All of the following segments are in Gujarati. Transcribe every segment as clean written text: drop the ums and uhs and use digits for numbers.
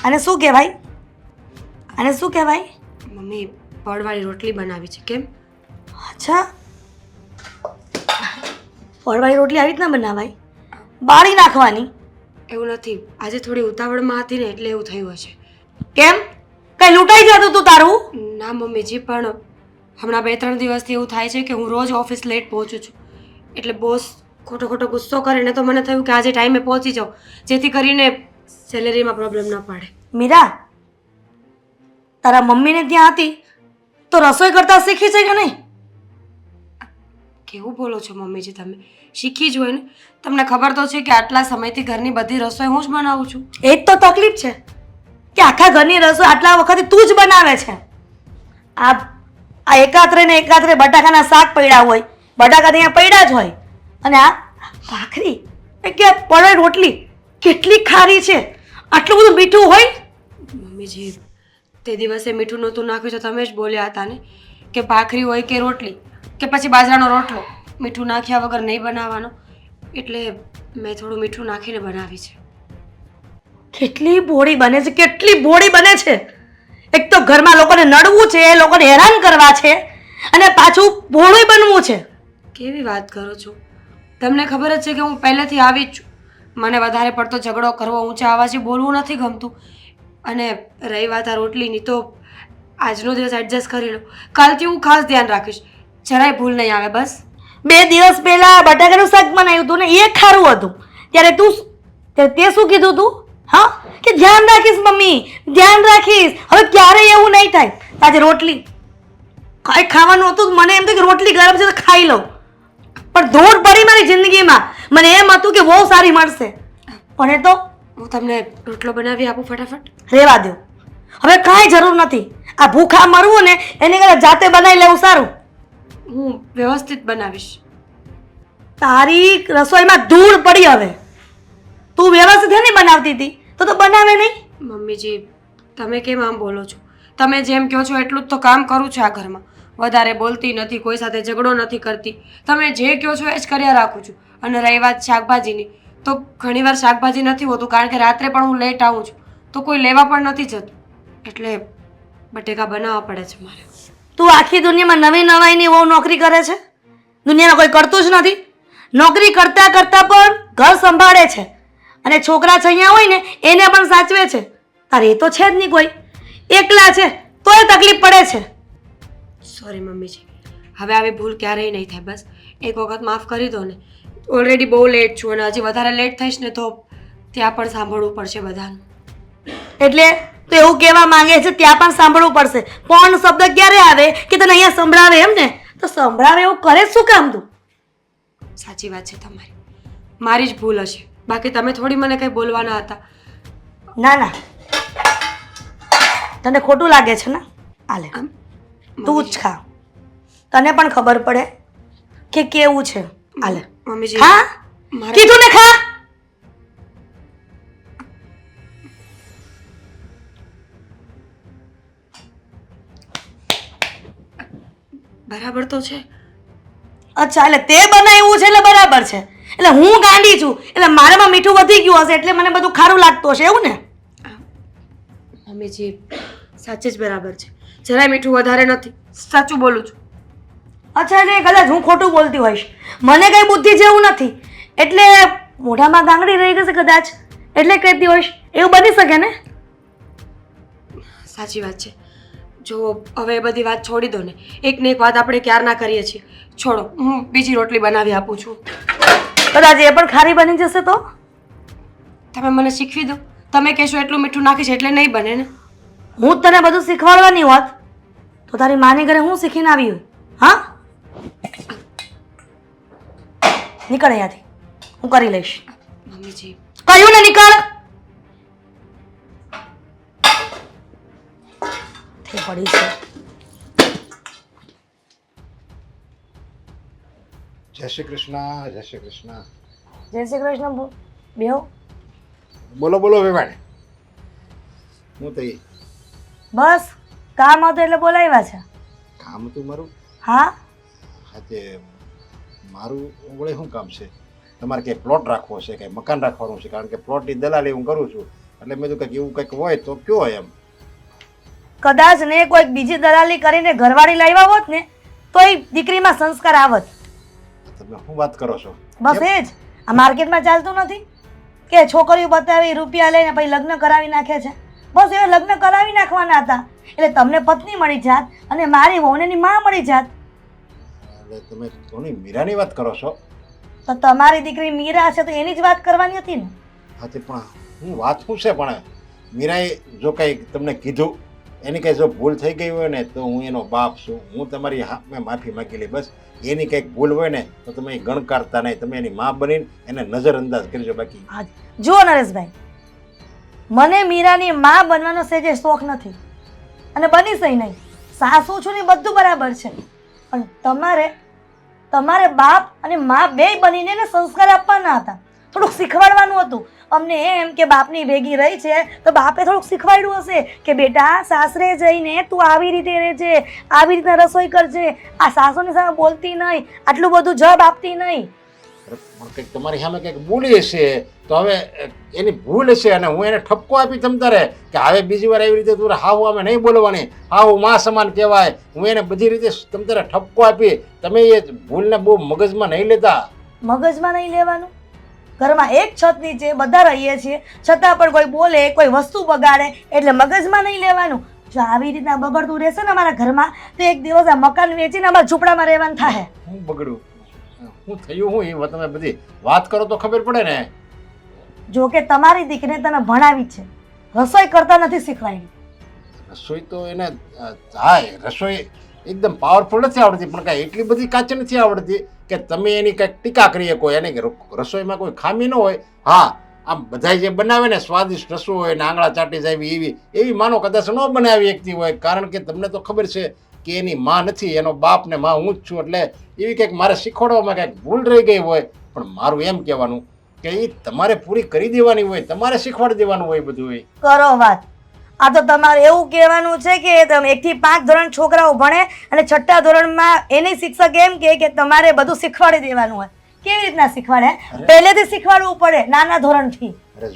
આને શું કહેવાય? આને શું કહેવાય? મમ્મી પડવાળી રોટલી બનાવી છે. કેમ? અચ્છા, ફળવાળી રોટલી આવી રીતના બનાવાય? બાળી નાખવાની? એવું નથી, આજે થોડી ઉતાવળમાં હતી ને એટલે એવું થયું હશે. કેમ? કઈ લૂંટાઈ જતું તું તારું? ના મમ્મીજી, પણ હમણાં 2-3 દિવસથી એવું થાય છે કે હું રોજ ઓફિસ લેટ પહોંચું છું. એટલે બોસ ખોટો ખોટો ગુસ્સો કરે ને તો મને થયું કે આજે ટાઈમે પહોંચી જાઉં, જેથી કરીને સેલેરીમાં પ્રોબ્લેમ ન પડે. મીરા, તારા મમ્મીને ત્યાં હતી તો રસોઈ કરતા શીખી છે કે નહીં? કેવું બોલો છો મમ્મીજી તમે? શીખી જ હોય ને. તમને ખબર તો છે કે આટલા સમયથી ઘરની બધી રસોઈ હું જ બનાવું છું. એ જ તો તકલીફ છે કે આખા ઘરની રસોઈ આટલા વખતે તું જ બનાવે છે. આ એકાત્રે ને એકાત્રે બટાકાના શાક પડ્યા હોય, બટાકા ત્યાં પડ્યા જ હોય, અને આ ભાખરી કે પડે રોટલી કેટલી ખારી છે! આટલું બધું મીઠું હોય? મમ્મીજી, તે દિવસે મીઠું નહોતું નાખ્યું તો તમે જ બોલ્યા હતા ને કે ભાખરી હોય કે રોટલી કે પછી બાજરાનો રોટલો, મીઠું નાખ્યા વગર નહીં બનાવવાનો. એટલે મેં થોડું મીઠું નાખીને બનાવી છે. કેટલી ભોળી બને છે, કેટલી ભોળી બને છે! એક તો ઘરમાં લોકોને નડવું છે, લોકોને હેરાન કરવા છે, અને પાછું ભોળું બનવું છે. કેવી વાત કરો છો? તમને ખબર જ છે કે હું પહેલેથી આવી જ છું. મને વધારે પડતો ઝઘડો કરવો, ઊંચા અવાજે બોલવું નથી ગમતું. અને રહી વાત આ રોટલીની, તો આજનો દિવસ એડજસ્ટ કરી લો. કાલથી હું ખાસ ધ્યાન રાખીશ, જરાય ભૂલ નહીં આવે બસ. 2 દિવસ પહેલા બટાકાનું શાક બનાવ્યું હતું ને, એ ખારું હતું. ત્યારે તે શું કીધું તું? હા, કે ધ્યાન રાખીશ મમ્મી, ધ્યાન રાખીશ. હવે ક્યારેય એવું નહીં થાય. આજે રોટલી કાંઈ ખાવાનું હતું, મને એમ થયું કે રોટલી ગરમ છે તો ખાઈ લઉં, પણ ધૂળ પડી મારી જિંદગીમાં. મને એમ હતું કે બહુ સારી મળશે, પણ એ તો હું તમને રોટલો બનાવી આપું ફટાફટ? રેવા દો, હવે કાંઈ જરૂર નથી. આ ભૂખા મરવું ને એની કરતાં જાતે બનાવી લેવું સારું. હું વ્યવસ્થિત બનાવીશ. તારી રસોઈમાં ધૂળ પડી. હવે તું વ્યવસ્થિત નહીં બનાવતી હતી તો બનાવે નહીં. મમ્મીજી, તમે કેમ આમ બોલો છો? તમે જેમ કહો છો એટલું જ તો કામ કરું છું આ ઘરમાં. વધારે બોલતી નથી, કોઈ સાથે ઝઘડો નથી કરતી. તમે જે કહો છો એ જ કર્યા રાખું છું. અને રહી વાત શાકભાજીની, તો ઘણીવાર શાકભાજી નથી હોતું, કારણ કે રાત્રે પણ હું લેટ આવું છું તો કોઈ લેવા પણ નથી જતું. એટલે બટેકા બનાવવા પડે છે મારે. તું આખી દુનિયામાં નવી નવાઈની બહુ નોકરી કરે છે. દુનિયામાં કોઈ કરતું જ નથી. નોકરી કરતાં કરતાં પણ ઘર સંભાળે છે, અને છોકરા છૈયા હોય ને એને પણ સાચવે છે. તારે એ તો છે જ નહીં કોઈ, એકલા છે તોય તકલીફ પડે છે. સોરી મમ્મીજી, હવે આવી ભૂલ ક્યારેય નહીં થાય. બસ એક વખત માફ કરી દો ને. ઓલરેડી બહુ લેટ છું, અને હજી વધારે લેટ થઈશ ને તો ત્યાં પણ સાંભળવું પડશે બધાનું. એટલે તો એવું કહેવા માંગે છે ત્યાં પણ સાંભળવું પડશે. પણ શબ્દ ક્યારે આવે કે તને અહીંયા સંભળાવે? એમ ને, તો સંભળાવે એવું કરે શું કામ તું? સાચી વાત છે તમારી, મારી જ ભૂલ હશે. બાકી તમે થોડી મને કંઈ બોલવાના હતા. ના ના, તને ખોટું લાગે છે ને? આલે તું જ ખા, તને પણ ખબર પડે કે કેવું છે. આલે મમ્મીજી, ખા, કીધું ને ખા. બરાબર તો છે. અચ્છા, એટલે તે બનાવ્યું છે એટલે બરાબર છે. એટલે હું ગાંડી છું, એટલે મારામાં મીઠું વધી ગયું હશે એટલે મને બધું ખારું લાગતું હશે, એવું ને? મમ્મીજી, સાચે જ બરાબર છે. જરાય મીઠું વધારે નથી, સાચું બોલું છું. અચ્છા, એટલે કદાચ હું ખોટું બોલતી હોઈશ. મને કઈ બુદ્ધિ જેવું નથી, એટલે મોઢામાં ગાંગડી રહી ગઈ કદાચ, એટલે કહેતી હોઈશ. એવું બની શકે ને? સાચી વાત છે. જો હવે એ બધી વાત છોડી દો ને. એક ને એક વાત આપણે ક્યારના કરીએ છીએ. છોડો, હું બીજી રોટલી બનાવી આપું છું. કદાચ એ પણ ખારી બની જશે તો? તમે મને શીખવી દો. તમે કહેશો એટલું મીઠું નાખીશ એટલે નહીં બને ને. હું જ તને બધું શીખવાડવાની હોત તો તારી માની ઘરે હું શીખીને આવી હોય? હા, નીકળ અહીંયાથી, હું કરી લઈશ. મમ્મીજી, કહ્યું ને નીકળ. પડી છે. જય શ્રી કૃષ્ણ. જય શ્રી કૃષ્ણ. જય શ્રી કૃષ્ણ. બેહો. બોલો બોલો વેવાણ. હું તો બસ કામ હતું એટલે બોલાવ્યા છે. કામ હતું મારું? હા. આજે મારું વળે શું કામ છે? તમારે કંઈ પ્લોટ રાખવો છે, કંઈ મકાન રાખવાનું છે? કારણ કે પ્લોટની દલાલી હું કરું છું, એટલે મેં કીધું કંઈક એવું કંઈક હોય તો કયો એમ. કદાચ ને કોઈક બીજી દલાલી કરીને ઘરવાળી લાવ્યા હોત ને તો એ દીકરીમાં સંસ્કાર આવત. તમે શું વાત કરો છો? બસ એ જ આ માર્કેટમાં ચાલતું નથી કે છોકરીઓ બતાવી રૂપિયા લઈને પછી લગ્ન કરાવી નાખે છે. બસ એ લગ્ન કરાવી નાખવાના હતા એટલે તમને પત્ની મળી જાત અને મારી વહુને એની માં મળી જાત. એટલે તમે કોની મીરાની વાત કરો છો? તો તમારી દીકરી મીરા છે તો એની જ વાત કરવાની હતી ને. હાથી પણ હું વાત શું છે પણ મીરાએ જો કંઈ તમને કીધું એની કંઈ જો ભૂલ થઈ ગઈ હોય ને તો હું એનો બાપ છું. હું તમારી મેં માફી માગી લઈ. બસ એની કંઈક ભૂલ હોય ને તો તમે એ ગણકારતા નહીં. તમે એની મા બનીને એને નજરઅંદાજ કરજો. બાકી જુઓ નરેશભાઈ, મને મીરાની માં બનવાનો સેજે શોખ નથી અને બનીશ નહીં. સાસુ છું ને બધું બરાબર છે, પણ તમારે બાપ અને મા બે બનીને એને સંસ્કાર આપવાના હતા. થોડુંક શીખવાડવાનું હતું અમને એમ કે બાપની ભેગી રહી છે તો બાપે થોડુંક શીખવાડ્યું હશે કે બેટા સાસરે જઈને તું આવી રીતે રહેજે, આવી રીતના રસોઈ કરજે, આ સાસુની સામે બોલતી નહીં, આટલું બધું જવાબ આપતી નહીં. પણ કંઈક તમારી સામે કંઈક બોલી હશે તો હવે એની ભૂલ હશે અને હું એને ઠપકો આપી તમતારે કે હવે બીજી વાર એવી રીતે તું હાવ અમે નહીં બોલવાની, હાવ માં સમાન કહેવાય. હું એને બધી રીતે તમતારે ઠપકો આપી. તમે એ ભૂલને બહુ મગજમાં નહીં લેતા. મગજમાં નહીં લેવાનું. ઘરમાં એક છત નીચે બધા રહીએ છીએ છતાં પણ કોઈ બોલે, કોઈ વસ્તુ બગાડે એટલે મગજમાં નહીં લેવાનું. જો આવી રીતના બગડતું રહેશે ને અમારા ઘરમાં તો એક દિવસ આ મકાન વેચીને અમારા ઝૂંપડામાં રહેવાનું થાય. હું બગડ્યું? શું થયું? હું એ તમે બધી વાત કરો તો ખબર પડે ને. જો કે તમારી દીકરીને તમે ભણાવી છે, રસોઈ કરતા નથી શીખવાડી. રસોઈ તો એને હા રસોઈ એકદમ પાવરફુલ નથી આવડતી પણ કાંઈ એટલી બધી કાચી નથી આવડતી કે તમે એની કંઈક ટીકા કરી શકો. એને રસોઈમાં કોઈ ખામી ન હોય. હા આમ બધા જે બનાવે ને સ્વાદિષ્ટ રસોઈ હોય ને આંગળા ચાટી જાય એવી માનો કદાચ ન બનાવી શકતી હોય. કારણ કે તમને તો ખબર છે કે એની માં નથી, એનો બાપ ને માં હું જ છું. એટલે એવી કંઈક મારે શીખવાડવામાં કંઈક ભૂલ રહી ગઈ હોય. પણ મારું એમ કહેવાનું કે એ તમારે પૂરી કરી દેવાની હોય, તમારે શીખવાડી દેવાનું હોય બધું. હોય કરો વાત. આ તો તમારે એવું કહેવાનું છે કે તમે 1 થી 5 ધોરણ છોકરાઓ ભણે અને 6ઠ્ઠા ધોરણમાં એની શિક્ષક એમ કહે કે તમારે બધું શીખવાડી દેવાનું હોય. કેવી રીતના શીખવાડે? પહેલેથી શીખવાડવું પડે, નાના ધોરણથી. અરે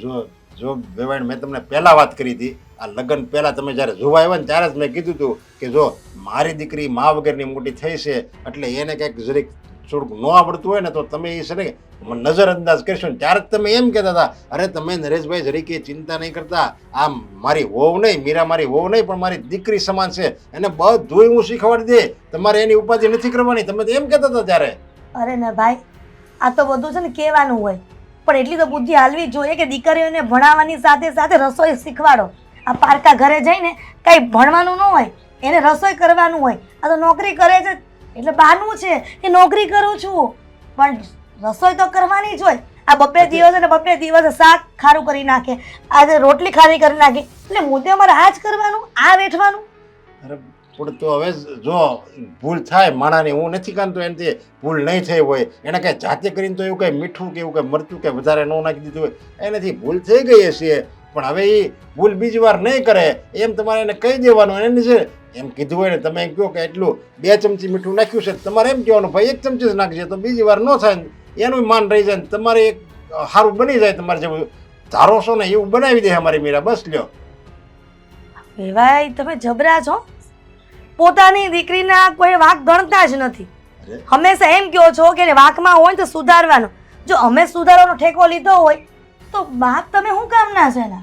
જો વેવાણ મેં તમને પહેલા વાત કરી હતી. આ લગ્ન પહેલા તમે જ્યારે જોવા આવ્યા ને ત્યારે જ મેં કીધું હતું કે જો મારી દીકરી મા વગરની મોટી થઈ છે એટલે એને કંઈક જરીક થોડુંક ન આવડતું હોય ને તો તમે એ છે ને નજરઅંદાજ કરશો ને ત્યારે જ તમે એમ કહેતા હતા અરે તમે નરેશભાઈ જરીક એ ચિંતા નહીં કરતા, આમ મારી વહુ નહીં, મીરા મારી વહુ નહીં પણ મારી દીકરી સમાન છે, એને બધું હું શીખવાડી દે, તમારે એની ઉપાધિ નથી કરવાની. તમે તો એમ કહેતા હતા ત્યારે. અરે ને ભાઈ, આ તો બધું છે ને કહેવાનું હોય પણ એટલી તો બુદ્ધિ હાલવી જોઈએ કે દીકરીઓને ભણાવવાની સાથે સાથે રસોઈ શીખવાડો. આ પારકા ઘરે જઈને કંઈ ભણવાનું ન હોય, એને રસોઈ કરવાનું હોય. આ તો નોકરી કરે છે એટલે બહાનું છે કે નોકરી કરું છું પણ રસોઈ તો કરવાની જ હોય. આ બપે દિવસે ને બપે દિવસે શાક ખારું કરી નાખે, આજે રોટલી ખારી કરી નાખે એટલે મુદ્દે અમારે આ જ કરવાનું, આ વેઠવાનું. અરે પણ તો હવે જો ભૂલ થાય માણાની, હું નથી કાનતો એનાથી ભૂલ નહીં થઈ હોય, એને કાંઈ જાતે કરીને તો એવું કાંઈ મીઠું કે એવું કાંઈ મરચું કે વધારે ન નાખી દીધું હોય, એનાથી ભૂલ થઈ ગઈ હશે. પણ હવે એ ભૂલ બીજી વાર નહીં કરે એમ તમારે એને કહી દેવાનું. એને છે એમ કીધું હોય ને તમે એમ કહો કે એટલું 2 ચમચી મીઠું નાખ્યું છે, તમારે એમ કહેવાનું ભાઈ 1 ચમચી જ નાખશે તો બીજી વાર ન થાય, એનું માન રહી જાય ને તમારે એક સારું બની જાય. તમારે જેવું ધારો છો ને એવું બનાવી દે અમારી મીરા. બસ લ્યો. ભાઈ તમે જબરા છો, પોતાની દીકરીના કોઈ વાંક ગણતા જ નથી. હંમેશા એમ કહો છો કે વાંકમાં હોય તો સુધારવાનું. જો અમે સુધારવાનો ઠેકો લીધો હોય તો બાપ તમે શું કામ ના છે ને?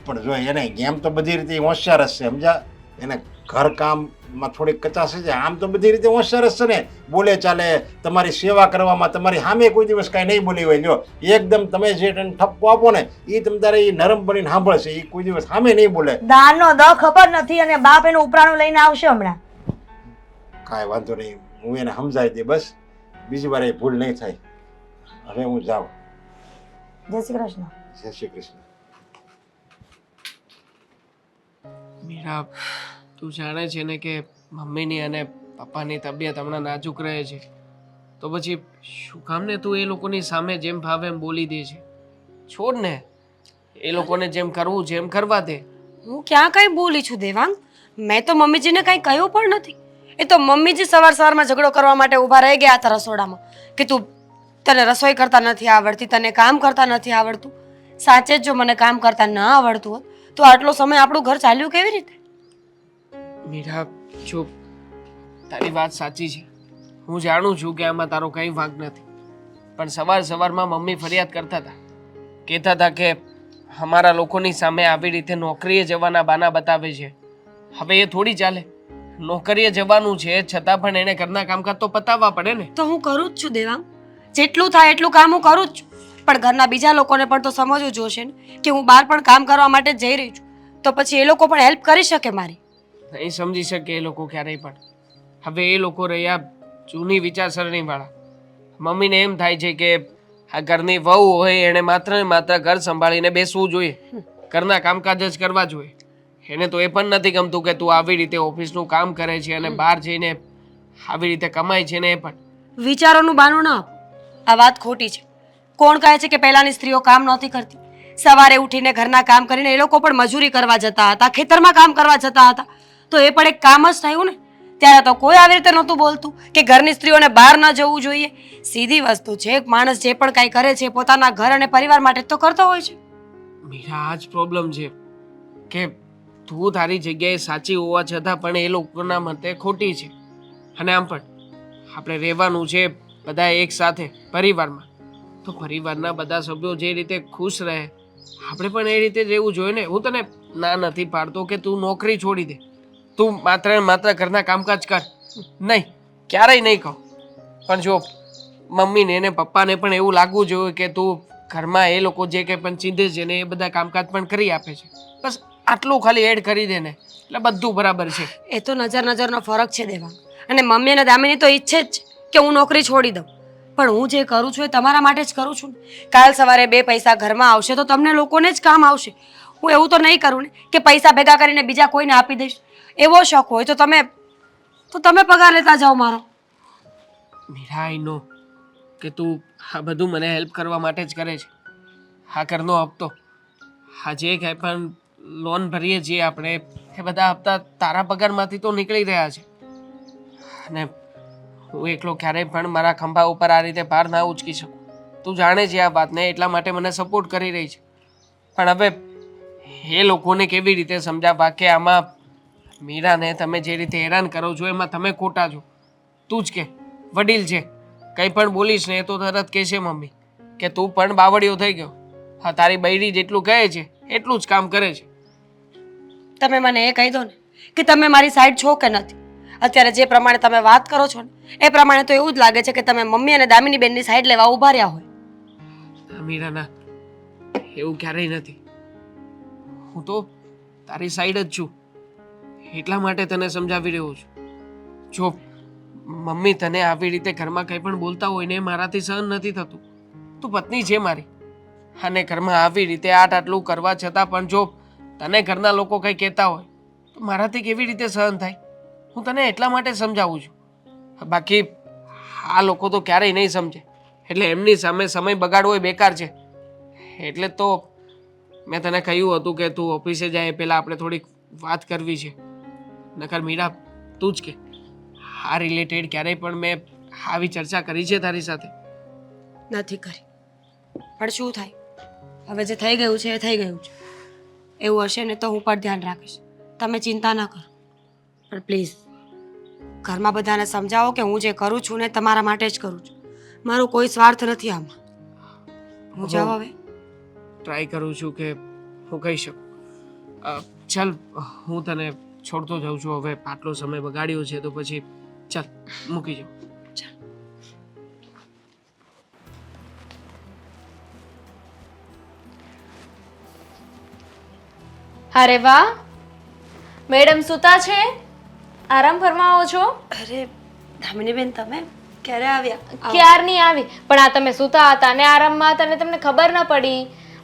પણ જો એને એમ તો બધી રીતે હોશિયાર જ છે, સમજા? એને ઘર કામમાં થોડીક કચાશ છે, આમ તો બધી રીતે હોશિયાર જ છે ને, બોલે ચાલે, તમારી સેવા કરવામાં તમારી સામે કોઈ દિવસ કાંઈ નહીં બોલી હોય. જો એકદમ તમે જે ઠપકો આપો ને એ તમે તારે એ નરમ બનીને સાંભળશે, એ કોઈ દિવસ સામે નહીં બોલે. દાનનો દ ખબર નથી અને બાપ એનું ઉપરાણું લઈને આવશે હમણાં. કાંઈ વાંધો નહીં, હું એને સમજાવી દે. બસ બીજી વાર એ ભૂલ નહીં થાય. હવે હું જાઉં. જય શ્રી કૃષ્ણ. જય શ્રી કૃષ્ણ. મીરા, તું જાણે છે ને કે મમ્મીની અને પપ્પાની તબિયત હમણાં નાજુક રહે છે તો પછી શું કામ ને તું એ લોકોની સામે જેમ ભાવે એમ બોલી દે છે? છોડ ને, એ લોકોને જેમ કરવું છે એમ કરવા દે. હું ક્યાં કંઈ બોલી છું દેવાંગ? મેં તો મમ્મીજીને કંઈ કહ્યું પણ નથી. એ તો મમ્મીજી સવારમાં ઝઘડો કરવા માટે ઊભા રહી ગયા હતા રસોડામાં કે તને રસોઈ કરતા નથી આવડતી, તને કામ કરતા નથી આવડતું. સાચે જ જો મને કામ કરતા ના આવડતું હોત તો આટલો સમય આપણું ઘર ચાલ્યું કેવી રીતે? મીરા, જો તારી વાત સાચી છે, હું જાણું છું કે આમાં તારો કંઈ વાંક નથી, પણ સવારમાં મમ્મી ફરિયાદ કરતા હતા, કહેતા હતા કે અમારા લોકોની સામે આવી રીતે નોકરીએ જવાના બહાના બતાવે છે. હવે એ થોડી ચાલે. નોકરીએ જવાનું છે છતાં પણ એને ઘરના કામકાજ તો પતાવવા પડે ને. તો હું કરું જ છું દેવાંગ, જેટલું થાય એટલું કામ હું કરું જ છું, પણ ઘરના બીજા લોકોને પણ તો સમજવું જોશે ને કે હું બહાર પણ કામ કરવા માટે જઈ રહી છું, તો પછી એ લોકો પણ હેલ્પ કરી શકે મારી. નહીં સમજી શકે એ લોકો ક્યારેય પણ. હવે એ લોકો રહ્યા જૂની વિચારસરણીવાળા. મમ્મીને એમ થાય છે કે આ ઘરની વહુ હોય એણે માત્ર ને માત્ર ઘર સંભાળીને બેસવું જોઈએ, ઘરના કામકાજ જ કરવા જોઈએ. એને તો એ પણ નથી ગમતું કે તું આવી રીતે ઓફિસનું કામ કરે છે અને બહાર જઈને આવી રીતે કમાય છે ને એ પણ. વિચારોનું બહાનું ના આપો, આ વાત ખોટી છે. કોણ કહે છે કે પહેલાની સ્ત્રીઓ કામ નહોતી કરતી? સવારે ઉઠીને ઘરના કામ કરીને એ લોકો પણ મજૂરી કરવા જતા હતા, ખેતરમાં કામ કરવા જતા હતા, તો એ પણ એક કામ જ થયું ને. ત્યારે તો કોઈ આવી રીતે નહોતું બોલતું કે ઘરની સ્ત્રીઓને બહાર ન જવું જોઈએ. સીધી વસ્તુ છે, એક માણસ જે પણ કાંઈ કરે છે પોતાના ઘર અને પરિવાર માટે જ તો કરતો હોય છે. મીરા, આ જ પ્રોબ્લેમ છે કે તું તારી જગ્યાએ સાચી હોવા છતાં પણ એ લોકોના મતે ખોટી છે. અને આમ પણ આપણે રહેવાનું છે બધા એક સાથે પરિવારમાં, તો પરિવારના બધા સભ્યો જે રીતે ખુશ રહે આપણે પણ એ રીતે રહેવું જોઈએ ને. હું તને ના નથી પાડતો કે તું નોકરી છોડી દે, તું માત્ર ને માત્ર ઘરના કામકાજ કર, નહીં, ક્યારેય નહીં કહું. પણ જો મમ્મીને અને પપ્પાને પણ એવું લાગવું જોઈએ કે તું ઘરમાં એ લોકો જે કંઈ પણ ચીંધે છે ને એ બધા કામકાજ પણ કરી આપે છે, બસ આટલું ખાલી એડ કરી દે ને એટલે બધું બરાબર છે. એ તો નજરનો ફરક છે દેવાંગ, અને મમ્મી અને દામિની તો ઈચ્છે જ કે હું નોકરી છોડી દઉં, પણ હું જે કરું છું એ તમારા માટે જ કરું છું ને. કાલ સવારે 2 પૈસા ઘરમાં આવશે તો તમને લોકોને જ કામ આવશે. હું એવું તો નહીં કરું ને કે પૈસા ભેગા કરીને બીજા કોઈને આપી દઈશ. એવો શોખ હોય તો તમે પગાર લેતા જાઓ મારો. મીરા, આઈ નો કે તું આ બધું મને હેલ્પ કરવા માટે જ કરે છે. આ ઘરનો હપ્તો, આ જે કંઈ પણ લોન ભરીએ છીએ આપણે, એ બધા હપ્તા તારા પગારમાંથી તો નીકળી રહ્યા છે. અને હું એકલો ક્યારેય પણ મારા ખંભા ઉપર આ રીતે ભાર ના ઉચકી શકું. તું જાણે છે આ વાતને, એટલા માટે મને સપોર્ટ કરી રહી છે. પણ હવે એ લોકોને કેવી રીતે સમજાવવા કે આમાં મીરાને તમે જે રીતે હેરાન કરો છો એમાં તમે ખોટા છો? તું જ કે, વડીલ છે, કંઈ પણ બોલીશ ને એ તો તરત કહેશે મમ્મી કે તું પણ બાવળિયો થઈ ગયો. હા, તારી બૈરી જેટલું કહે છે એટલું જ કામ કરે છે. તમે મને એ કહી દો ને કે તમે મારી સાઈડ છો કે નથી. અત્યારે જે પ્રમાણે તમે વાત કરો છો ને એ પ્રમાણે તો એવું જ લાગે છે કે તમે મમ્મી અને દામિની બેનની સાઈડ લેવા ઊભા રહ્યા હોય. મીરા, ના, એવું ક્યારેય નથી. હું તો તારી સાઈડ જ છું, એટલા માટે તને સમજાવી રહ્યો છું. જો મમ્મી તને આવી રીતે ઘરમાં કંઈ પણ બોલતા હોય ને એ મારાથી સહન નથી થતું. તું પત્ની છે મારી, અને ઘરમાં આવી રીતે આટલું કરવા છતાં પણ જો તને ઘરના લોકો કંઈ કહેતા હોય તો મારાથી કેવી રીતે સહન થાય? હું તને એટલા માટે સમજાવું છું. બાકી આ લોકો તો ક્યારેય નહીં સમજે, એટલે એમની સામે સમય બગાડવો એ બેકાર છે. એટલે તો મેં તને કહ્યું હતું કે તું ઓફિસે જાય એ પહેલાં આપણે થોડીક વાત કરવી છે. નકર મીરા, તું જ કે આ રિલેટેડ ક્યારેય પણ મેં આવી ચર્ચા કરી છે તારી સાથે? નથી કરી, પણ શું થાય, હવે જે થઈ ગયું છે એ થઈ ગયું છે. એવું હશે ને તો હું પણ ધ્યાન રાખીશ, તમે ચિંતા ના કરો. પણ પ્લીઝ ઘરમાં બધાને સમજાવો કે હું જે કરું છું ને તમારા માટે જ કરું છું, મારો કોઈ સ્વાર્થ નથી આમાં. હું જાઉં હવે? ટ્રાય કરું છું કે હું કહી શકું. ચાલ, હું તને છોડતો જાઉં છું. હવે આટલો સમય બગાડ્યો છે તો પછી ચાલ મૂકી જાઉં. અરે વાહ, મેડમ સૂતા છે? આરામ ફરમાવો છો? અરે દામિની બેન, તમે ક્યારે આવ્યા? ક્યારની આવી, પણ આ તમે સૂતા હતા ને આરામમાં હતા ને તમને ખબર ન પડી.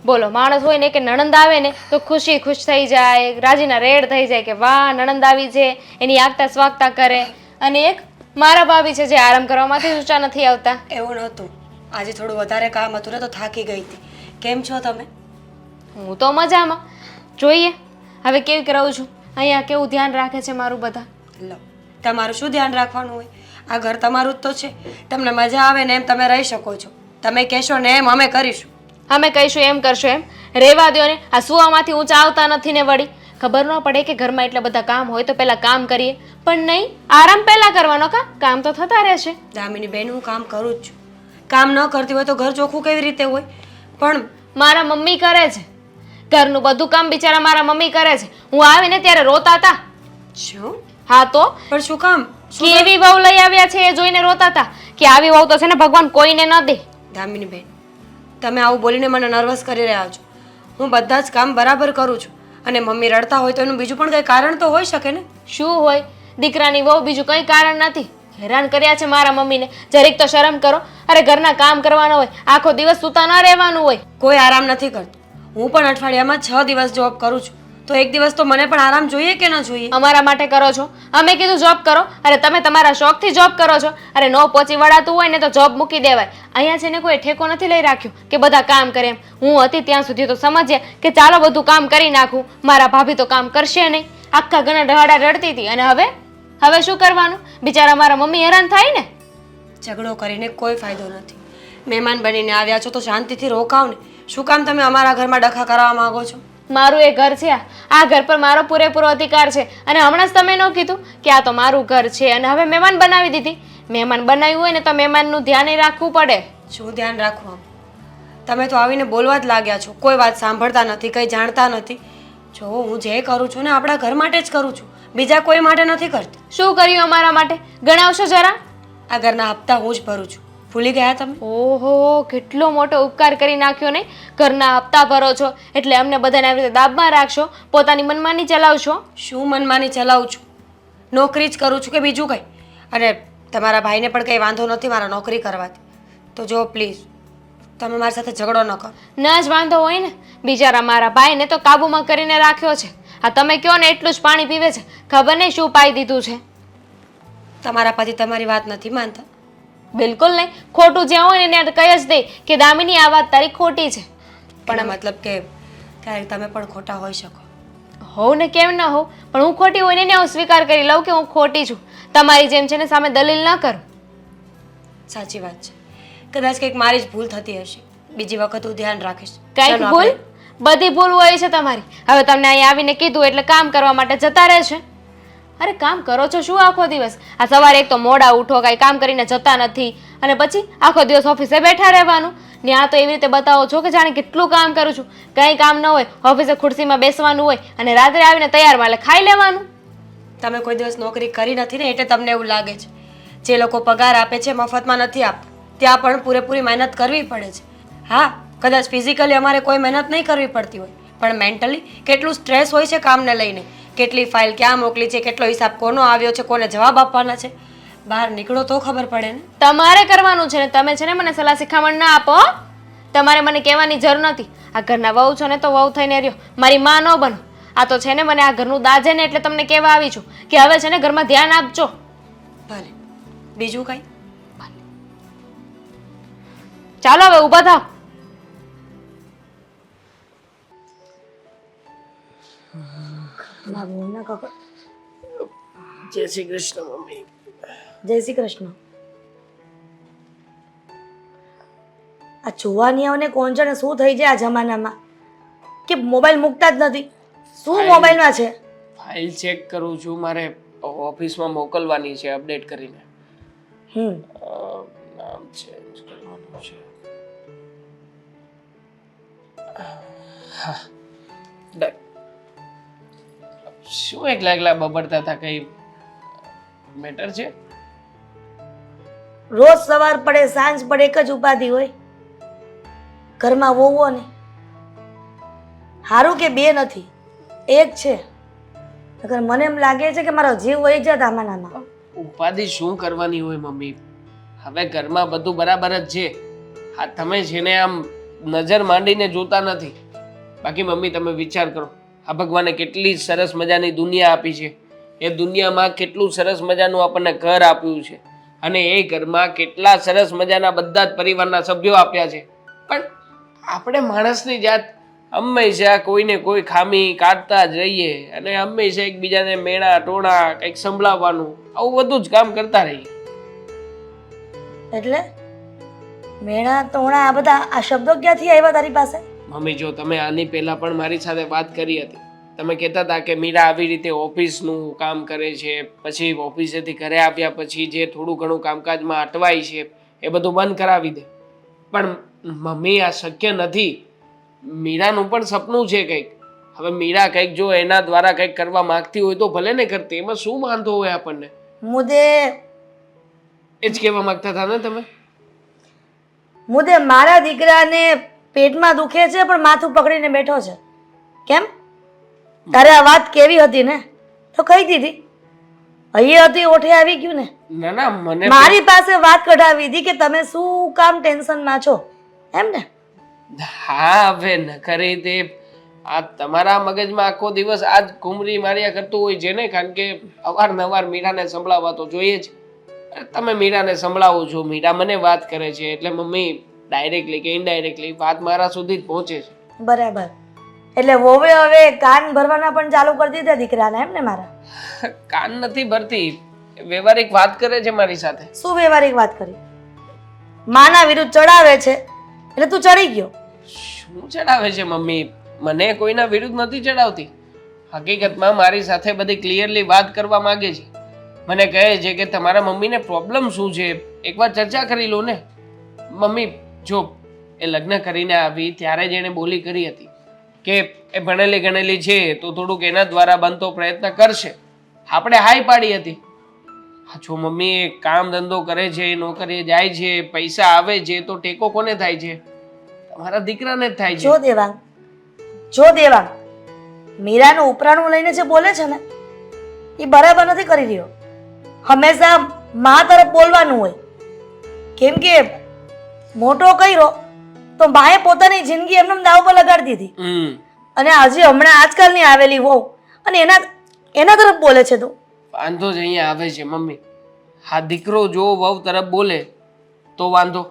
બોલો, માણસ હોય ને કે નણંદ આવે ને તો ખુશી ખુશ થઈ જાય, રાજીના રેડ થઈ જાય કે વાહ નણંદ આવી છે, એની આગતા સ્વાગતા કરે. અને એક મારા ભાભી છે જે આરામ કરવામાંથી ઊંચા નથી આવતા. એવું નહોતું, આજે થોડું વધારે કામ હતું ને તો થાકી ગઈ હતી. કેમ છો તમે? હું તો મજામાં. જોઈએ હવે કેવી રહું છું. અહીંયા કેવું ધ્યાન રાખે છે મારું બધા. લો, તમારું શું ધ્યાન રાખવાનું હોય? આ ઘર તમારું જ તો છે. તમને મજા આવે ને એમ તમે રહી શકો છો. તમે કહેશો ને એમ અમે કરીશું. અમે કહીશું એમ કરશો એમ રહેવા દ્યો ને. આ સુવામાંથી ઊંચા આવતા નથી ને વળી ખબર ન પડે કે ઘરમાં એટલા બધા કામ હોય તો પહેલા કામ કરીએ, પણ નહીં, આરામ પહેલા કરવાનો. કામ તો થતા રહેશે. દામિની બેન, હું કામ કરું જ છું. કામ ન કરતી હોય તો ઘર ચોખ્ખું કેવી રીતે હોય? પણ મારા મમ્મી કરે છે ઘરનું બધું કામ, બિચારા મારા મમ્મી કરે છે. હું આવીને ત્યારે રોતા હતા. શું? હા તો પણ શું કામ? કેવી વહુ લઈ આવ્યા છે એ જોઈને રોતા હતા કે આવી વહુ તો છે ને ભગવાન કોઈને ન દે. દામિની બેન, તમે આવું બોલીને મને નર્વસ કરી રહ્યા છો. હું બધા જ કામ બરાબર કરું છું, અને મમ્મી રડતા હોય તો એનું બીજું પણ કંઈ કારણ તો હોઈ શકે ને. શું હોય? દીકરાની વહુ, બીજું કંઈ કારણ નથી. હેરાન કર્યા છે મારા મમ્મીને. જરીક તો શરમ કરો. અરે ઘરના કામ કરવાના હોય, આખો દિવસ સૂતા ન રહેવાનું હોય. કોઈ આરામ નથી કરતું. હું પણ અઠવાડિયામાં 6 દિવસ જોબ કરું છું, તો એક દિવસ તો મને પણ આરામ જોઈએ કે ન જોઈએ? અમારા માટે કરો છો, અમે કીધું જોબ કરો. અરે તમે તમારા શોખથી જોબ કરો છો. અરે નો પહોંચી વળાતું હોય ને તો જોબ મૂકી દેવાય. અહીંયા છે ને કોઈ ઠેકો નથી લઈ રાખ્યો કે બધા કામ કરે એમ. હું હતી ત્યાં સુધી તો સમજ્યા કે ચાલો બધું કામ કરી નાખું. મારા ભાભી તો કામ કરશે નહીં. આખા ઘણા ડહાડા રડતી હતી, અને હવે શું કરવાનું? બિચારા મારા મમ્મી હેરાન થાય ને. ઝઘડો કરીને કોઈ ફાયદો નથી. મહેમાન બનીને આવ્યા છો તો શાંતિથી રોકાવ ને. શું કામ તમે અમારા ઘરમાં ડખા કરાવવા માંગો છો? મારું એ ઘર છે. આ ઘર પર મારો પૂરેપૂરો અધિકાર છે. અને હમણાં જ તમે ન કીધું કે આ તો મારું ઘર છે, અને હવે મહેમાન બનાવી દીધી. મહેમાન બનાવ્યું હોય ને તો મહેમાનનું ધ્યાન રાખવું પડે. શું ધ્યાન રાખવું? તમે તો આવીને બોલવા જ લાગ્યા છો. કોઈ વાત સાંભળતા નથી, કંઈ જાણતા નથી. જો હું જે કરું છું ને આપણા ઘર માટે જ કરું છું, બીજા કોઈ માટે નથી કરતી. શું કર્યું અમારા માટે? ગણાવશો જરા. આ ઘરના હપ્તા હું જ ભરું છું. ભૂલી ગયા તમે? ઓહો, કેટલો મોટો ઉપકાર કરી નાખ્યો ને. ઘરના હપ્તા ભરો છો એટલે અમને બધાને આવી રીતે દાબમાં રાખશો, પોતાની મનમાની ચલાવશો. શું મનમાની ચલાવું છું? નોકરી જ કરું છું કે બીજું કંઈ? અને તમારા ભાઈને પણ કંઈ વાંધો નથી મારા નોકરી કરવાથી. તો જો પ્લીઝ તમે મારી સાથે ઝઘડો ન કરો. ના જ વાંધો હોય ને. બિચારા મારા ભાઈને તો કાબુમાં કરીને રાખ્યો છે. આ તમે કહો ને એટલું જ પાણી પીવે છે. ખબર નહીં શું પાઈ દીધું છે. તમારા પતિ તમારી વાત નથી માનતા? બિલકુલ નહીં. ખોટું જ્યાં હોય ને ત્યાં કહી જ દે કે દામિની આ વાત તારી ખોટી છે. પણ મતલબ કે ક્યારેક તમે પણ ખોટા હોઈ શકો. હોવ ને, કેમ ન હોવ, પણ હું ખોટી હોય ને હું સ્વીકાર કરી લઉં કે હું ખોટી છું. તમારી જેમ છે ને સામે દલીલ ન કરું. સાચી વાત છે. કદાચ કંઈક મારી જ ભૂલ થતી હશે. બીજી વખત હું ધ્યાન રાખીશ. કંઈક ચાલો ભૂલ? આપણે- બધી ભૂલ હોય છે તમારી. હવે તમને અહીં આવીને કીધું એટલે કામ કરવા માટે જતા રહેશે. અરે કામ કરો છો શું આખો દિવસ? આ સવારે એક તો મોડા ઉઠો, કાંઈ કામ કરીને જતા નથી, અને પછી આખો દિવસ ઓફિસે બેઠા રહેવાનું. ને આ તો એવી રીતે બતાવો છો કે જાણે કેટલું કામ કરું છું. કંઈ કામ ન હોય, ઓફિસે ખુરશીમાં બેસવાનું હોય, અને રાત્રે આવીને તૈયાર માલે ખાઈ લેવાનું. તમે કોઈ દિવસ નોકરી કરી નથી ને એટલે તમને એવું લાગે છે. જે લોકો પગાર આપે છે મફતમાં નથી આપતા. ત્યાં પણ પૂરેપૂરી મહેનત કરવી પડે છે. હા, કદાચ ફિઝિકલી અમારે કોઈ મહેનત નહીં કરવી પડતી હોય, પણ મેન્ટલી કેટલું સ્ટ્રેસ હોય છે કામને લઈને. કેટલી ફાઇલ ક્યાં મોકલી છે, કેટલો હિસાબ કોનો આવ્યો છે, કોને જવાબ આપવાના છે. બહાર નીકળો તો ખબર પડે ને. તમારે કરવાનું છે ને. તમે છે ને મને સલાહ શિખામણ ના આપો. તમારે મને કહેવાની જરૂર નથી. આ ઘરના વહુ છો ને તો વહુ થઈને રહ્યો, મારી માં ન બનો. આ તો છે ને મને આ ઘરનું દાજે ને એટલે તમને કહેવા આવી છું કે હવે છે ને ઘરમાં ધ્યાન આપજો. ભલે. બીજું કંઈ? ચાલો હવે ઊભા થાવ. જય શ્રી કૃષ્ણ મમ્મી. જય શ્રી કૃષ્ણ. આ જોવાનીઓને કોણ છે ને શું થઈ જાય આ જમાનામાં કે મોબાઈલ મૂકતા જ નથી. શું મોબાઈલમાં છે? ફાઇલ ચેક કરું છું, મારે ઓફિસમાં મોકલવાની છે અપડેટ કરીને. નામ ચેન્જ કરવાનું છે. હા, ડન. શું એકલા એકલા બબડતા હતા? કઈ મેટર છે? રોજ સવાર પડે સાંજ પડે એક જ ઉપાધિ હોય ઘરમાં વહુઓ ને. હારું કે બે નથી, એક છે. અગર મને એમ લાગે છે કે મારો જીવ વહી જત આમાં નામાં. ઉપાધિ શું કરવાની હોય મમ્મી? હવે ઘરમાં બધું બરાબર જ છે. હા, તમે જેને આમ નજર માંડીને જોતા નથી. બાકી મમ્મી તમે વિચાર કરો, આ ભગવાને કેટલી સરસ મજાની દુનિયા આપી છે. એ દુનિયામાં કેટલું સરસ મજાનું આપણને ઘર આપ્યું છે, અને એ ઘરમાં કેટલા સરસ મજાના બધા જ પરિવારના સભ્યો આપ્યા છે. પણ આપણે માણસની જાત હંમેશા કોઈને કોઈ ખામી કાઢતા જ રહીએ, અને હંમેશા એકબીજાને મેણા ટોણા કંઈક સંભળાવવાનું, આવું બધું જ કામ કરતા રહીએ. એટલે મેણા તોણા આ બધા આ શબ્દો ક્યાંથી આવ્યા તારી પાસે? મમ્મી જો તમે આની પહેલા પણ મારી સાથે વાત કરી હતી. તમે કહેતા હતા કે મીરા આવી રીતે ઓફિસનું કામ કરે છે, પછી ઓફિસેથી ઘરે આવ્યા પછી જે થોડું ઘણું કામકાજમાં અટવાય છે એ બધું બંધ કરાવી દે. પણ મમ્મી આ શક્ય નથી. મીરાનું પણ સપનું છે કંઈક. હવે મીરા કંઈક જો એના દ્વારા કંઈક કરવા માંગતી હોય તો ભલે ને કરતી, એમાં શું વાંધો હોય આપણને? મુદે એ જ કહેવા માંગતા હતા ને તમે? મુદે મારા દીકરાને પેટમાં દુખે છે પણ માથું પકડીને બેઠો છે. કેમ? તારે આ વાત કેવી હતી ને તો કહી દીધી. અહીં હતી ઓઠે આવી ગયું ને. ના ના, મને મારી પાસે વાત કઢાવી હતી કે તમે શું કામ ટેન્શનમાં છો, એમ ને? હા હવે ન કરે તે આ તમારા મગજમાં આખો દિવસ આ જ ઘૂમરી માર્યા કરતું હોય છે ને, કારણ કે અવારનવાર મીરાને સંભળાવવા તો જોઈએ જ. તમે મીરાને સંભળાવો છો, મીરા મને વાત કરે છે, એટલે મમ્મી ડાયરેક્ટલી કે ઇનડાયરેક્ટલી વાત મારા સુધી જ પહોંચે છે. બરાબર. એટલે વોવે હવે કાન ભરવાના પણ ચાલુ કરી દીધા દીકરાને, એમ ને મારા? કાન નથી ભરતી, વ્યવહારિક વાત કરે છે મારી સાથે. શું વ્યવહારિક વાત કરી? માના વિરુદ્ધ ચડાવે છે એટલે તું ચડી ગયો. શું ચડાવે છે મમ્મી? મને કોઈના વિરુદ્ધ નથી ચડાવતી. હકીકતમાં મારી સાથે બધી ક્લિયરલી વાત કરવા માંગે છે. મને કહે છે કે તમારા મમ્મીને પ્રોબ્લેમ શું છે, એકવાર ચર્ચા કરી લો ને. મમ્મી જો એ લગ્ન કરીને આવી ત્યારે જ એણે બોલી કરી હતી કે એ ભણેલી ગણેલી છે તો થોડુંક એના દ્વારા બનતો પ્રયત્ન કરશે. આપણે હાઈ પાડી હતી. જો મમ્મી એ કામ ધંધો કરે છે, નોકરીએ જાય છે, પૈસા આવે છે, તો ટેકો કોને થાય છે? તમારા દીકરાને જ થાય જો છે. દેવાંગ, જો દેવાંગ, મીરાનું ઉપરાણું લઈને જે બોલે છે ને એ બરાબર નથી કરી રહ્યો. હંમેશા મા તરફ બોલવાનું હોય. કેમ કે મોટો કર્યો તો માએ પોતાની જિંદગી એમને દાવ પર લગાડી દીધી, અને હજી હમણાં આજકાલની આવેલી વહુ અને એના તરફ બોલે છે તું. વાંધો જ અહીંયા આવે છે મમ્મી. હા, દીકરો જો વહુ તરફ બોલે તો વાંધો,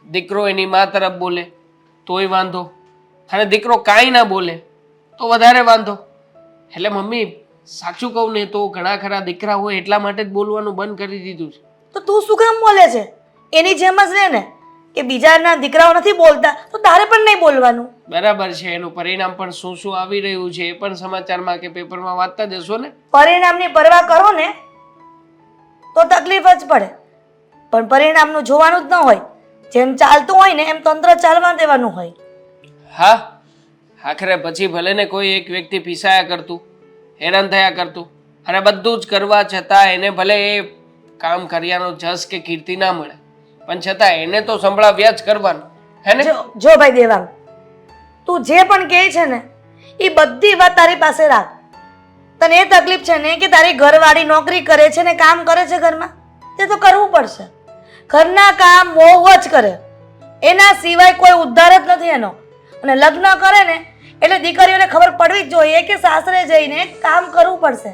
દીકરો એની મા તરફ બોલે તોય વાંધો, અને દીકરો કાંઈ ના બોલે તો વધારે વાંધો. એટલે મમ્મી સાચું કહું ને તો ઘણા ખરા દીકરા હોય એટલા માટે જ બોલવાનું બંધ કરી દીધું છે. તો તું શું કામ બોલે છે? એની જેમ જ રહે ને, કે બીજાના દીકરાઓ નથી બોલતા તો તારે પણ નહીં બોલવાનું. બરાબર છે, એનું પરિણામ પણ શું શું આવી રહ્યું છે એ પણ સમાચારમાં કે પેપરમાં વાંચતા જશો ને. પરિણામની પરવા કરો ને તો તકલીફ જ પડે, પણ પરિણામનું જોવાનું જ ન હોય. જેમ ચાલતું હોય ને એમ તંત્ર ચાલવા દેવાનું હોય. હા, આખરે પછી ભલે ને કોઈ એક વ્યક્તિ પીસાયા કરતું, હેરાન થયા કરતું, અને બધું જ કરવા છતાં એને ભલે એ કામ કર્યાનો જસ કે કીર્તિ ના મળે, પણ છતાં એને તો સંભળાવ્યા જ કરવાનું, હે ને? જો ભાઈ દેવાંગ, તું જે પણ કહે છે ને એ બધી વાત તારી પાસે રાખ. તને એ તકલીફ છે ને કે તારી ઘરવાળી નોકરી કરે છે ને કામ કરે છે ઘરમાં, તે તો કરવું પડશે. ઘરના કામ બહુ જ કરે, એના સિવાય કોઈ ઉદ્ધાર જ નથી એનો. અને લગ્ન કરે ને એટલે દીકરીઓને ખબર પડવી જ જોઈએ કે સાસરે જઈને કામ કરવું પડશે.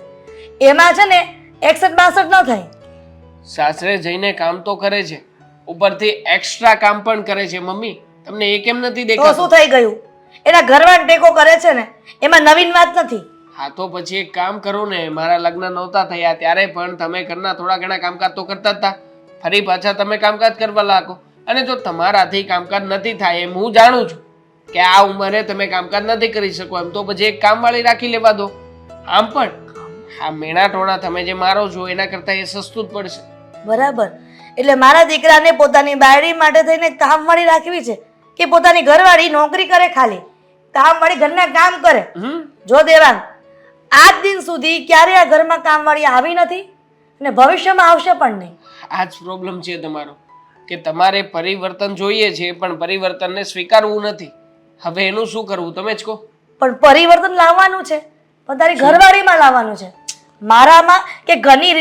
એમાં છે ને 61-62 ન થાય. સાસરે જઈને કામ તો કરે છે, ઉપરથી એક્સ્ટ્રા કામ પણ કરે છે મમ્મી. તમને એ કેમ નથી તો દેખાતું? શું થઈ ગયું? એના ઘરવાળા ટેકો કરે છે ને, એમાં નવીન વાત નથી. હા તો પછી એક કામ કરો ને, મારા લગ્ન નહોતા થયા ત્યારે પણ તમે ઘરના થોડા ઘણા કામકાજ તો કરતા જ હતા. ફરી પાછા તમે કામકાજ કરવા લાગો, અને જો તમારાથી કામકાજ નથી થાય એમ હું જાણું છું કે આ ઉંમરે તમે કામકાજ નથી કરી શકો, એમ તો પછી એક કામવાળી રાખી લેવા દો. આમ પણ આ મેણા ટોણા તમે જે મારો છો એના કરતાં એ સસ્તું જ પડશે. બરાબર. એટલે મારા દીકરાને પોતાની બાયડી માટે થઈને કામવાળી રાખવી છે કે પોતાની ઘરવાળી નોકરી કરે, ખાલી કામવાળી ઘરના કામ કરે? જો દેવાંગ, આજ દિન સુધી ક્યારે આ ઘરમાં કામવાળી આવી નથી અને ભવિષ્યમાં આવશે પણ નહીં. આ જ પ્રોબ્લેમ છે તમારો કે તમારે પરિવર્તન જોઈએ છે પણ પરિવર્તનને સ્વીકારવું નથી. હવે એનું શું કરવું તમે જ કહો. પણ પરિવર્તન લાવવાનું છે, પણ તારી ઘરવાળીમાં લાવવાનું છે, મારામાં કે ઘરની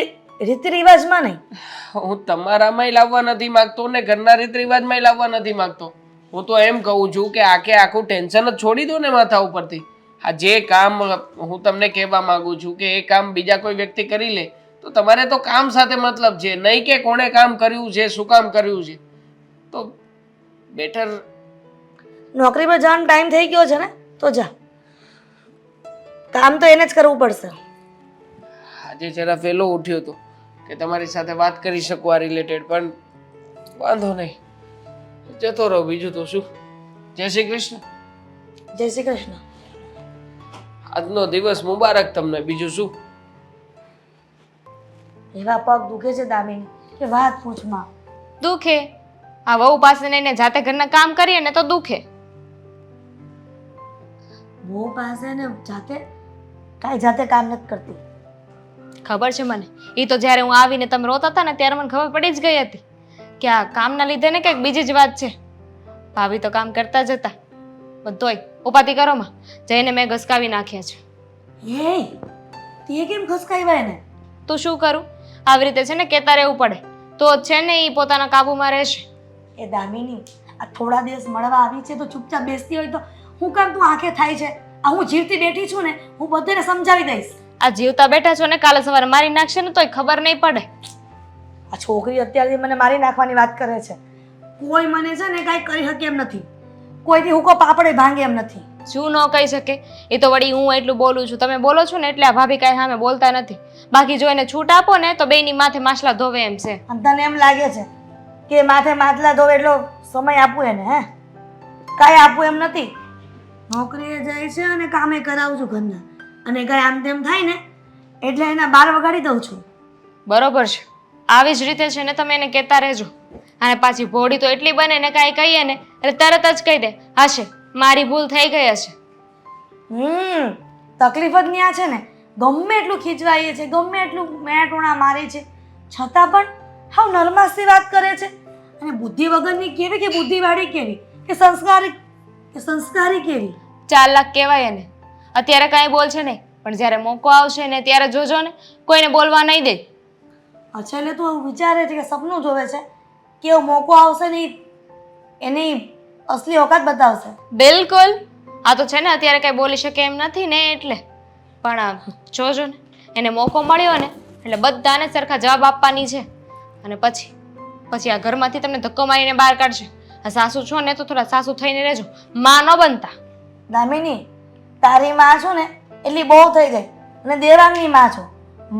રીતિ રિવાજમાં નહીં. હું તમારામાંય લાવવા નથી માંગતો ને ઘરના રીત રિવાજમાંય લાવવા નથી માંગતો. હું તો એમ કહું છું કે આખું ટેન્શન જ છોડી દો ને માથા ઉપરથી. આ જે કામ હું તમને કહેવા માંગુ છું કે એ કામ બીજા કોઈ વ્યક્તિ કરી લે તો તમારે તો કામ સાથે મતલબ છે, નહીં કે કોણે કામ કર્યું છે, શું કામ કર્યું છે. તો બેટર નોકરી પર જવાનો ટાઈમ થઈ ગયો છે ને તો જા, કામ તો એને જ કરવું પડશે. આજે જરા વહેલો ઉઠ્યો હતો કે તમારી સાથે વાત કરી શકું આ રિલેટેડ, પણ વાંધો નહીં, જતો રહો, બીજું તો શું. જય શ્રી કૃષ્ણ. જય શ્રી કૃષ્ણ. આજનો દિવસ મુબારક તમને, બીજું શું. એવા પગ દુખે છે દામિની કે વાત પૂછમાં. દુખે? આ વહુ પાસે ને જાતે ઘરના કામ કરીએ ને તો દુખે. બહુ પાસે ને જાતે કાંઈ જાતે કામ નથી કરતી. ખબર છે મને. એ તો જ્યારે હું આવીને તમે રોતા હતા ને ત્યારે મને ખબર પડી જ ગઈ હતી કે આ કામના લીધે ને કંઈક બીજી જ વાત છે. ભાભી તો કામ કરતા જ હતા, બધોય ઉપાતી કરો માં જઈને મેં ઘસકાવી નાખ્યા છે. હે તે કેમ ખસકાવ્યા એને? તો શું કરું, આવી રીતે છે ને કહેતા રહેવું પડે તો જ છે ને એ પોતાના કાબુમાં રહેશે. એ દામિની, આ થોડા દિવસ મળવા આવી છે તો ચૂપચાપ બેસતી હોય તો હું કામ તું આંખે થાય છે? આ હું જીવતી બેઠી છું ને, હું બધાને સમજાવી દઈશ. આ જીવતા બેઠા છો ને, કાલે સવારે મારી નાખશે ને તોય ખબર નહીં પડે. આ છોકરી અત્યારથી મને મારી નાખવાની વાત કરે છે. કોઈ મને છે ને કાંઈ કરી શકે એમ નથી, કોઈથી હુકો પાપડે ભાંગે એમ નથી. શું ન કહી શકે? એ તો વળી હું એટલું બોલું છું, તમે બોલો છો ને એટલે આ ભાભી કાંઈ સામે બોલતા નથી. બાકી જો એને છૂટ આપો ને તો બેયની માથે માછલા ધોવે એમ છે. અને તને એમ લાગે છે કે માથે માટલા ધોવે એટલો સમય આપવું એને? હે, કાંઈ આપવું એમ નથી. નોકરીએ જાય છે અને કામે કરાવું છું ઘરના, અને કાંઈ આમ તેમ થાય ને એટલે એના બાર વગાડી દઉં છું. બરોબર છે, આવી જ રીતે છે ને તમે એને કહેતા રહેજો. અને પાછી ભોળી તો એટલી બને ને કાંઈ કહીએ ને એટલે તરત જ કહી દે હશે મારી ભૂલ થઈ ગઈ હશે. તકલીફ જ ન્યા છે ને. ગમે એટલું ખીચવાઈએ છે, ગમે એટલું મેટોણા મારે છે, છતાં પણ હાવ નરમાસથી વાત કરે છે. અને બુદ્ધિ વગરની કેવી કે બુદ્ધિવાળી કેવી કે સંસ્કારી કેવી? 4 લાખ કહેવાય એને. અત્યારે કાંઈ બોલશે નહીં, પણ જ્યારે મોકો આવશે ને ત્યારે જોજો ને કોઈને બોલવા નહીં દે. અચ્છા, એટલે તું એવું વિચારે છે કે સપનું જોવે છે કે એવો મોકો આવશે ને એની અસલી ઓકાત બતાવશે? બિલકુલ. આ તો છે ને અત્યારે કાંઈ બોલી શકે એમ નથી ને એટલે. પણ જોજો ને એને મોકો મળ્યો ને એટલે બધાને સરખા જવાબ આપવાની છે. અને પછી આ ઘરમાંથી તમને ધક્કો મારીને બહાર કાઢશે. આ સાસુ છો ને તો થોડા સાસુ થઈને રહેજો, માં ન બનતા. દામિની, તારી માં છો ને એટલી બહુ થઈ ગઈ, અને દેવાંગની માં છો.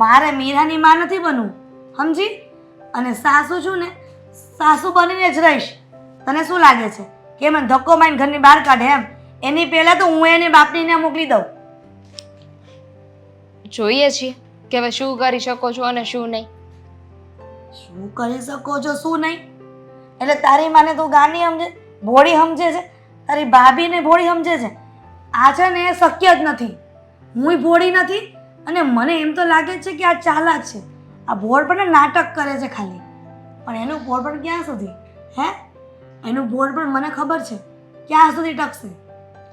મારે મીરાની માં નથી બનવું, સમજી? અને સાસુ છું ને સાસુ બનીને જ રહીશ. તને શું લાગે છે કે મને ધક્કો મારીને ઘરની બહાર કાઢે એમ? એની પહેલા તો હું એને બાપનીને મોકલી દઉં. જોઈએ છીએ કે હવે શું કરી શકો છો અને શું નહીં. શું કરી શકો છો શું નહીં? એટલે તારી માને તું ગાની સમજે, ભોળી સમજે છે, તારી ભાભીને ભોળી સમજે છે. આ છે ને એ શક્ય જ નથી. હુંય ભોળી નથી, અને મને એમ તો લાગે છે કે આ ચાલાક છે. આ ભોળ પણ નાટક કરે છે ખાલી. પણ એનું ભોળ પણ ક્યાં સુધી? હે, એનું ભોળ પણ મને ખબર છે ક્યાં સુધી ટકશે.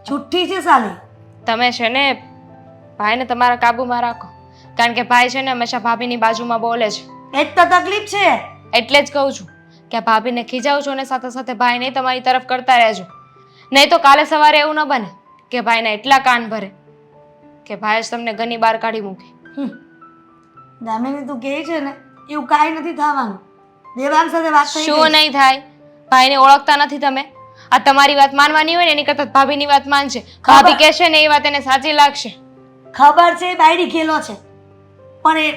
છૂઠ્ઠી છે સાલી. તમે છે ને ભાઈને તમારા કાબુમાં રાખો, કારણ કે ભાઈ છે ને હંમેશા ભાભીની બાજુમાં બોલે છે. એ જ તો તકલીફ છે. એટલે જ કહું છું કે આ ભાભીને ખીજાવ છો ને સાથે સાથે ભાઈને તમારી તરફ કરતા રહેજો. નહીં તો કાલે સવારે એવું ન બને કે ભાઈને એટલા કાન ભરે કે ભાઈ જ તમને ઘરની બહાર કાઢી મૂકે. દામિની, તું કહે છે ને એવું કાંઈ નથી થવાનું. દેવાંગ સાથે વાત થઈ શું નહીં થાય? ભાઈને ઓળખતા નથી તમે? આ તમારી વાત માનવાની હોય ને એની કરતાં ભાભીની વાત માનશે. ભાભી કહેશે ને એ વાત એને સાચી લાગશે. ખબર છે, બાયડી ખેલો છે, પણ એ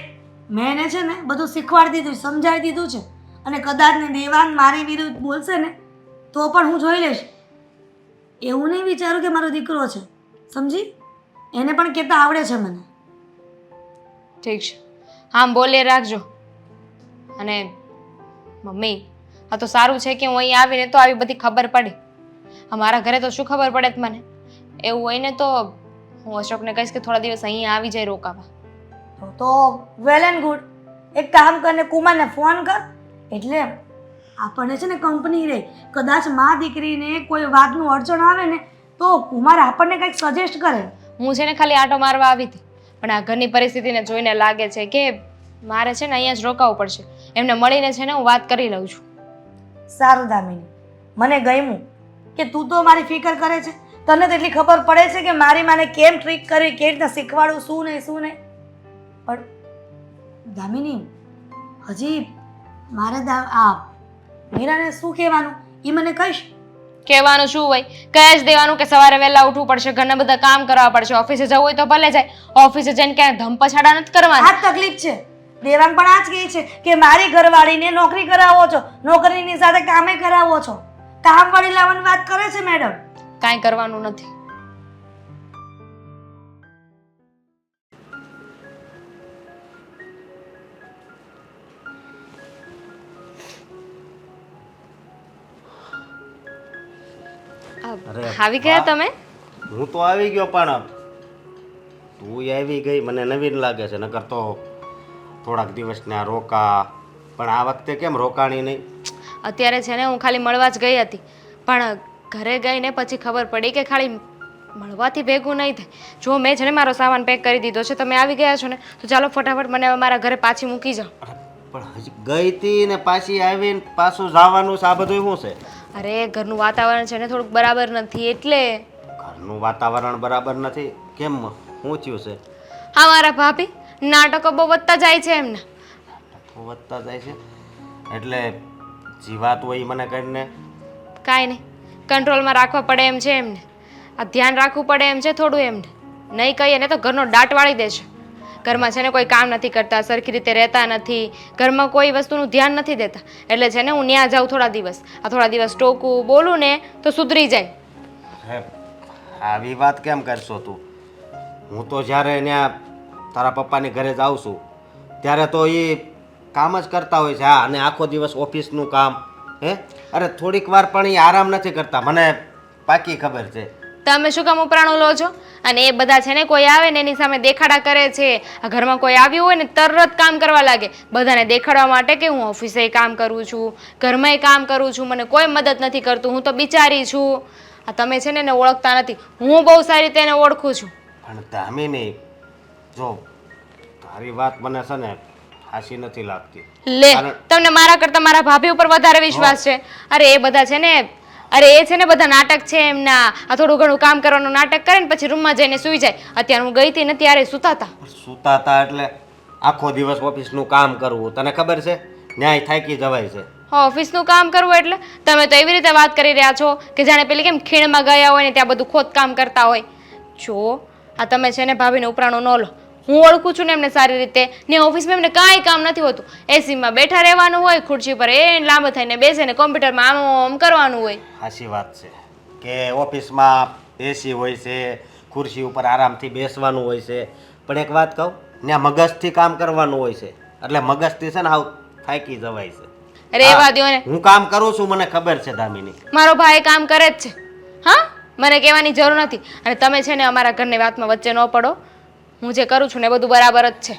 મેં એને છે ને બધું શીખવાડી દીધું, સમજાવી દીધું છે. અને કદાચ ને દેવાંગ મારી વિરુદ્ધ બોલશે ને તો પણ હું જોઈ લઈશ. એવું નહીં વિચારું કે મારો દીકરો છે, સમજી? એને પણ કહેતા આવડે છે મને. ઠીક છે, આમ બોલે રાખજો. અને મમ્મી, આ તો સારું છે કે હું અહીં આવીને તો આવી બધી ખબર પડી. અમારા ઘરે તો શું ખબર પડે મને? એવું હોય ને તો હું અશોકને કહીશ કે થોડા દિવસ અહીં આવી જાય રોકાવા. તો વેલ એન્ડ ગુડ. એક કામ કરને કુમારને ફોન કર, એટલે આપણને છે ને કંપની રહે. કદાચ માં દીકરીને કોઈ વાતનું અડચણ આવે ને તો કુમાર આપણને કંઈક સજેસ્ટ કરે. હું છે ને ખાલી આંટો મારવા આવી હતી, પણ આ ઘરની પરિસ્થિતિને જોઈને લાગે છે કે મારે છે ને અહીંયા જ રોકાવું પડશે. એમને મળીને છે ને હું વાત કરી લઉં છું. સારું દામિની, મને ગમ્યું કે તું તો મારી ફિકર કરે છે. તને તો એટલી ખબર પડે છે કે મારી માને કેમ ટ્રીક કરવી, કેવી રીતના શીખવાડવું, શું નહીં. પણ દામિની, હજી મારે આ મીરાને શું કહેવાનું એ મને કહીશ? કહેવાનું શું હોય? કહી જ દેવાનું કે સવારે વહેલા ઉઠવું પડશે, ઘરના બધા કામ કરવા પડશે, ઓફિસે જવું હોય તો ભલે જાય, ઓફિસે જઈને ક્યાંય ધમપછાડા નથી કરવાના. આ તકલીફ છે. દેવાંગ પણ આ જ કહે છે કે મારી ઘરવાળીને નોકરી કરાવો છો, નોકરીની સાથે કામે કરાવો છો. કામ વાળી લાવવાની વાત કરે છે મેડમ. કાંઈ કરવાનું નથી. આવી ગયા તમે? હું તો આવી ગયો પણ તું આવી ગઈ મને નવીન લાગે છે. નકર તો થોડાક દિવસ ત્યાં રોકા, પણ આ વખતે કેમ રોકાણી નહીં? અત્યારે છે ને હું ખાલી મળવા જ ગઈ હતી, પણ ઘરે ગઈને પછી ખબર પડી કે ખાલી મળવાથી ભેગું નહીં થાય. જો મેં છે ને મારો સામાન પેક કરી દીધો છે, તમે આવી ગયા છો ને તો ચાલો ફટાફટ મને મારા ઘરે પાછી મૂકી જાઓ. પણ હજી ગઈ તી ને પાછી આવીને પાછું જવાનું છે, આ બધું શું છે? અરે ઘરનું વાતાવરણ છે ને થોડુંક બરાબર નથી એટલે. ઘરનું વાતાવરણ બરાબર નથી કેમ? શું થયું છે? હા, મારા ભાભી નાટકો બહુ વધતા જાય છે એમના. વધતા જાય છે એટલે જીવાત હોય મને કરીને કાંઈ નહીં, કંટ્રોલમાં રાખવા પડે એમ છે એમને. આ ધ્યાન રાખવું પડે એમ છે થોડું એમને. નહીં કહીએ ને તો ઘરનો દાટ વાળી દેશે. ઘરમાં છે ને કોઈ કામ નથી કરતા, સરખી રીતે રહેતા નથી, ઘરમાં કોઈ વસ્તુનું ધ્યાન નથી દેતા. એટલે છે ને હું ત્યાં જાઉં થોડા દિવસ, આ થોડા દિવસ ટોકું બોલું ને તો સુધરી જાય. હે, આવી વાત કેમ કરશો તું? હું તો જ્યારે ત્યાં તારા પપ્પાની ઘરે જાઉં છું ત્યારે તો એ કામ જ કરતા હોય છે. હા, અને આખો દિવસ ઓફિસનું કામ. હે, અરે થોડીક વાર પણ એ આરામ નથી કરતા, મને પાકી ખબર છે. તમે શું કામ ઉપરાણું લો છો? અને એ બધા છે ને કોઈ આવે ને એની સામે દેખાડા કરે છે. આ ઘરમાં કોઈ આવ્યું હોય ને તરત કામ કરવા લાગે, બધાને દેખાડવા માટે કે હું ઓફિસે કામ કરું છું, ઘરમાંય કામ કરું છું, મને કોઈ મદદ નથી કરતું, હું તો બિચારી છું. આ તમે છે ને એને ઓળખતા નથી, હું બહુ સારી રીતે એને ઓળખું છું. પણ દામિની, જો તારી વાત મને છે ને હાસી નથી લાગતી. લે, તમને મારા કરતા મારા ભાભી ઉપર વધારે વિશ્વાસ છે? અરે એ બધા છે ને, અરે એ છે ને બધા નાટક છે એમના. આ થોડું ઘણું કામ કરવાનું નાટક કરે ને પછી રૂમમાં જઈને સૂઈ જાય. અત્યારે હું ગઈ હતી ને ત્યારે સૂતા હતા. સૂતા હતા એટલે આખો દિવસ ઓફિસનું કામ કરવું, તને ખબર છે ન્યાય થાકી જવાય છે. ઓફિસનું કામ કરવું એટલે તમે તો એવી રીતે વાત કરી રહ્યા છો કે જાણે પેલી કેમ ખીણમાં ગયા હોય ને ત્યાં બધું ખોદકામ કરતા હોય. જો આ તમે છે ને ભાભીને ઉપરાણું ન લો. હું ઓળખું છું ને એમને સારી રીતે. ને ઓફિસમાં એમને કાંઈ કામ નથી હોતું. એસીમાં બેઠા રહેવાનું હોય, ખુરશી પર એ લાંબો થઈને બેસે ને કોમ્પ્યુટરમાં આમ કરવાનું હોય. સાચી વાત છે કે ઓફિસમાં એસી હોય છે, ખુરશી ઉપર આરામથી બેસવાનું હોય છે, પણ એક વાત કહું, ત્યાં મગજથી કામ કરવાનું હોય છે, એટલે મગજથી છે ને આવ થાકી જવાય છે. રહેવા દ્યો ને, હું કામ કરું છું, મને ખબર છે દામિની. મારો ભાઈ કામ કરે જ છે. હા, મને કહેવાની જરૂર નથી. અને તમે છે ને અમારા ઘરની વાતમાં વચ્ચે ન પડો. હું જે કરું છું ને એ બધું બરાબર જ છે.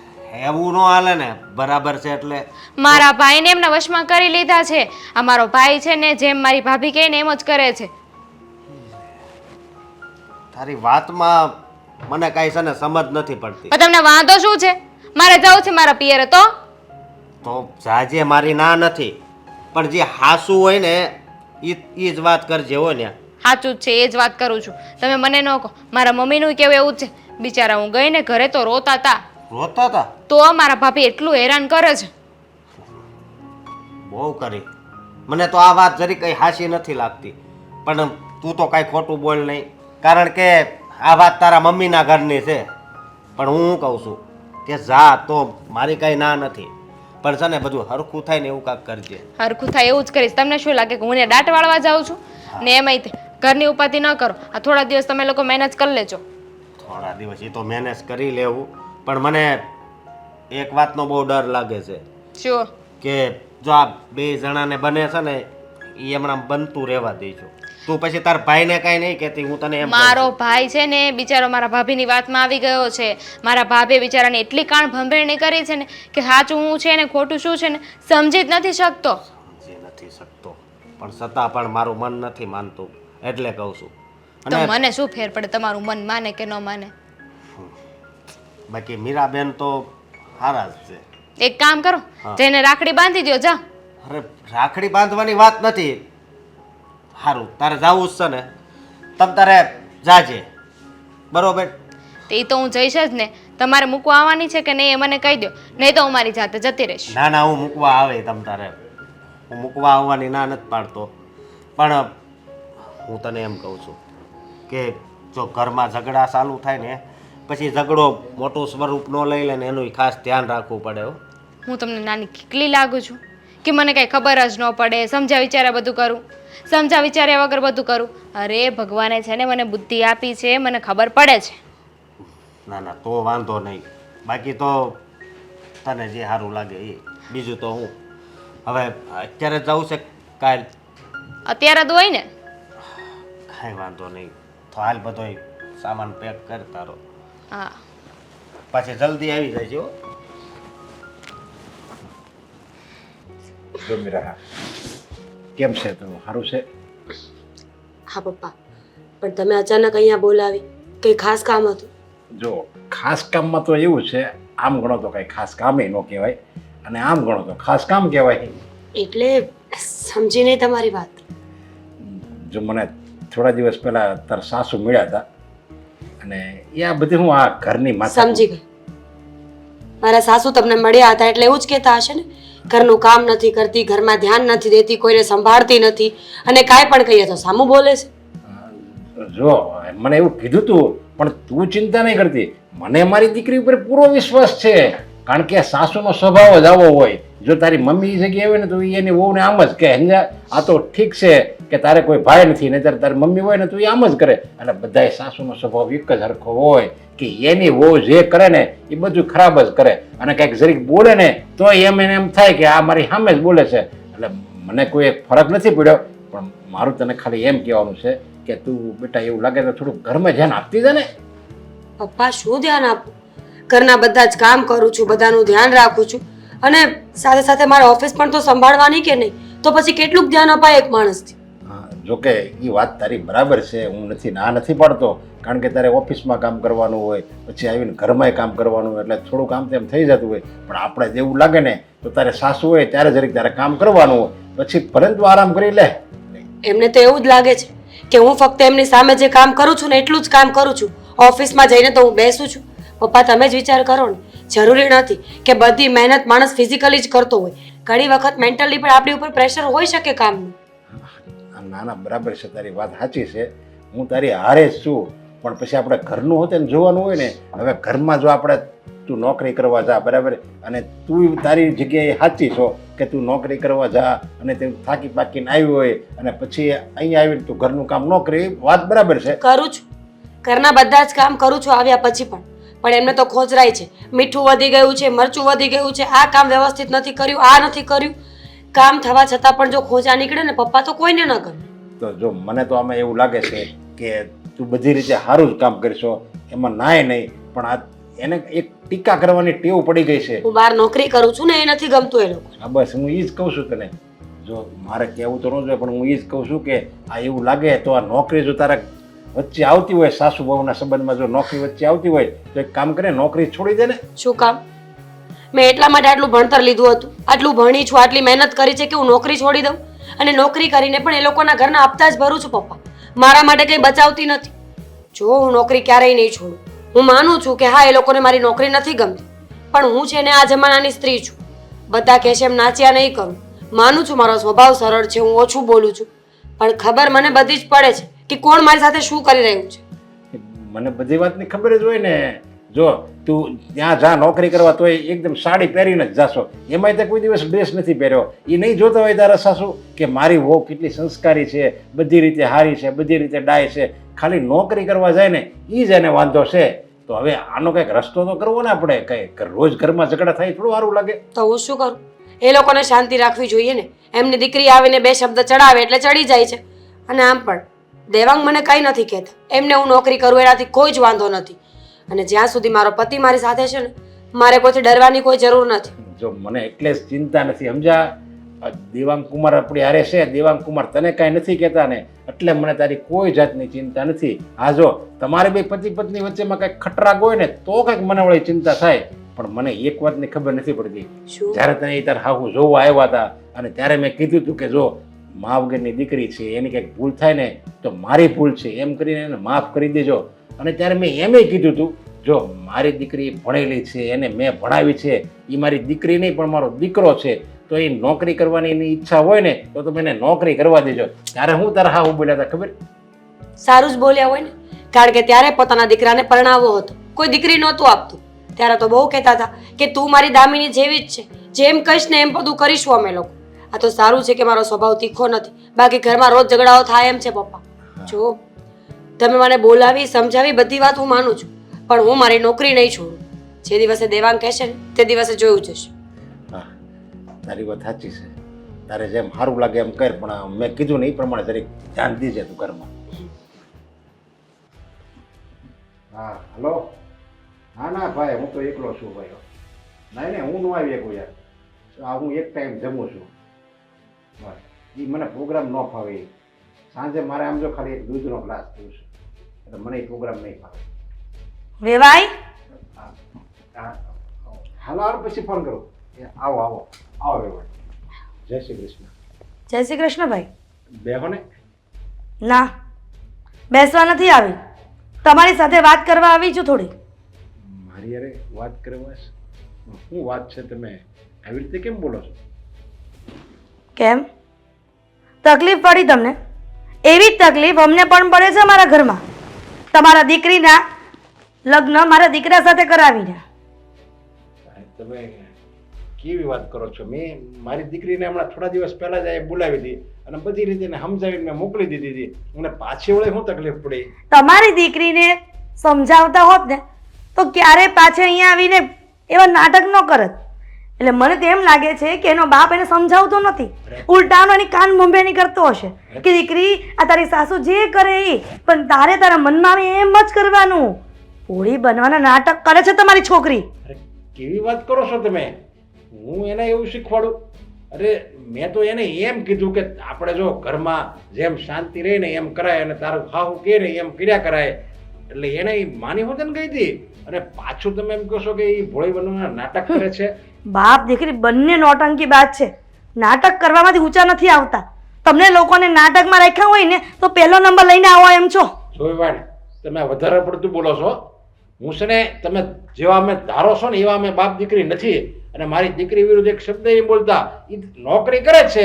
એવું ન હાલે ને, બરાબર છે એટલે મારા ભાઈને એમના વશમાં કરી લીધા છે. આ મારો ભાઈ છે ને જેમ મારી ભાભી કહે ને એમ જ કરે છે. તારી વાતમાં મને કાંઈ છે ને સમજ નથી પડતી. પણ તમને વાંધો શું છે? મારે જવું છે મારા પિયરે તો જાજે, મારી ના નથી, પણ જે હાસુ હોય ને એ જ વાત કરજે. હો ને, સાચું જ છે, એ જ વાત કરું છું. તમે મને ન કહો. મારા મમ્મીનું કેવું એવું જ છે. બિચારા હું ગઈ ને ઘરે તો રોતા હતા. રોતા હતા? તો મારા ભાભી એટલું હેરાન કરે છે. બહુ કરી. મને તો આ વાત જરી કઈ હાસી નથી લાગતી, પણ તું તો કાંઈ ખોટું બોલ નહીં, કારણ કે આ વાત તારા મમ્મીના ઘરની છે. પણ હું કહું છું કે જા, તો મારી કાંઈ ના નથી, પણ છે ને બધું હરખું થાય ને એવું કાંઈક કરજે. હરખું થાય એવું જ કરીશ. તમને શું લાગે કે હું ને દાંત વાળવા જાઉં છું? ને એમાંય તે ઘરની ઉપાધિ ન કરો. આ થોડા દિવસ તમે લોકો મહેનત કરી લેજો. થોડા દિવસ એ તો મેનેજ કરી લેવું, પણ મને એક વાતનો બહુ ડર લાગે છે. શું? કે જો આ બે જણાને બને છે ને એ હમણાં બનતું રહેવા દેજો. તું પછી તાર ભાઈને કાંઈ નહીં કહેતી, હું તને એમ કહું છું. મારો ભાઈ છે ને બિચારો મારા ભાભીની વાતમાં આવી ગયો છે. મારા ભાભીએ બિચારાને એટલી કાણ ભંભેરણી કરી છે ને કે સાચું હું છે ને ખોટું શું છે ને સમજી જ નથી શકતો. સમજી નથી શકતો, પણ છતાં પણ મારું મન નથી માનતું, એટલે કહું છું. તો મને શું ફેર પડે તમારું મન માને કે ન માને? બાકી મીરાબેન તો સારા જ છે. એક કામ કરો, જઈને રાખડી બાંધી દો. જા. અરે રાખડી બાંધવાની વાત નથી. સારું, તારે જાવું જ છે ને, તમ તારે જાજે, બરોબર? એ તો હું જઈશ જ ને. તમારે મૂકવા આવવાની છે કે નહીં એ મને કહી દો, નહીં તો હું મારી જાતે જતી રહીશ. ના ના, હું મૂકવા આવે તમ તારે. હું મૂકવા આવવાની ના નથી પાડતો, પણ હું તને એમ કહું છું કે જો ઘરમાં ઝઘડા ચાલુ થાય ને પછી ઝઘડો મોટું સ્વરૂપ ન લઈ લે ને એનું ખાસ ધ્યાન રાખવું પડે. હું તમને નાની કીકલી લાગુ છું કે મને કાંઈ ખબર જ ન પડે, સમજ્યા વિચારે બધું કરું? સમજા વિચાર્યા વગર બધું કરું. અરે ભગવાને છે ને મને બુદ્ધિ આપી છે, મને ખબર પડે છે. ના ના તો વાંધો નહીં, બાકી તો તને જે સારું લાગે એ. બીજું તો હું હવે અત્યારે જવું છે કાલ? અત્યારે તો હોય ને. કાંઈ વાંધો નહીં, તો હાલ બધોય સામાન પેક કર તારો, હા પાછી જલ્દી આવી જાય છે હો. જો મીરા, કેમ છે તું? સારું છે? હા પપ્પા, પણ તમે અચાનક અહીંયા બોલાવી, કંઈ ખાસ કામ હતું? જો ખાસ કામમાં તો એવું છે, આમ ગણો તો કંઈ ખાસ કામે ન કહેવાય, અને આમ ગણો તો ખાસ કામ કહેવાય. એટલે સમજી નહીં તમારી વાત. જો મને થોડા દિવસ પહેલા તારા સાસુ મળ્યા હતા, અને એ આ બધી હું આ ઘરની માથા સમજી ગઈ. મારા સાસુ તમને મળ્યા હતા એટલે એવું જ કહેતા હશે ને, ઘરનું કામ નથી કરતી, ઘરમાં ધ્યાન નથી દેતી, કોઈને સંભાળતી નથી, અને કાંઈ પણ કહીએ તો સામું બોલે છે. જો મને એવું કીધું તું, પણ તું ચિંતા નહીં કરતી. મને મારી દીકરી ઉપર પૂરો વિશ્વાસ છે, કારણ કે સાસુનો સ્વભાવ જ આવો હોય. જો તારી મમ્મી એ જગ્યાએ હોય ને તો એ એની વહુને આમ જ કહે, સમજ્યા? આ તો ઠીક છે કે તારે કોઈ ભાઈ નથી, ને તારી મમ્મી હોય ને તો એ આમ જ કરે. અને બધાય સાસુનો સ્વભાવ એક જ હરખો હોય કે એની વહુ જે કરે ને એ બધું ખરાબ જ કરે, અને કંઈક જરીક બોલે ને તો એમ એને એમ થાય કે આ મારી સામે જ બોલે છે. એટલે મને કોઈ ફરક નથી પડ્યો, પણ મારું તને ખાલી એમ કહેવાનું છે કે તું બેટા એવું લાગે તો થોડું ઘરમાં ધ્યાન આપતી જાય ને. પપ્પા શું ધ્યાન આપું? ઘરના બધા જ કામ કરું છું, બધાનું ધ્યાન રાખું છું, અને સાથે સાથે મારે ઓફિસ પણ તો સંભાળવાની કે નહીં, તો પછી કેટલું ધ્યાન અપાય એક માણસથી? જોકે એ વાત તારી બરાબર છે, હું નથી ના નથી પાડતો, કારણ કે તારે ઓફિસમાં કામ કરવાનું હોય, પછી આવીને ઘરમાંય કામ કરવાનું હોય, એટલે થોડું કામ તેમ થઈ જતું હોય. પણ આપણે જેવું લાગે ને તો તારે સાસુ હોય ત્યારે જરીક તારે કામ કરવાનું હોય, પછી પરંતુ આરામ કરી લે. એમને તો એવું જ લાગે છે કે હું ફક્ત એમની સામે જે કામ કરું છું ને એટલું જ કામ કરું છું, ઓફિસમાં જઈને તો હું બેસું છું. પપ્પા તમે જ વિચાર કરો ને, જરૂરી નથી કે બધી મહેનત માણસ ફિઝિકલી જ કરતો હોય, ઘણી વખત મેન્ટલી પણ આપણી ઉપર પ્રેશર હોઈ શકે કામનું. ના ના બરાબર છે, તારી વાત સાચી છે, હું તારી હારે જ છું, પણ પછી આપણે ઘરનું હોતે ને જોવાનું હોય ને. હવે ઘરમાં જો આપણે તું નોકરી કરવા જા, બરાબર, અને તું તારી જગ્યાએ સાચી છો કે તું નોકરી કરવા જા અને તું થાકી પાકીને આવી હોય અને પછી અહીંયા આવીને તું ઘરનું કામ ન કરે, વાત બરાબર છે. કરું છું, ઘરના બધા જ કામ કરું છું આવ્યા પછી પણ એમને તો ખોજરાય છે, મીઠું વધી ગયું છે, મરચું વધી ગયું છે, આ કામ વ્યવસ્થિત નથી કર્યું, આ નથી કર્યું. કામ થવા છતાં પણ જો ખોજા નીકળે ને પપ્પા તો કોઈને ન ગમે. તો જો મને તો આમાં એવું લાગે છે કે તું બધી રીતે સારું જ કામ કરશો, એમાં નાય નહીં, પણ આ એને એક ટીકા કરવાની ટેવ પડી ગઈ છે. હું બહાર નોકરી કરું છું ને એ નથી ગમતું એ લોકો. હા બસ હું એ જ કહું છું તને. જો મારે કહેવું તો ન જોઈએ, પણ હું એ જ કહું છું કે આ એવું લાગે તો આ નોકરી જો તારા વચ્ચે આવતી હોય, સાસુ બહુના સંબંધમાં જો નોકરી વચ્ચે આવતી હોય તો એક કામ કરે, નોકરી છોડી દે ને. શું કામ? મેં એટલા માટે આટલું ભણતર લીધું હતું, આટલું ભણી છું, આટલી મહેનત કરી છે કે હું નોકરી છોડી દઉં? અને નોકરી કરીને પણ એ લોકોના ઘરના હપ્તા જ ભરું છું પપ્પા, મારા માટે કંઈ બચાવતી નથી. જો હું નોકરી ક્યારેય નહીં છોડું. હું માનું છું કે હા એ લોકોને મારી નોકરી નથી ગમતી, પણ હું છે ને આ જમાનાની સ્ત્રી છું, બધા કહે છે એમ નાચ્યા નહીં કરું. માનું છું મારો સ્વભાવ સરળ છે, હું ઓછું બોલું છું, પણ ખબર મને બધી જ પડે છે કે કોણ મારી સાથે શું કરી રહ્યું છે. મને બધી વાતની ખબર જ હોય ને. જો તું ત્યાં જા નોકરી કરવા તો એકદમ સાડી પહેરીને જ જાશો, એમાંય તે કોઈ દિવસ ડ્રેસ નથી પહેર્યો. એ નહીં જોતા હોય તારા સાસુ કે મારી વહુ કેટલી સંસ્કારી છે, બધી રીતે સારી છે, બધી રીતે ડાય છે, ખાલી નોકરી કરવા જાય ને એ જ એને વાંધો છે. તો હવે આનો કંઈક રસ્તો તો કરવો ને આપણે, કંઈ રોજ ઘરમાં ઝઘડા થાય થોડું સારું લાગે. તો હું શું કરું? એ લોકોને શાંતિ રાખવી જોઈએ ને. એમની દીકરી આવીને બે શબ્દ ચડાવે એટલે ચડી જાય છે. અને આમ પણ દેવાંગ મને કંઈ નથી કહેતા, એમને હું નોકરી કરું એનાથી કોઈ જ વાંધો નથી. અને જ્યાં સુધી મારો પતિ મારી સાથે છે ને, મારે કોઈથી ડરવાની કોઈ જરૂર નથી. જો મને એટલે જ ચિંતા નથી, સમજા? દેવાંગ કુમાર આપણી હારે છે, દેવાંગ કુમાર તને કાંઈ નથી કહેતા ને, એટલે મને તારી કોઈ જાતની ચિંતા નથી. હા જો તમારે બે પતિ પત્ની વચ્ચેમાં કંઈક ખટરાગ હોય ને તો કંઈક મને વળી ચિંતા થાય, પણ મને એક વાતની ખબર નથી પડતી. જ્યારે તને તાર હાહુ જોવા આવ્યા હતા અને ત્યારે મેં કીધું હતું કે જો મા વગરની દીકરી છે, એની કંઈક ભૂલ થાય ને તો મારી ભૂલ છે એમ કરીને એને માફ કરી દેજો. અને ત્યારે મેં એમેય કીધું હતું જો મારી દીકરી ભણેલી છે, એને મેં ભણાવી છે, એ મારી દીકરી નહીં પણ મારો દીકરો છે, તો એ નોકરી કરવાની એની ઈચ્છા હોય ને તો તમે એને નોકરી કરવા દેજો. ત્યારે હું તારા હા બોલ્યા હતા ખબર? સારું જ બોલ્યા હોય ને, કારણ કે ત્યારે પોતાના દીકરાને પરણાવવો હતો, કોઈ દીકરી નહોતું આપતું. ત્યારે તો બહુ કહેતા હતા કે તું મારી દામિની જેવી જ છે, જેમ કહીશ ને એમ બધું કરીશું અમે લોકો. આ તો સારું છે કે મારો સ્વભાવ તીખો નથી, બાકી ઘરમાં રોજ ઝઘડાઓ થાય એમ છે પપ્પા. જો તમે મને બોલાવી સમજાવી બધી વાત હું માનું છું, પણ હું મારી નોકરી નહીં છોડું. જે દિવસે દેવાંગ કહેશે ને તે દિવસે જોયું જશે. હા, તારી વાત સાચી છે. તારે જેમ સારું લાગે એમ કર, પણ મેં કીધું ને એ પ્રમાણે જરીક ધ્યાન દીજે તું ઘરમાં. હા હલો. હા ના ભાઈ, હું તો એકલો છું ભાઈ. નહીં ને હું ન આવી શકું યાર. આ હું એક ટાઈમ જમું છું બસ. એ મને પ્રોગ્રામ ન ફાવે. સાંજે મારે આમ જો ખાલી એક દૂધનો ગ્લાસ પીવું છે, એટલે મને એ પ્રોગ્રામ નહીં ફાવે. વેવાઈ, હાલો હાલો, પછી ફોન કરું. આવો આવો આવો વેવાઈ. જય શ્રી કૃષ્ણ. જય શ્રી કૃષ્ણ ભાઈ. બેહો ને. ના, બેસવા નથી આવી, તમારી સાથે વાત કરવા આવી છું થોડી. મારી યારે વાત કરવા છે? શું વાત છે? તમે આવી રીતે કેમ બોલો છો? કેમ તકલીફ પડી તમને? એવી જ તકલીફ અમને પણ પડે છે અમારા ઘરમાં. તમારા દીકરીના લગ્ન મારા દીકરા સાથે કરાવીને. તમે કેવી વાત કરો છો? મેં મારી દીકરીને હમણાં થોડા દિવસ પહેલા જ બોલાવી હતી અને બધી રીતે એને સમજાવીને મેં મોકલી દીધી હતી. મને પાછી વળે શું તકલીફ પડી? તમારી દીકરીને સમજાવતા હોત ને તો ક્યારે પાછે અહીંયા આવીને એવા નાટક ન કરત. એટલે મને તો એમ લાગે છે કે એનો બાપ એને સમજાવતો નથી, ઉલટાનો એની કાન બોમ્બેની કરતો હશે કે દીકરી આ તારી સાસુ જે કરે એ, પણ તારે તારા મનમાં આવે એમ જ કરવાનું. પૂરી બનવાના નાટક કરે છે તમારી છોકરી. અરે કેવી વાત કરો છો તમે? હું એને એવું શીખવાડું? અરે મેં તો એને એમ કીધું કે આપણે જો ઘરમાં જેમ શાંતિ રહે ને એમ કરાય, અને તારું હાહુ કે ને એમ કર્યા કરાય. એટલે એને માની હોત ને કહી હતી, અને પાછું તમે એમ કહો છો કે એ ભોળી બનવાના નાટક કરે છે. બાપ દીકરી બંને નોટંકી બાત છે. નાટક કરવામાંથી ઊંચા નથી આવતા. તમને લોકોને નાટકમાં રાખ્યા હોય ને તો પહેલો નંબર લઈને આવો એમ છો. જોઈવાણ, તમે વધારે પડતું બોલો છો. હું છે ને તમે જેવા અમે ધારો છો ને એવા અમે બાપ દીકરી નથી. અને મારી દીકરી વિરુદ્ધ એક શબ્દ નહીં બોલતા. એ નોકરી કરે છે,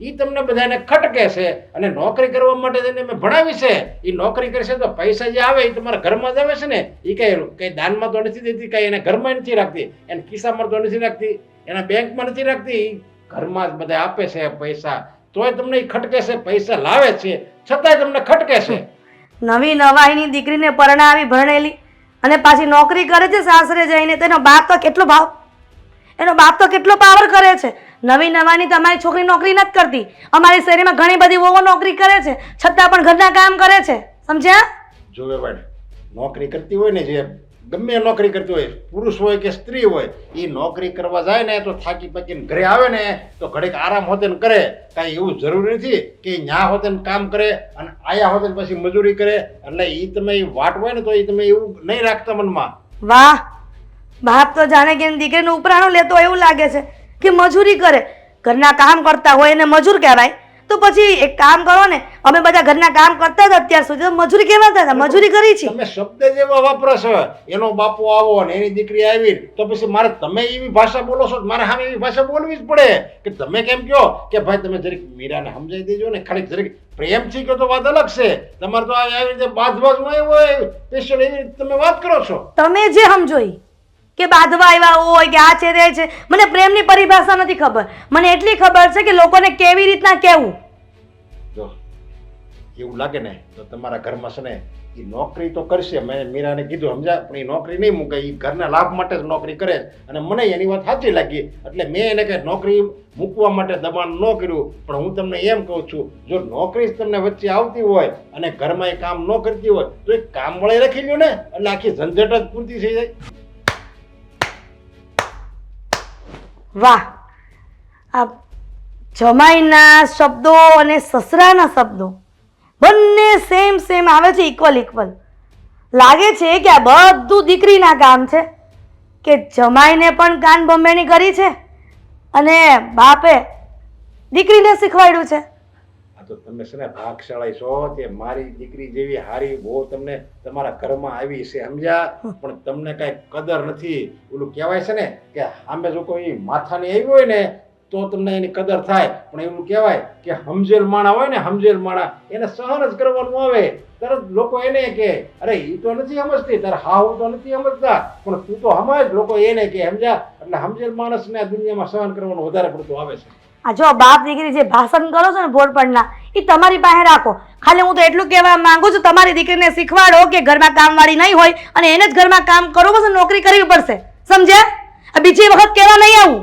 એ તમને બધાને ખટકે છે, અને નોકરી કરવા માટે તેને મેં ભણાવી છે. એ નોકરી કરશે તો પૈસા જે આવે એ તમારા ઘરમાં જ આવે છે ને. એ કઈ દાનમાં તો નથી દેતી, કઈ એને ઘરમાં નથી રાખતી, એને ખિસ્સામાં તો નથી રાખતી, એના બેંકમાં નથી રાખતી. ઘરમાં જ બધા આપે છે પૈસા, તોય તમને એ ખટકે છે. પૈસા લાવે છે છતાંય તમને ખટકે છે. નવી નવાઈની દીકરીને પરણાવી ભણેલી અને પાછી નોકરી કરે છે સાસરે જઈને. તેનો બાપ તો કેટલો ભાવ, એનો બાપ તો કેટલો પાવર કરે છે. નવી નવાની તમારી છોકરી નોકરી નથી કરતી. અમારી શેરીમાં ઘણી બધી વહુઓ નોકરી કરે છે, છતાં પણ ઘરના કામ કરે છે. સમજ્યા? જોવે ભાઈ, નોકરી કરતી હોય ને, જે ગમે નોકરી કરતી હોય, પુરુષ હોય કે સ્ત્રી હોય, એ નોકરી કરવા જાય ને તો થાકી પાકીને ઘરે આવે ને તો ઘડીક આરામ હોતે ને કરે. કાંઈ એવું જરૂરી નથી કે ન્યા હોતે ને કામ કરે અને આયા હોતે પછી મજૂરી કરે. એટલે એ તમે વાટ હોય ને તો એ તમે એવું નહીં રાખતા મનમાં. વાહ, બાપ તો જાણે કે એની દીકરીનું ઉપરાણું લેતો એવું લાગે છે કે મજૂરી કરે. ઘરના કામ કરતા હોય એને મજૂર કહેવાય તો પછી એક કામ કરો ને. અમે બધા ઘરના કામ કરતા હતા અત્યાર સુધી, તો મજૂરી કહેવાતા હતા, મજૂરી કરી છે. તમે શબ્દ જેવા વાપરો છો. એનો બાપો આવો ને એની દીકરી આવી તો પછી મારે તમે એવી ભાષા બોલો છો, મારે સામે એવી ભાષા બોલવી જ પડે. કે તમે કેમ કહો કે ભાઈ તમે જરીક મીરાને સમજાવી દેજો ને, ખાલી જરીક પ્રેમથી કહો તો વાત અલગ છે. તમારે તો આવી રીતે બાજબાજમાં એવું હોય સ્પેશિયલ એવી રીતે તમે વાત કરો છો. તમે જે સમજો ઈ કે બાંધવા આવ્યા હોય કે આ છે તે છે, મને પ્રેમની પરિભાષા નથી ખબર. મને એટલી ખબર છે કે લોકોને કેવી રીતના કહેવું. જો એવું લાગે ને તો તમારા ઘરમાં છે ને એ નોકરી તો કરશે. મેં મીરાને કીધું સમજા, પણ એ નોકરી નહીં મૂકે. એ ઘરના લાભ માટે જ નોકરી કરે. અને મને એની વાત સાચી લાગી, એટલે મેં એને કંઈ નોકરી મૂકવા માટે દબાણ ન કર્યું. પણ હું તમને એમ કહું છું, જો નોકરી જ તમને વચ્ચે આવતી હોય અને ઘરમાં એ કામ ન કરતી હોય તો એ કામ વળે રાખી લ્યો ને, એટલે આખી ઝંઝટ જ પૂરતી થઈ જાય. વાહ, આ જમાઈના શબ્દો અને સસરાના શબ્દો બંને સેમ સેમ આવે છે, ઇક્વલ ઇક્વલ. લાગે છે કે આ બધું દીકરીના કામ છે, કે જમાઈને પણ કાન બંબેણી કરી છે અને બાપે દીકરીને શીખવાડ્યું છે. આ તો તમે છે ને ભાગશાળી છો. તે મારી દીકરી જેવી હારી બહુ તમને તમારા ઘરમાં આવી છે, સમજ્યા? પણ તમને કાંઈ કદર નથી. ઓલું કહેવાય છે ને કે આંબે જો કોઈ માથાની આવી હોય ને તો તમને એની કદર થાય. પણ એવું કહેવાય કે સમજેલ માણા હોય ને, સમજેલ માણા એને સહન જ કરવાનું આવે. તરત લોકો એને કે અરે એ તો નથી સમજતી, તારે હાવ તો નથી સમજતા, પણ તું તો સમજ. લોકો એને કે સમજ્યા? એટલે સમજેલ માણસને આ દુનિયામાં સહન કરવાનું વધારે પડતું આવે છે. આ જો બાપ દીકરી જે ભાષણ કરો છો ને બોર્ડ પરના એ તમારી પાસે રાખો. ખાલી હું તો એટલું કહેવા માંગુ છું, તમારી દીકરીને શીખવાડો કે ઘરમાં કામવાળી નહીં હોય અને એને જ ઘરમાં કામ કરવું પડશે, નોકરી કરવી પડશે. સમજ્યા? આ બીજી વખત કહેવા નહીં આવું.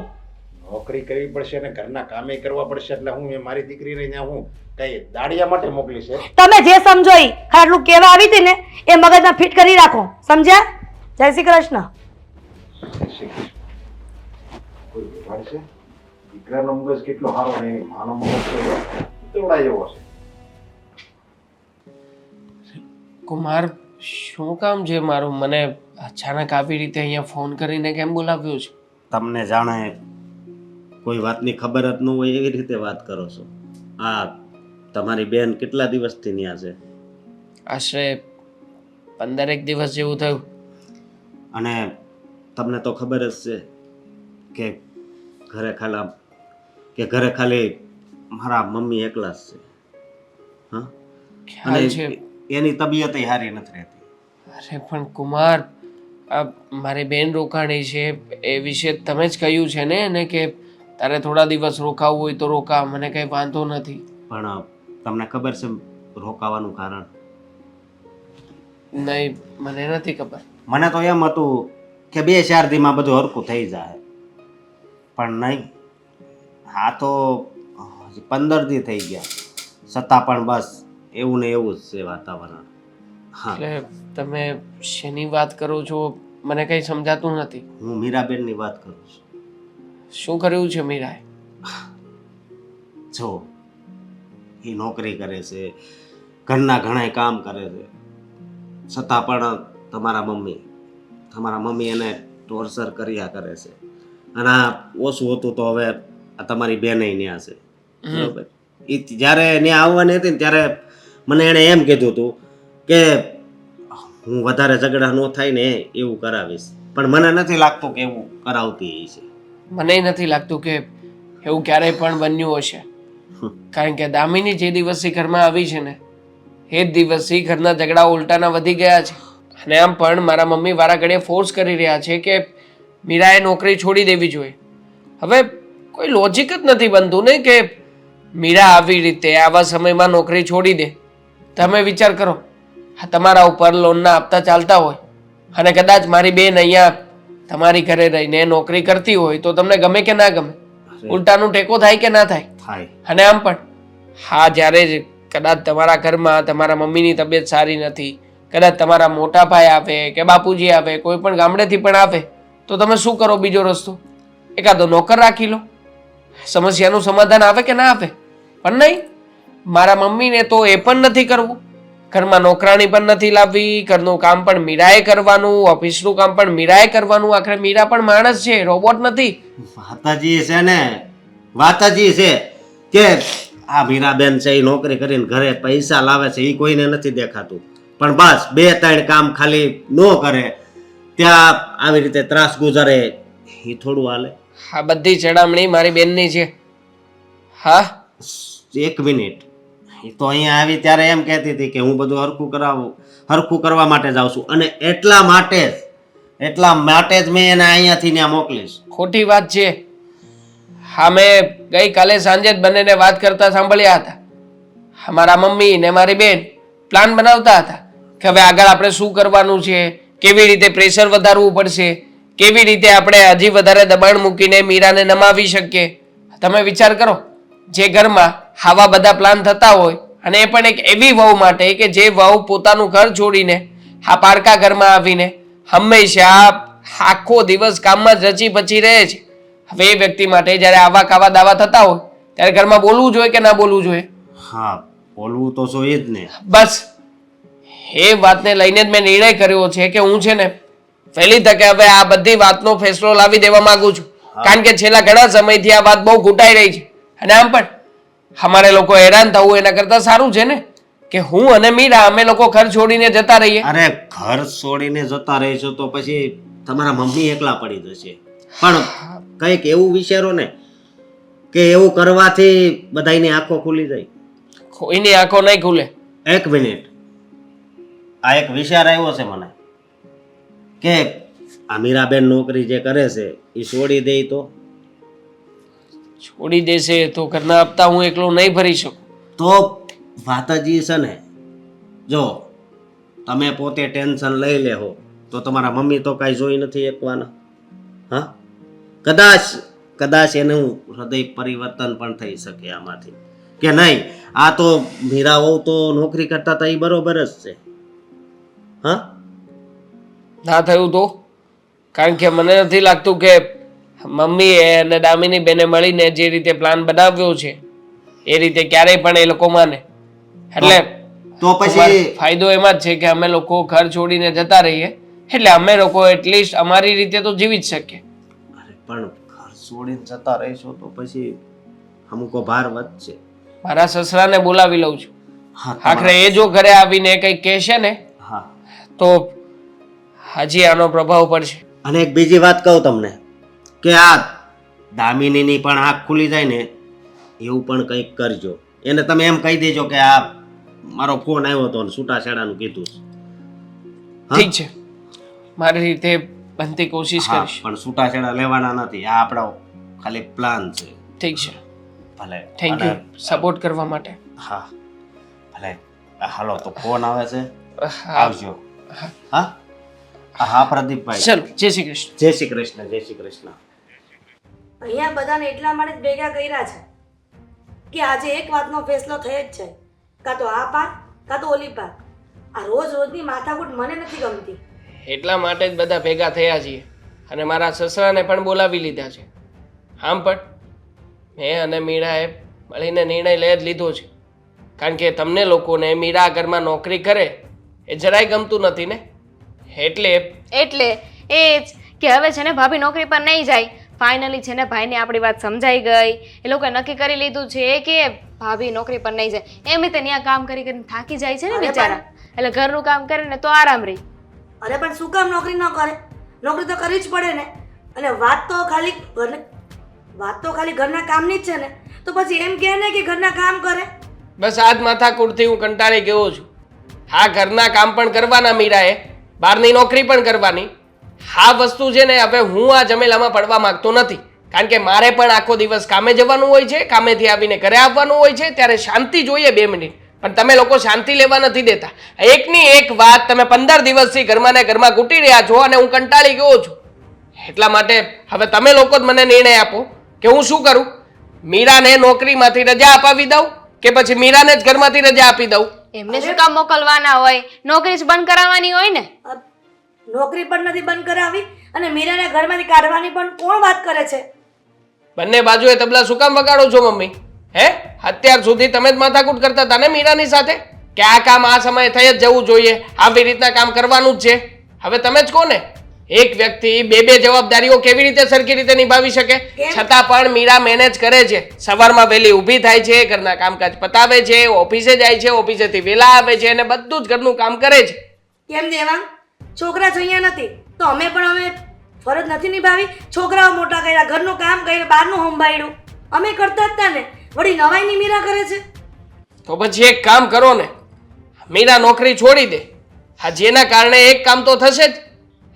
નોકરી કરવી પડશે અને ઘરના કામે કરવા પડશે એટલે હું એ મારી દીકરીને ત્યાં હું કઈ દાડિયા માટે મોકલી છે. તમે જે સમજો ઈ ખાલી આટલું કહેવા આવી હતી ને એ મગજમાં ફિટ કરી રાખો. સમજ્યા? જય શ્રી કૃષ્ણ. કોઈ વ્યવહાર છે? દીકરાનો મગજ કેટલો સારો ને એની માનો મગજ તોડા જેવો છે. કુમાર, શું કામ છે મારું? મને અચાનક આવી રીતે અહીંયા ફોન કરીને કેમ બોલાવ્યો છે? તમને જાણે કોઈ વાતની ખબર જ ન હોય એવી રીતે વાત કરો છો. આ તમારી બેન કેટલા દિવસથી ત્યાં છે? આશરે 15 દિવસ જેવું થયું. અને તમને તો ખબર જ છે કે ઘરે ખાલી મારા મમ્મી એકલા જ છે. હા, ખ્યાલ છે. એની તબિયત સારી નથી રહેતી. અરે પણ કુમાર, આ મારી બેન રોકાણી છે એ વિશે તમે જ કહ્યું છે ને એને કે તારે થોડા દિવસ રોકાવું હોય તો રોકા, મને કંઈ વાંધો નથી. પણ તમને ખબર છે રોકાવાનું કારણ? નહીં, મને નથી ખબર. મને તો એમ હતું કે 2-4 દીમાં બધું હરખું થઈ જાય, પણ નહીં. હા તો 15 દી થઈ ગયા છતાં પણ બસ એવું ને એવું જ છે વાતાવરણ. હા, એટલે તમે શેની વાત કરો છો મને કંઈ સમજાતું નથી. હું મીરાબેનની વાત કરું છું. શું કર્યું છે મીરાએ? જો એ નોકરી કરે છે, ઘરના ઘણાય કામ કરે છે, છતાં પણ તમારા મમ્મી એને ટોર્ચર કર્યા કરે છે. અને આ ઓછું હતું તો હવે આ તમારી બેન ત્યાં છે, બરોબર? એ જ્યારે ત્યાં આવવાની હતી ને ત્યારે મને એણે એમ કીધું હતું કે હું વધારે ઝઘડા ન થાય ને એવું કરાવીશ, પણ મને નથી લાગતું કે એવું કરાવતી છે. મને નથી લાગતું કે એવું ક્યારેય પણ બન્યું હશે, કારણ કે દામિની જે દિવસથી ઘરમાં આવી છે ને એ જ દિવસથી ઘરના ઝઘડા ઉલટાના વધી ગયા છે. અને આમ પણ મારા મમ્મી વારા ઘડીએ ફોર્સ કરી રહ્યા છે કે મીરાએ નોકરી છોડી દેવી જોઈએ. હવે કોઈ લોજિક જ નથી બનતું ને કે મીરા આવી રીતે આવા સમયમાં નોકરી છોડી દે. તમે વિચાર કરો, આ તમારા ઉપર લોનના હપ્તા ચાલતા હોય અને કદાચ મારી બેન અહીંયા તમારી ઘરે રહીને નોકરી કરતી હોય તો તમને ગમે કે ના ગમે? ઉલટાનું ટેકો થાય કે ના થાય? થાય. અને આમ પણ હા, જ્યારે જ કદાચ તમારા ઘરમાં તમારા મમ્મીની તબિયત સારી નથી, કદાચ તમારા મોટા ભાઈ આવે કે બાપુજી આવે, કોઈ પણ ગામડેથી પણ આવે, તો તમે શું કરો? બીજો રસ્તો એકાદો નોકર રાખી લો. સમસ્યાનું સમાધાન આવે કે ના આવે? પણ નહીં, મારા મમ્મીને તો એ પણ નથી કરવું. ઘરમાં નોકરાણી પણ નથી લાવવી, ઘરનું કામ પણ મીરાએ કરવાનું, ઓફિસનું કામ પણ મીરાએ કરવાનું. આખરે મીરા પણ માણસ છે, રોબોટ નથી. વાતાજી છે ને, વાતાજી છે કે આ મીરાબેન છે એ નોકરી કરીને ઘરે પૈસા લાવે છે એ કોઈને નથી દેખાતું, પણ બસ 2-3 કામ ખાલી ન કરે ત્યાં આવી રીતે ત્રાસ ગુજારે, એ થોડું હાલે? આ બધી ચડામણી મારી બેનની છે. હા, 1 મિનિટ, એ તો અહીંયા આવી ત્યારે એમ કહેતી હતી કે હું બધું હરખું કરવા માટે જાઉં છું અને એટલા માટે જ મેં એને અહીંયાથી ત્યાં મોકલીશ. ખોટી વાત છે. હા, મેં ગઈકાલે સાંજે જ બંનેને વાત કરતા સાંભળ્યા હતા. મારા મમ્મી ને મારી બેન પ્લાન બનાવતા હતા કે હવે આગળ આપણે શું કરવાનું છે, કેવી રીતે પ્રેશર વધારવું પડશે, કેવી રીતે આપણે હજી વધારે દબાણ મૂકીને મીરાને નમાવી શકીએ. તમે વિચાર કરો, જે ઘરમાં આવા બધા પ્લાન થતા હોય અને એ પણ એક એવી વહુ માટે કે જે વહુ પોતાનું ઘર છોડીને આ પારકા ઘરમાં આવીને હંમેશા આખો દિવસ કામમાં જ રચી પચી રહે છે. હવે એ વ્યક્તિ માટે જ્યારે આવા કાવા દાવા થતા હોય ત્યારે ઘરમાં બોલવું જોઈએ કે ના બોલવું જોઈએ? હા, બોલવું તો જોઈએ જ ને. બસ એ વાતને લઈને જ મેં નિર્ણય કર્યો છે કે હું છે ને વહેલી તકે હવે આ બધી વાતનો ફેસલો લાવી દેવા માંગુ છું. કારણ કે છેલ્લા ઘણા સમયથી આ વાત બહુ ઘૂંટાઈ રહી છે. અને આમ પણ અમારે લોકો હેરાન થવું એના કરતાં સારું છે ને કે હું અને મીરા અમે લોકો ઘર છોડીને જતા રહીએ. અરે ઘર છોડીને જતા રહીશું તો પછી તમારા મમ્મી એકલા પડી જશે. પણ કંઈક એવું વિચારો ને કે એવું કરવાથી બધાયની આંખો ખુલી જાય. કોઈની આંખો નહીં ખુલે. 1 મિનિટ, આ એક વિચાર આવ્યો છે મને કે આ મીરાબેન નોકરી જે કરે છે એ છોડી દે તો છોડી દેશે તો ઘરના હપ્તા હું એકલો નહીં ભરી શકું. તો વાત જ ઈ છે ને, જો તમે પોતે ટેન્શન લઈ લેહો તો તમારા મમ્મી તો કાંઈ જોઈ નથી એકવાના. હા, કદાચ એનું હૃદય પરિવર્તન પણ થઈ શકે આમાંથી કે નહીં આ તો મીરા વહુ તો નોકરી કરતા હતા એ બરોબર જ છે. હા, ના થયું તો? કારણ કે મને નથી લાગતું કે મમ્મીએ અને દામિની બેને મળીને જે રીતે પ્લાન બનાવ્યો છે એ રીતે ક્યારેય પણ એ લોકો માને. એટલે તો પછી અમારો ફાયદો એમાં જ છે કે અમે લોકો ઘર છોડીને જતા રહીએ, એટલે અમે લોકો એટલીસ્ટ અમારી રીતે તો જીવી જ શકીએ. અરે પણ ઘર છોડીને જતા રહીશું તો પછી અમુકો ભાર વધશે. મારા સસરાને બોલાવી લઉં છું. હા, આખરે એ જો ઘરે આવીને કંઈક કહેશે ને હા. તો હજી આનો પ્રભાવ પડશે. અને એક બીજી વાત કહું તમને કે આ દામિનીની પણ આંખ ખુલી જાય ને એવું પણ કંઈક કરજો. એને તમે એમ કહી દેજો કે આ મારો ફોન આવ્યો હતો ને છૂટાછેડાનું કીધું છે. હા? ઠીક છે, મારી રીતે બનતી કોશિશ હા, કરીશ. પણ છૂટાછેડા લેવાના નથી. આ આપણો ખાલી પ્લાન છે. ઠીક છે, ભલે. થેન્ક યુ સપોર્ટ કરવા માટે. હા, ભલે. હાલો, તો ફોન આવે છે, હા, આવજો. હા હા પ્રદીપભાઈ, ચલો, જય શ્રી કૃષ્ણ. જય શ્રી કૃષ્ણ. જય શ્રી કૃષ્ણ. અહીંયા બધાને એટલા માટે જ ભેગા કર્યા છે કે આજે એક વાતનો ફેસલો થઈ જ જાય, કાં તો આ પાર કાં તો ઓલી પાર. આ રોજ રોજની માથાકૂટ મને નથી ગમતી. એટલા માટે જ બધા ભેગા થયા છીએ અને મારા સસરાને પણ બોલાવી લીધા છે. આમ પણ મેં અને મીરાએ મળીને નિર્ણય લઈ જ લીધો છે, કારણ કે તમને લોકોને મીરા ઘરમાં નોકરી કરે એ જરાય ગમતું નથી ને. એટલે એ જ કે હવે છે ને ભાભી નોકરી પર નહીં જાય. ફાઇનલી છે ને ભાઈને આપણી વાત સમજાઈ ગઈ. એ લોકોએ નક્કી કરી લીધું છે કે ભાભી નોકરી પર નહીં જાય. એમ તે ત્યાં કામ કરી કરીને થાકી જાય છે ને અરે બિચારા, એટલે ઘરનું કામ કરે ને તો આરામ રહી. અરે પણ શું કામ નોકરી ન કરે? નોકરી તો કરવી જ પડે ને. અને વાત તો ખાલી ઘરના કામની જ છે ને, તો પછી એમ કહે ને કે ઘરના કામ કરે. બસ આ જ માથાકૂટથી હું કંટાળી ગયો છું. હા, ઘરના કામ પણ કરવાના મીરાએ, બહારની નોકરી પણ કરવાની. આ વસ્તુ છે ને હવે હું આ ઝમેલામાં પડવા માંગતો નથી, કારણ કે મારે પણ આખો દિવસ કામે જવાનું હોય છે, કામેથી આવીને ઘરે આવવાનું હોય છે, ત્યારે શાંતિ જોઈએ 2 મિનિટ. પણ તમે લોકો શાંતિ લેવા નથી દેતા. એકની એક વાત તમે 15 દિવસથી ઘરમાં ને ઘરમાં ઘૂંટી રહ્યા છો અને હું કંટાળી ગયો છું. એટલા માટે હવે તમે લોકો જ મને નિર્ણય આપો કે હું શું કરું. મીરાને નોકરીમાંથી રજા અપાવી દઉં કે પછી મીરાને જ ઘરમાંથી રજા આપી દઉં? એમને શું કામ મોકલવાના હોય? નોકરી જ બંધ કરાવવાની હોય ને. નોકરી પણ નથી બંધ કરાવી અને મીરાને ઘરમાંથી કાઢવાની પણ કોણ વાત કરે છે? બંને બાજુએ તબલા શું કામ વગાડો છો મમ્મી? હે, અત્યાર સુધી તમે જ માથાકૂટ કરતા હતા ને મીરાની સાથે કે આ કામ આ સમયે થઈ જ જવું જોઈએ, આવી રીતના કામ કરવાનું જ છે. હવે તમે જ કોને એક વ્યક્તિ 2 જવાબદારીઓ કેવી રીતે સરખી રીતે નિભાવી શકે? છતાં પણ મીરા મેનેજ કરે છે. સવારમાં વહેલી ઊભી થાય છે, ઘરના કામકાજ પતાવે છે, ઓફિસે જાય છે, ઓફિસેથી વહેલા આવે છે અને બધું જ ઘરનું કામ કરે છે. કેમ દેવાંગ? છોકરા જ અહીંયા નથી તો અમે ફરજ નથી નિભાવી? છોકરાઓ મોટા કર્યા, ઘરનું કામ કર્યું, બહારનું સંભાળ્યું, અમે કરતા જ હતા ને. વળી નવાઈની મીરા કરે છે. તો પછી એક કામ કરો ને, મીરા નોકરી છોડી દે. હા, જેના કારણે એક કામ તો થશે જ.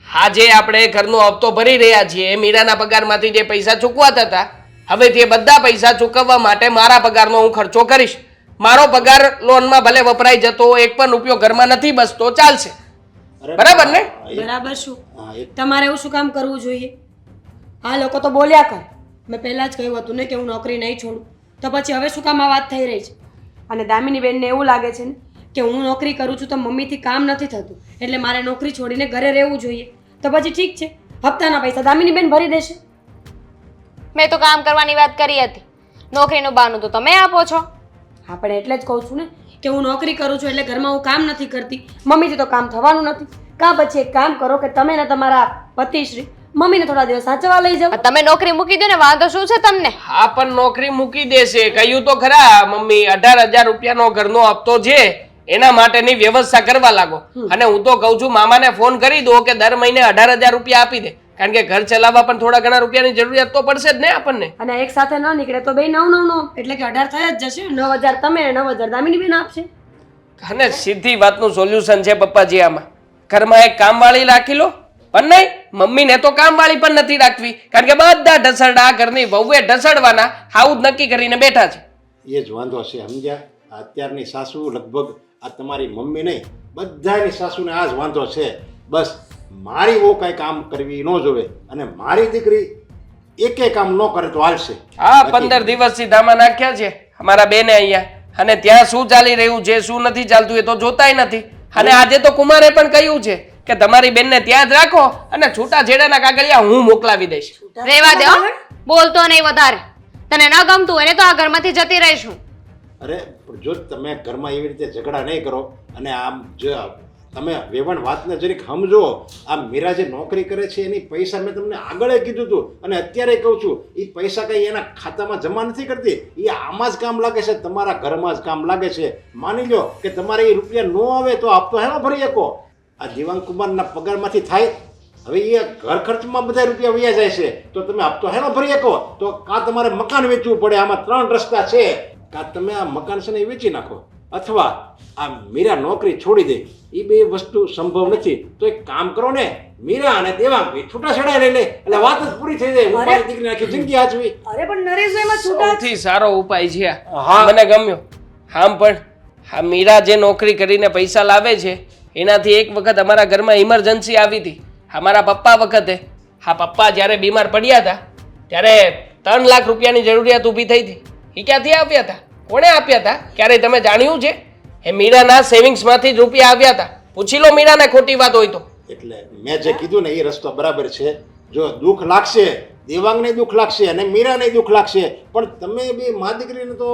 હા, જે આપણે ઘરનો હપ્તો ભરી રહ્યા છીએ, મીરાના પગારમાંથી જે પૈસા ચૂકવાતા હતા, હવે તે બધા પૈસા ચૂકવવા માટે મારા પગારનો હું ખર્ચો કરીશ. મારો પગાર લોનમાં ભલે વપરાઈ જતો, 1 પણ રૂપિયો ઘરમાં નથી બસતો, ચાલશે. બરાબર ને? બરાબર શું? તમારે એવું શું કામ કરવું જોઈએ? આ લોકો તો બોલ્યા કર. મેં પહેલા જ કહ્યું હતું ને કે હું નોકરી નહીં છોડું, તો પછી હવે શું કામ આ વાત થઈ રહી છે? અને દામિની બેનને એવું લાગે છે ને કે હું નોકરી કરું છું તો મમ્મીથી કામ નથી થતું, એટલે મારે નોકરી છોડીને ઘરે રહેવું જોઈએ. તો પછી ઠીક છે, હપ્તાના પૈસા દામિની બેન ભરી દેશે. મેં તો કામ કરવાની વાત કરી હતી, નોકરીનું બહાનું તો તમે આપો છો. આપણે એટલે જ કહું છું ને કે હું નોકરી કરું છું એટલે ઘરમાં હું કામ નથી કરતી, મમ્મીથી તો કામ થવાનું નથી. કાં પછી એક કામ કરો કે તમે ને તમારા પતિશ્રી મમ્મીને થોડા દિવસ સાચવવા લઈ જાઓ. તમે નોકરી મૂકી દો ને, વાંધો શું છે તમને? હા, પણ નોકરી મૂકી દેશે. કહ્યું તો ખરા મમ્મી, 18,000 રૂપિયાનો ઘરનો હપ્તો છે એના માટેની વ્યવસ્થા કરવા લાગો. અને હું તો કહું છું મામાને ફોન કરી દો કે દર મહિને 18,000 રૂપિયા આપી દે, કારણ કે ઘર ચલાવવા પણ થોડા ઘણા રૂપિયાની જરૂરિયાત તો પડશે જ ને આપણને. અને એક સાથે ન નીકળે તો બે 9 એટલે કે 18 થઈ જ જશે. 9,000 તમે 9,000 દામિની બેન આપશે. અને સીધી વાતનું સોલ્યુશન છે પપ્પાજી આમાં. ઘરમાં એક કામવાળી રાખી લો, પણ નહીં, મમ્મીને તો કામવાળી પણ નથી રાખવી, કારણ કે બધા ઢસરડા ઘરની વહુએ ઢસડવાના આવું જ નક્કી કરીને બેઠા છે. એ જ વાંધો છે, સમજ્યા? અત્યારની સાસુ લગભગ આ તમારી મમ્મી નહીં, બધાની સાસુને આ જ વાંધો છે. બસ મારી બહુ કાંઈ કામ કરવી ન જોવે, અને મારી દીકરી એકે કામ ન કરે તો હાલશે. હા, 15 દિવસથી ધામા નાખ્યા છે અમારા બેને અહીંયા, અને ત્યાં શું ચાલી રહ્યું છે શું નથી ચાલતું એ તો જોતાય નથી. અને આજે તો કુમારે પણ કહ્યું છે કે તમારી બેનને ત્યાં જ રાખો અને છૂટાછેડાના કાગળિયા હું મોકલાવી દઈશ. રેવા દે હો, બોલતો નહીં વધારે. તને ન ગમતું હોય ને તો આ ઘરમાંથી જતી રહીશું. અરે પણ જો તમે ઘરમાં એવી રીતે ઝઘડા નહીં કરો, અને આમ જો તમે વેવણ વાતને જરીક સમજો. આ મીરા જે નોકરી કરે છે એની પૈસા મેં તમને આગળ કીધું હતું અને અત્યારે કહું છું, એ પૈસા કંઈ એના ખાતામાં જમા નથી કરતી, એ આમાં જ કામ લાગે છે, તમારા ઘરમાં જ કામ લાગે છે. માની લો કે તમારે એ રૂપિયા ન આવે તો આપતો હેનો ભરી શકો? આ દિવાંગ કુમારના પગારમાંથી થાય. હવે એ ઘર ખર્ચમાં બધા રૂપિયા વયા જાય છે, તો તમે આપતો હેનો ભરી શકો? તો કાં તમારે મકાન વેચવું પડે. આમાં 3 રસ્તા છે. કાં તમે આ મકાન છે ને એ વેચી નાખો, અથવા આ મીરા નોકરી છોડી દે. એ બે વસ્તુ સંભવ નથી. તો એક કામ કરો ને, મીરા અને દેવાંગ છૂટાછેડા લઈ લે, એટલે વાત જ પૂરી થઈ જાય. હું મારી દીકરીને આખી જિંદગી આચવી. અરે પણ નરેશભાઈ માં છૂટા સૌથી સારો ઉપાય છે આ. હા. મને ગમ્યો. આમ પણ આ મીરા જે નોકરી કરીને પૈસા લાવે છે એનાથી એક વખત અમારા ઘરમાં ઇમરજન્સી આવી હતી. અમારા પપ્પા વખતે, હા પપ્પા જ્યારે બીમાર પડ્યા હતા ત્યારે 3 લાખ રૂપિયાની જરૂરિયાત ઊભી થઈ હતી. એ ક્યાંથી આવ્યા હતા? કોણે આપ્યા હતા? ક્યારેય તમે જાણ્યું છે? એ મીરાના સેવિંગ્સમાંથી જ રૂપિયા આવ્યા હતા. પૂછી લો મીરાને ખોટી વાત હોય તો. એટલે મેં જે કીધું ને એ રસ્તો બરાબર છે. જો દુઃખ લાગશે, દેવાંગને દુઃખ લાગશે અને મીરાને દુઃખ લાગશે, પણ તમે બે મા દીકરીને તો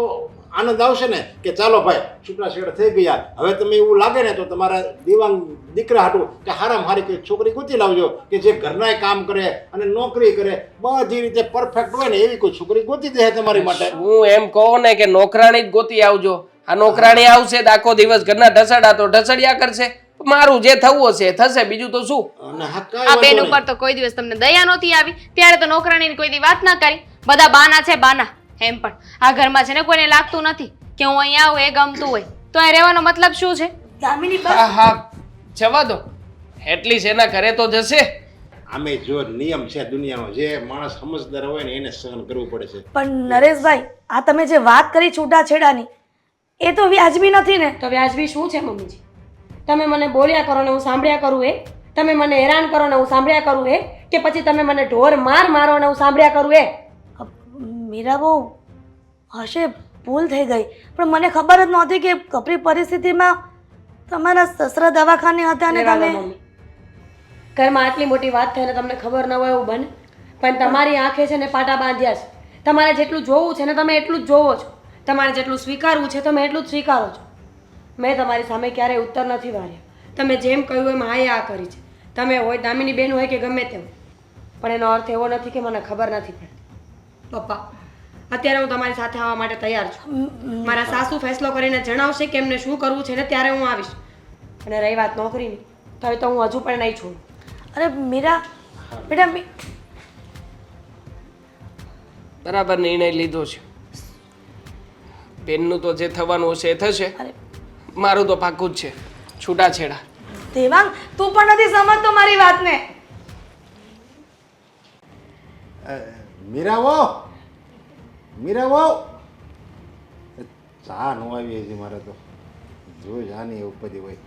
આનંદ આવશે ને કે ચાલો ભાઈ છૂટાછેડા થઈ ગયા. હવે તમે એવું લાગે ને તો તમારા દેવાંગ દીકરા હાટું કે હારામાં હારી કોઈ છોકરી ગોતી લાવજો કે જે ઘરનાય કામ કરે અને નોકરી કરે, બધી રીતે પરફેક્ટ હોય ને એવી કોઈ છોકરી ગોતી દે તમારી માટે. હું એમ કહું ને કે નોકરાણી જ ગોતી આવજો. આ નોકરાણી આવશે તો આખો દિવસ ઘરના ઢસડા તો ઢસડિયા કરશે. મારું જે થવું હશે એ થશે, બીજું તો શું. અને હા કાંઈ આ વાંધો બેન નહીં. ઉપર તો કોઈ દિવસ તમને દયા નહોતી આવી, ત્યારે તો નોકરાણીની કોઈ દી વાત ના કરી. બધા બાના છે બાના. એમ પણ આ ઘરમાં છે ને કોઈને લાગતું નથી કે હું અહીંયા આવું, એ ગમતું હોય તો અહીં રહેવાનો મતલબ શું છે? દામિની બસ હા હા, જવા દો. એટલીસ્ટ એના ઘરે તો જશે. આમે જો નિયમ છે દુનિયાનો, જે માણસ સમજદાર હોય ને એને સહન કરવું પડે છે. પણ નરેશભાઈ આ તમે જે વાત કરી છૂટાછેડાની એ તો વ્યાજબી નથી ને. તો વ્યાજબી શું છે મમ્મીજી? તમે મને બોલ્યા કરો ને હું સાંભળ્યા કરું એ? તમે મને હેરાન કરો ને હું સાંભળ્યા કરું એ? કે પછી તમે મને ઢોર મારો ને હું સાંભળ્યા કરું એ? મીરા બહુ હશે, ભૂલ થઈ ગઈ, પણ મને ખબર જ નહોતી કે કપરી પરિસ્થિતિમાં તમારા સસરા દવાખાને હતા ને રહેવા દો તમે. મમ્મી. ઘરમાં આટલી મોટી વાત થઈને તમને ખબર ન હોય એવું બને, પણ તમારી આંખે છે ને પાટા બાંધ્યા છે. તમારે જેટલું જોવું છે ને તમે એટલું જ જોવો છો, તમારે જેટલું સ્વીકારવું છે તમે એટલું જ સ્વીકારો છો. મેં તમારી સામે ક્યારેય ઉત્તર નથી વાળ્યો. તમે જેમ કહ્યું એમ હા આ કરી છે. તમે હોય દામિની બેન હોય કે ગમે તેમ, પણ એનો અર્થ એવો નથી કે મને ખબર નથી પડતી. પપ્પા, અત્યારે હું તમારી સાથે આવવા માટે તૈયાર છું. મારા સાસુ ફેસલો કરીને જણાવશે કે એમને શું કરવું છે ને ત્યારે હું આવીશ. અને રહી વાત નોકરીની, તો હવે તો હું હજુ પણ નહીં છું. અરે મીરા બેટા બરાબર નિર્ણય લીધો છે. બેનનું તો જે થવાનું હશે એ થશે. અરે મારું તો પાકું જ છે છૂટાછેડા. દેવાંગ તું પણ નથી સમજતો મારી વાતને. મીરા વો ચા નો આવી હજી મારે તો. જો જાની ઉપરથી હોય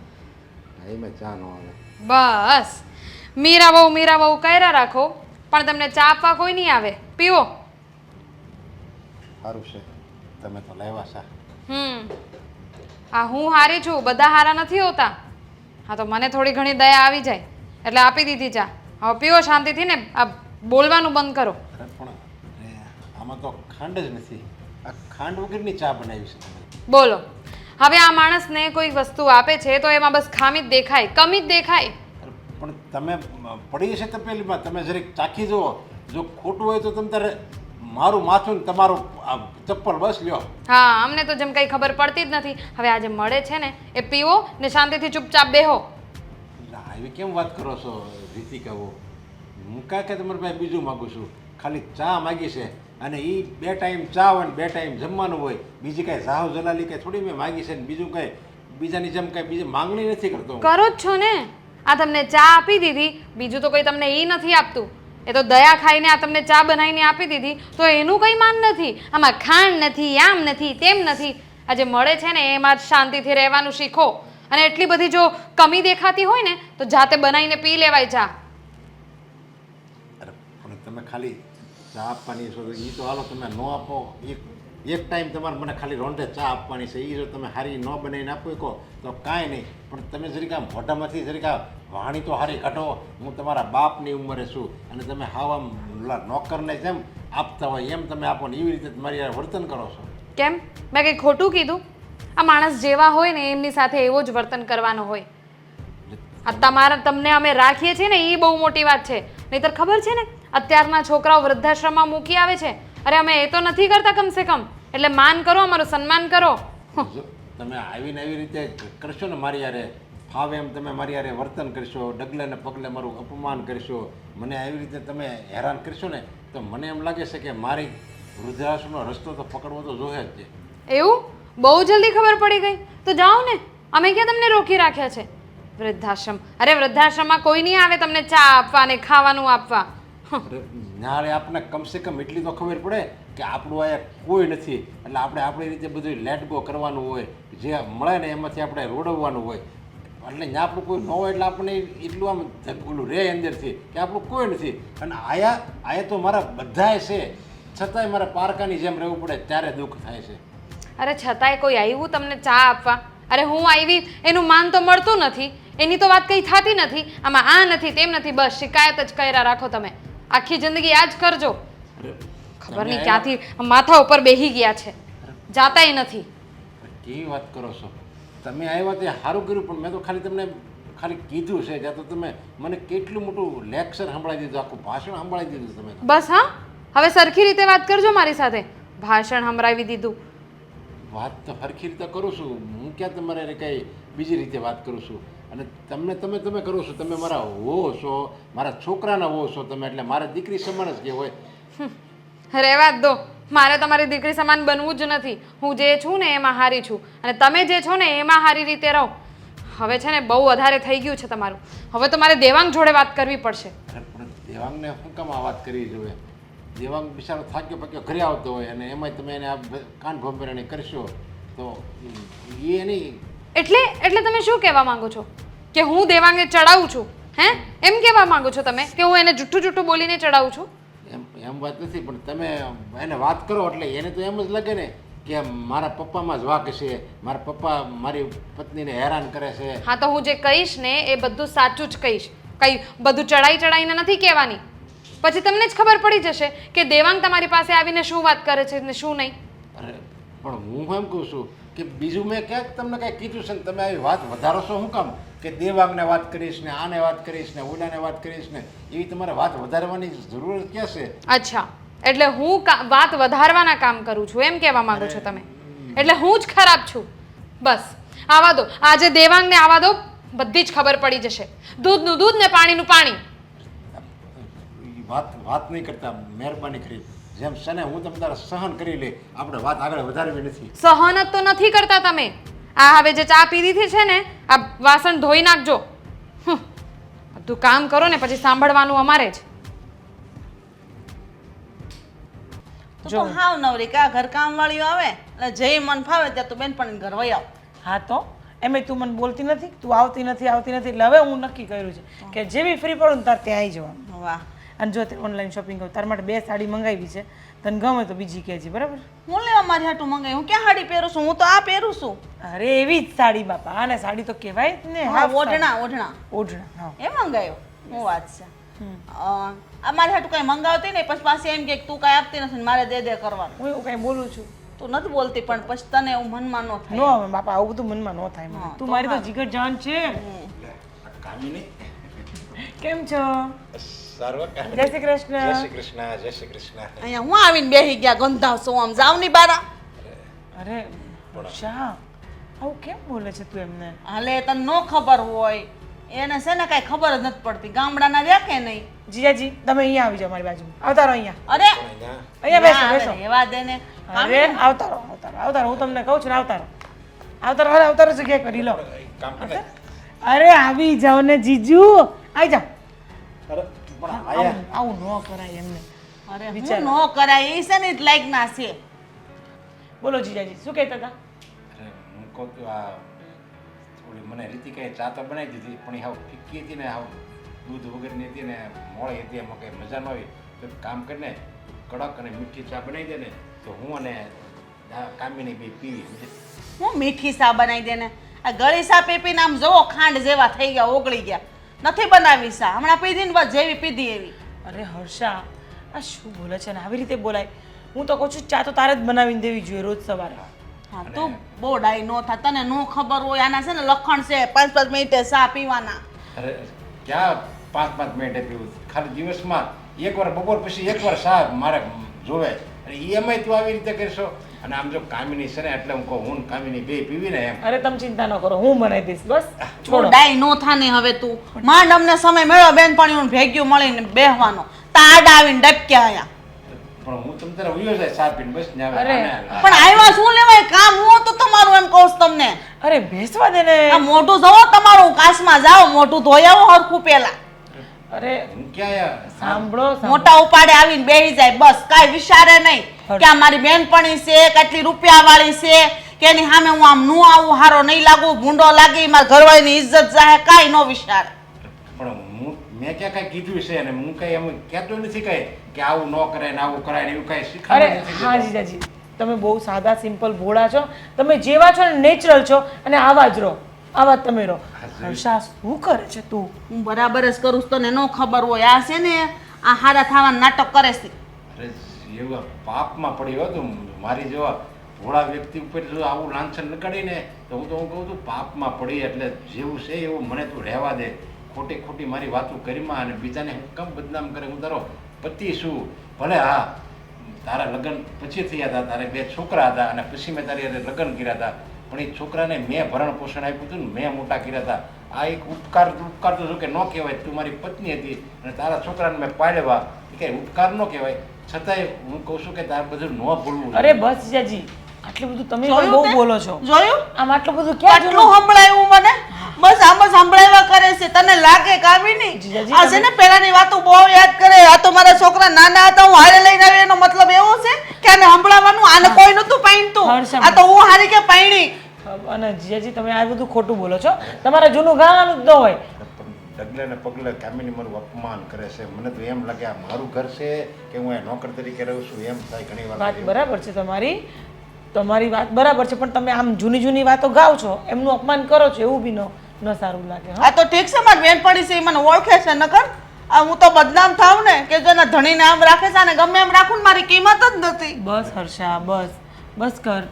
એમાં ચા નો આવે. બસ મીરા બહુ કર્યા રાખો, પણ તમને ચા આપવા કોઈ નહીં આવે. પીવો. સારું છે તમે તો લાવ્યા સા. આ હું હારી છું, બધા હારા નથી હોતા. હા તો મને થોડી ઘણી દયા આવી જાય એટલે આપી દીધી ચા. હવે પીવો શાંતિથી ને આ બોલવાનું બંધ કરો. અરે પણ આમાં તો ખાંડ જ નથી. આ ખાંડ વગરની ચા બનાવી છે તમે. બોલો, હવે આ માણસને કોઈ વસ્તુ આપે છે તો એમાં બસ ખામી જ દેખાય, કમી જ દેખાય. પણ તમે પડી છે તપેલીમાં, તમે જરીક ચાખી જુઓ. જો ખોટું હોય તો તમે તારે મારું માથું ને તમારું આ ચપ્પલ બસ લ્યો. હા, અમને તો જેમ કંઈ ખબર પડતી જ નથી. હવે આજે મળે છે ને એ પીવો ને શાંતિથી ચૂપચાપ બેહો. આવી કેમ વાત કરો છો રીતિકા? હું કાંઈ કે તમારી પાસે બીજું માગું છું. ખાલી ચા માગી છે, અને એ 2 ટાઈમ ચા હોય ને 2 ટાઈમ જમવાનું હોય. બીજી કાંઈ જાવ જલાલી કાંઈ થોડી મેં માગી છે ને બીજું કાંઈ બીજાની જેમ કાંઈ બીજી માંગણી નથી કરતો. કરો જ છો ને. આ તમને ચા આપી દીધી, બીજું તો કોઈ તમને એ નથી આપતું. એ તો દયા ખાઈને આ તમને ચા બનાવીને આપી દીધી તો એનું કંઈ માન નથી. આમાં ખાંડ નથી, આમ નથી, તેમ નથી. આ જે મળે છે ને એમાં જ શાંતિથી રહેવાનું શીખો. અને એટલી બધી જો કમી દેખાતી હોય ને તો જાતે બનાવીને પી લેવાય ચા. અરે પણ તમે ખાલી ચા આપવાની છો તો એ તો હાલો તમે ન આપો, એક ટાઈમ તમારે મને ખાલી રોંઢે ચા આપવાની છે, એ જો તમે હારી ન બનાવીને આપો કહો તો કાંઈ નહીં. પણ તમે જરીક આમ મોઢામાંથી જરીક આ વાણી તો હારી કાઢો. હું તમારા બાપની ઉંમરે છું અને તમે હાવ આમ નોકરને જેમ આપતા હોય એમ તમે આપો ને એવી રીતે તમારી યાર વર્તન કરો છો. કેમ? મેં કંઈ ખોટું કીધું? આ માણસ જેવા હોય ને એમની સાથે એવો જ વર્તન કરવાનો હોય. આ તમને અમે રાખીએ છીએ ને એ બહુ મોટી વાત છે. નહીંતર ખબર છે ને અત્યારના છોકરાઓ વૃદ્ધાશ્રમમાં મૂકી આવે છે. અરે અમે એ તો નથી કરતા કમસે કમ. એટલે માન કરો, અમારું સન્માન કરો. જો તમે આવીને એવી રીતે કરશો ને મારી યારે ફાવે એમ તમે મારી યારે વર્તન કરશો, ડગલે ને પગલે મારું અપમાન કરશો, મને આવી રીતે તમે હેરાન કરશો ને તો મને એમ લાગે છે કે મારી વૃદ્ધાશ્રમનો રસ્તો તો પકડવો તો જોહે જ છે. એવું બહુ જલ્દી ખબર પડી ગઈ? તો જાઓ ને, અમે ક્યાં તમને રોકી રાખ્યા છે? વૃદ્ધાશ્રમ, અરે વૃદ્ધાશ્રમમાં કોઈ નહીં આવે તમને ચા આપવા ને ખાવાનું આપવા. નાળે આપણને કમસે કમ એટલી તો ખબર પડે કે આપણું અહીંયા કોઈ નથી, એટલે આપણે આપણી રીતે બધું લેટ ગો કરવાનું હોય, જે મળે ને એમાંથી આપણે રોડવવાનું હોય. એટલે ત્યાં આપણું કોઈ ન હોય એટલે આપણને એટલું આમ ઓલું રહે અંદરથી કે આપણું કોઈ નથી. અને આયા તો મારા બધાય છે, છતાંય મારે પારકાની જેમ રહેવું પડે ત્યારે દુઃખ થાય છે. અરે છતાંય કોઈ આવ્યું તમને ચા આપવા? અરે હું આવી એનું માન તો મળતું નથી, એની તો વાત કંઈ થતી નથી. આમાં આ નથી, તેમ નથી, બસ શિકાયત જ કર્યા રાખો તમે. આખી જિંદગી આ જ કરજો. ખબર નહીં ક્યાંથી માથા ઉપર બેહી ગયા છે, જાતાય નથી. કેવી વાત કરો છો તમે? આવ્યા તે સારું કર્યું, પણ મેં તો ખાલી તમને ખાલી કીધું છે, ત્યાં તો તમે મને કેટલું મોટું લેક્ચર સંભળાવી દીધું, આખું ભાષણ સંભળાવી દીધું તમે. બસ હા, હવે સરખી રીતે વાત કરજો મારી સાથે. ભાષણ સંભળાવી દીધું. વાત તો સરખી રીતે કરું છું હું, ક્યાં તમારે કંઈ બીજી રીતે વાત કરું છું? અને તમે કરો છો, તમે મારા હો છો, મારા છોકરાના હો છો તમે, એટલે મારે દીકરી સમાન જ કે હોય. રહેવા જ દો, મારે તમારી દીકરી સમાન બનવું જ નથી. હું જે છું ને એમાં હારી છું, અને તમે જે છો ને એમાં હારી રીતે રહો. હવે છે ને બહુ વધારે થઈ ગયું છે તમારું. હવે તો મારે દેવાંગ જોડે વાત કરવી પડશે. પણ દેવાંગને શું કામ આ વાત કરવી જોઈએ? દેવાંગ બિચારો થાક્યો પાક્યો ઘરે આવતો હોય અને એમાંય તમે એને આ કાન ભંભેરાણી કરશો તો એ નહીં. એટલે તમે શું કહેવા માંગો છો? કે હું દેવાંગે ચડાવું છું? હે, એમ કહેવા માંગો છો તમે કે હું એને જુઠ્ઠું બોલીને ચડાવું છું? એમ વાત નથી, પણ તમે એને વાત કરો એટલે એને તો એમ જ લાગે ને કે મારા પપ્પામાં જ વાંક છે, મારા પપ્પા મારી પત્નીને હેરાન કરે છે. હા, તો હું જે કહીશ ને એ બધું સાચું જ કહીશ. કંઈ બધું ચડાઈને નથી કહેવાની. પછી તમને જ ખબર પડી જશે કે દેવાંગ તમારી પાસે આવીને શું વાત કરે છે ને શું નહીં. અરે પણ હું એમ કહું છું કે બીજું મેં ક્યાંક તમને કાંઈ કીધું છે ને તમે આવી વાત વધારો છો શું કામ? કે દેવાંગને વાત કરીશ ને આને વાત કરીશ ને ઓલાને વાત કરીશ ને એવી તમારે વાત વધારવાની જરૂરત ક્યાં છે? અચ્છા, એટલે હું વાત વધારવાના કામ કરું છું એમ કહેવા માંગો છો તમે? એટલે હું જ ખરાબ છું? બસ આવા દો, આજે દેવાંગને આવા દો, બધી જ ખબર પડી જશે. દૂધનું દૂધ ને પાણીનું પાણી. વાત નહીં કરતા, મહેરબાની કરી. જેમ છે ને હું તમે તારા સહન કરી લે, આપણે વાત આગળ વધારવી નથી. સહન જ તો નથી કરતા તમે. આ હવે જે ચા પી દીધી છે ને, આ વાસણ ધોઈ નાખજો. બધું કામ કરો ને પછી સાંભળવાનું અમારે જ. તું તો હાવ નવરી કે આ ઘર કામ વાળીઓ આવે એટલે જે મન ફાવે ત્યાં તું બેનપણીને ઘર વહી આવ. હા તો એમ તું મને બોલતી નથી, તું આવતી નથી એટલે હવે હું નક્કી કર્યું છે કે જેવી ફ્રી પડું ને તાર ત્યાં આવી જવાનું. વાહ, અને જો તે ઓનલાઈન શોપિંગ કરું, તાર માટે 2 સાડી મંગાવી છે, તને ગમે તો બીજી કહેજે, બરાબર? હું લેવા મારી હાટું મંગાવી, હું ક્યાં સાડી પહેરું છું? હું તો આ પહેરું છું. અરે એવી જ સાડી બાપા, આને સાડી તો કહેવાય જ ને. હા, ઓઢણા. હા. એ મંગાવ્યો? હું વાત છે. આ મારી હાટું કઈ મંગાવતી નહીં, પછી પાછી એમ કે તું કઈ આપતી નથી ને મારે દે કરવાનું. હું એવું કઈ બોલું છું? તું નથી બોલતી પણ પછી તને એવું મનમાં ન થાય. નો હવે બાપા, આવું બધું મનમાં ન થાય મને. તું મારી તો જીગર જાન છે. કામિની કેમ છો? સારું. જય શ્રી કૃષ્ણ. જય શ્રી કૃષ્ણ. જય શ્રી કૃષ્ણ. અહીંયા હું આવીને બેસી ગયા ગંધાવશો આમ જાવ ની બારા. અરે શા આવું કેમ બોલે છે તું એમને? હાલે તને ન ખબર હોય, એને છે ને કઈ ખબર જ નથી પડતી. ગામડાના રહ્યા કે નહીં? જીજાજી તમે અહીંયા આવી જાઓ મારી બાજુ. આવતા રહો અહીંયા. અરે અહીંયા બેસો. એવા દે ને. અરે આવતા રહો. હું તમને કહું છું ને આવતા રહો જગ્યાએ કરી લો. અરે આવી જાઓ ને જીજુ, આવી જાઓ. અરે પણ આયા આવું ન કરાય એમને. અરે હું નો કરાય એ છે ને લાઈક ના છે. બોલો જીજાજી, શું કહેતા હતા? અરે હું કહું તો આ થોડી મને રીતિકાએ ચા તો બનાવી દીધી પણ એ હાવ ફીકી હતી ને હાવ દૂધ વગરની હતી ને મોળી હતી એમાં કંઈ મજા ન આવી તો એક કામ કરીને કડક અને મીઠી ચા બનાવી દે ને તો હું અને કામિની બે પીવી. હું મીઠી સા બનાવી દે ને આ ગળી સા પી પીને આમ જોવો ખાંડ જેવા થઈ ગયા, ઓગળી ગયા. નથી બનાવી સા, હમણાં પીધી ને બસ જેવી પીધી એવી. અરે હર્ષા, આ શું બોલે છે ને આવી રીતે બોલાય? હું તો કહું છું ચા તો તારે જ બનાવીને દેવી જોઈએ રોજ સવારે. હા તું બહુ ડાઈ નો થા, તને નો ખબર હોય આના છે ને લખણ છે 5-5 મિનિટે સા પીવાના. અરે ક્યાં 5-5 મિનિટે પીવું, ખાલી દિવસમાં એકવાર બપોર પછી એકવાર ચા મારે જોવે અને એમાંય તું આવી રીતે કરશો. અને આમ જો કામિની છે ને એટલે હું કહું હું ને કામિની બે પીવી ને એમ. અરે તમે ચિંતા ન કરો, હું બનાવી દઈશ. બસ તું છોડો. ડાઈ નો થાને હવે તું. માંડ અમને સમય મેળો બેનપણીઓને ભેગ્યું મળીને બેહવાનો. તાડા આવીને ડબક્યા આયા. પણ હું તમ તારે ઉયો જાય ચા પીને બસ ને અરે, પણ આવ્યા શું લેવાય? કામ હું તો તમારું એમ કહું છું તમને. અરે બેસવા દે ને. આ મોઢું જોવો તમારું, કાશમાં જાઓ મોઢું ધોઈ આવો હરખું પેલા. અરે હું ક્યાં સાંભળો સાંભળો. મોટા ઉપાડે આવીને બેહી જાય બસ, કાંઈ વિચારે નહીં કે આ મારી બેનપણી છે, કેટલી રૂપિયા વાળી છે કે એની સામે હું આમ નું આવું, હારો નહીં લાગુ, ભૂંડો લાગી, મારા ઘરવાળીની ઇજ્જત જાહે, કાંઈ ન વિચારે. પણ મેં ક્યાં કાંઈ કીધું છે અને હું કઈ એમ કહેતો નથી કઈ કે આવું ન કરાય ને આવું કરાય ને એવું કઈ અરે શીખવાડતું નથી. હા જીજાજી, તમે બહુ સાદા સિમ્પલ ભોળા છો. તમે જેવા છો ને નેચરલ છો અને આવા જ રહો, આવા જ તમે રહો. હર્ષા શું કરે છે તું? હું બરાબર જ કરું છું, તને ન ખબર હોય. આ છે ને આ હારા થવાનું નાટક કરે છે. અરે એવા પાપમાં પડી હોય તો મારી જેવા ભોળા વ્યક્તિ ઉપર જો આવું લાંછન લગાડીને તો હું કહું છું પાપમાં પડી. એટલે જેવું છે એવું મને તું રહેવા દે. ખોટી ખોટી મારી વાતો કરીમાં અને બીજાને હું કેમ બદનામ કરે? હું તારો પતિ છું. ભલે હા તારા લગ્ન પછી થયા હતા, તારે 2 છોકરા હતા અને પછી મેં તારી હારે લગ્ન કર્યા હતા, પણ એ છોકરાને મેં ભરણ પોષણ આપ્યું હતું ને મેં મોટા કર્યા હતા. આ એક ઉપકાર તો જો કે ન કહેવાય. તું મારી પત્ની હતી અને તારા છોકરાને મેં પાડવા, એ કંઈ ઉપકાર ન કહેવાય. છતાંય હું કહું છું કે તારે બધું ન ભૂલવું. અરે બસ જીજાજી, આટલું બધું તમે પણ જોયું બહુ તે? બોલો છો. જોયું આમ આટલું બધું ક્યાં કેટલું જોયું? સંભળાયું મને? બસ આમ જ સંભળાવ્યા કરે છે. તને લાગે કામિની જીજાજી, આ છે ને પેલાની વાતો બહુ યાદ કરે. આ તો મારા છોકરા નાના હતા, હું હારે લઈને આવી, એનો મતલબ એવો છે કે આને સંભળાવવાનું? આને કોઈ નતું પાઈનતું, હર્ષ, આ તો હું હારી કે પાઈણી. અને જીજાજી તમે આ બધું ખોટું બોલો છો. તમારે જૂનું ગાવાનું જ ન હોય. ડગલે ને પગલે કામિની મારું અપમાન કરે છે. મને તો એમ લાગે આ મારું ઘર છે કે હું અહીંયા નોકર તરીકે રહું છું એમ થાય ઘણી વાર. વાત બરાબર છે તમારી વાત બરાબર છે, પણ તમે આમ જૂની જૂની વાતો ગાઓ છો, એમનું અપમાન કરો છો, એવું બી ન સારું લાગે. હા આ તો ઠીક છે, મારી બેનપણી છે, એ મને ઓળખે છે. નકર આ હું તો બદનામ થાવ ને કે જેના ધણીને આમ રાખે છે અને ગમે એમ રાખું ને મારી કિંમત જ નથી. બસ હર્ષા, બસ કર.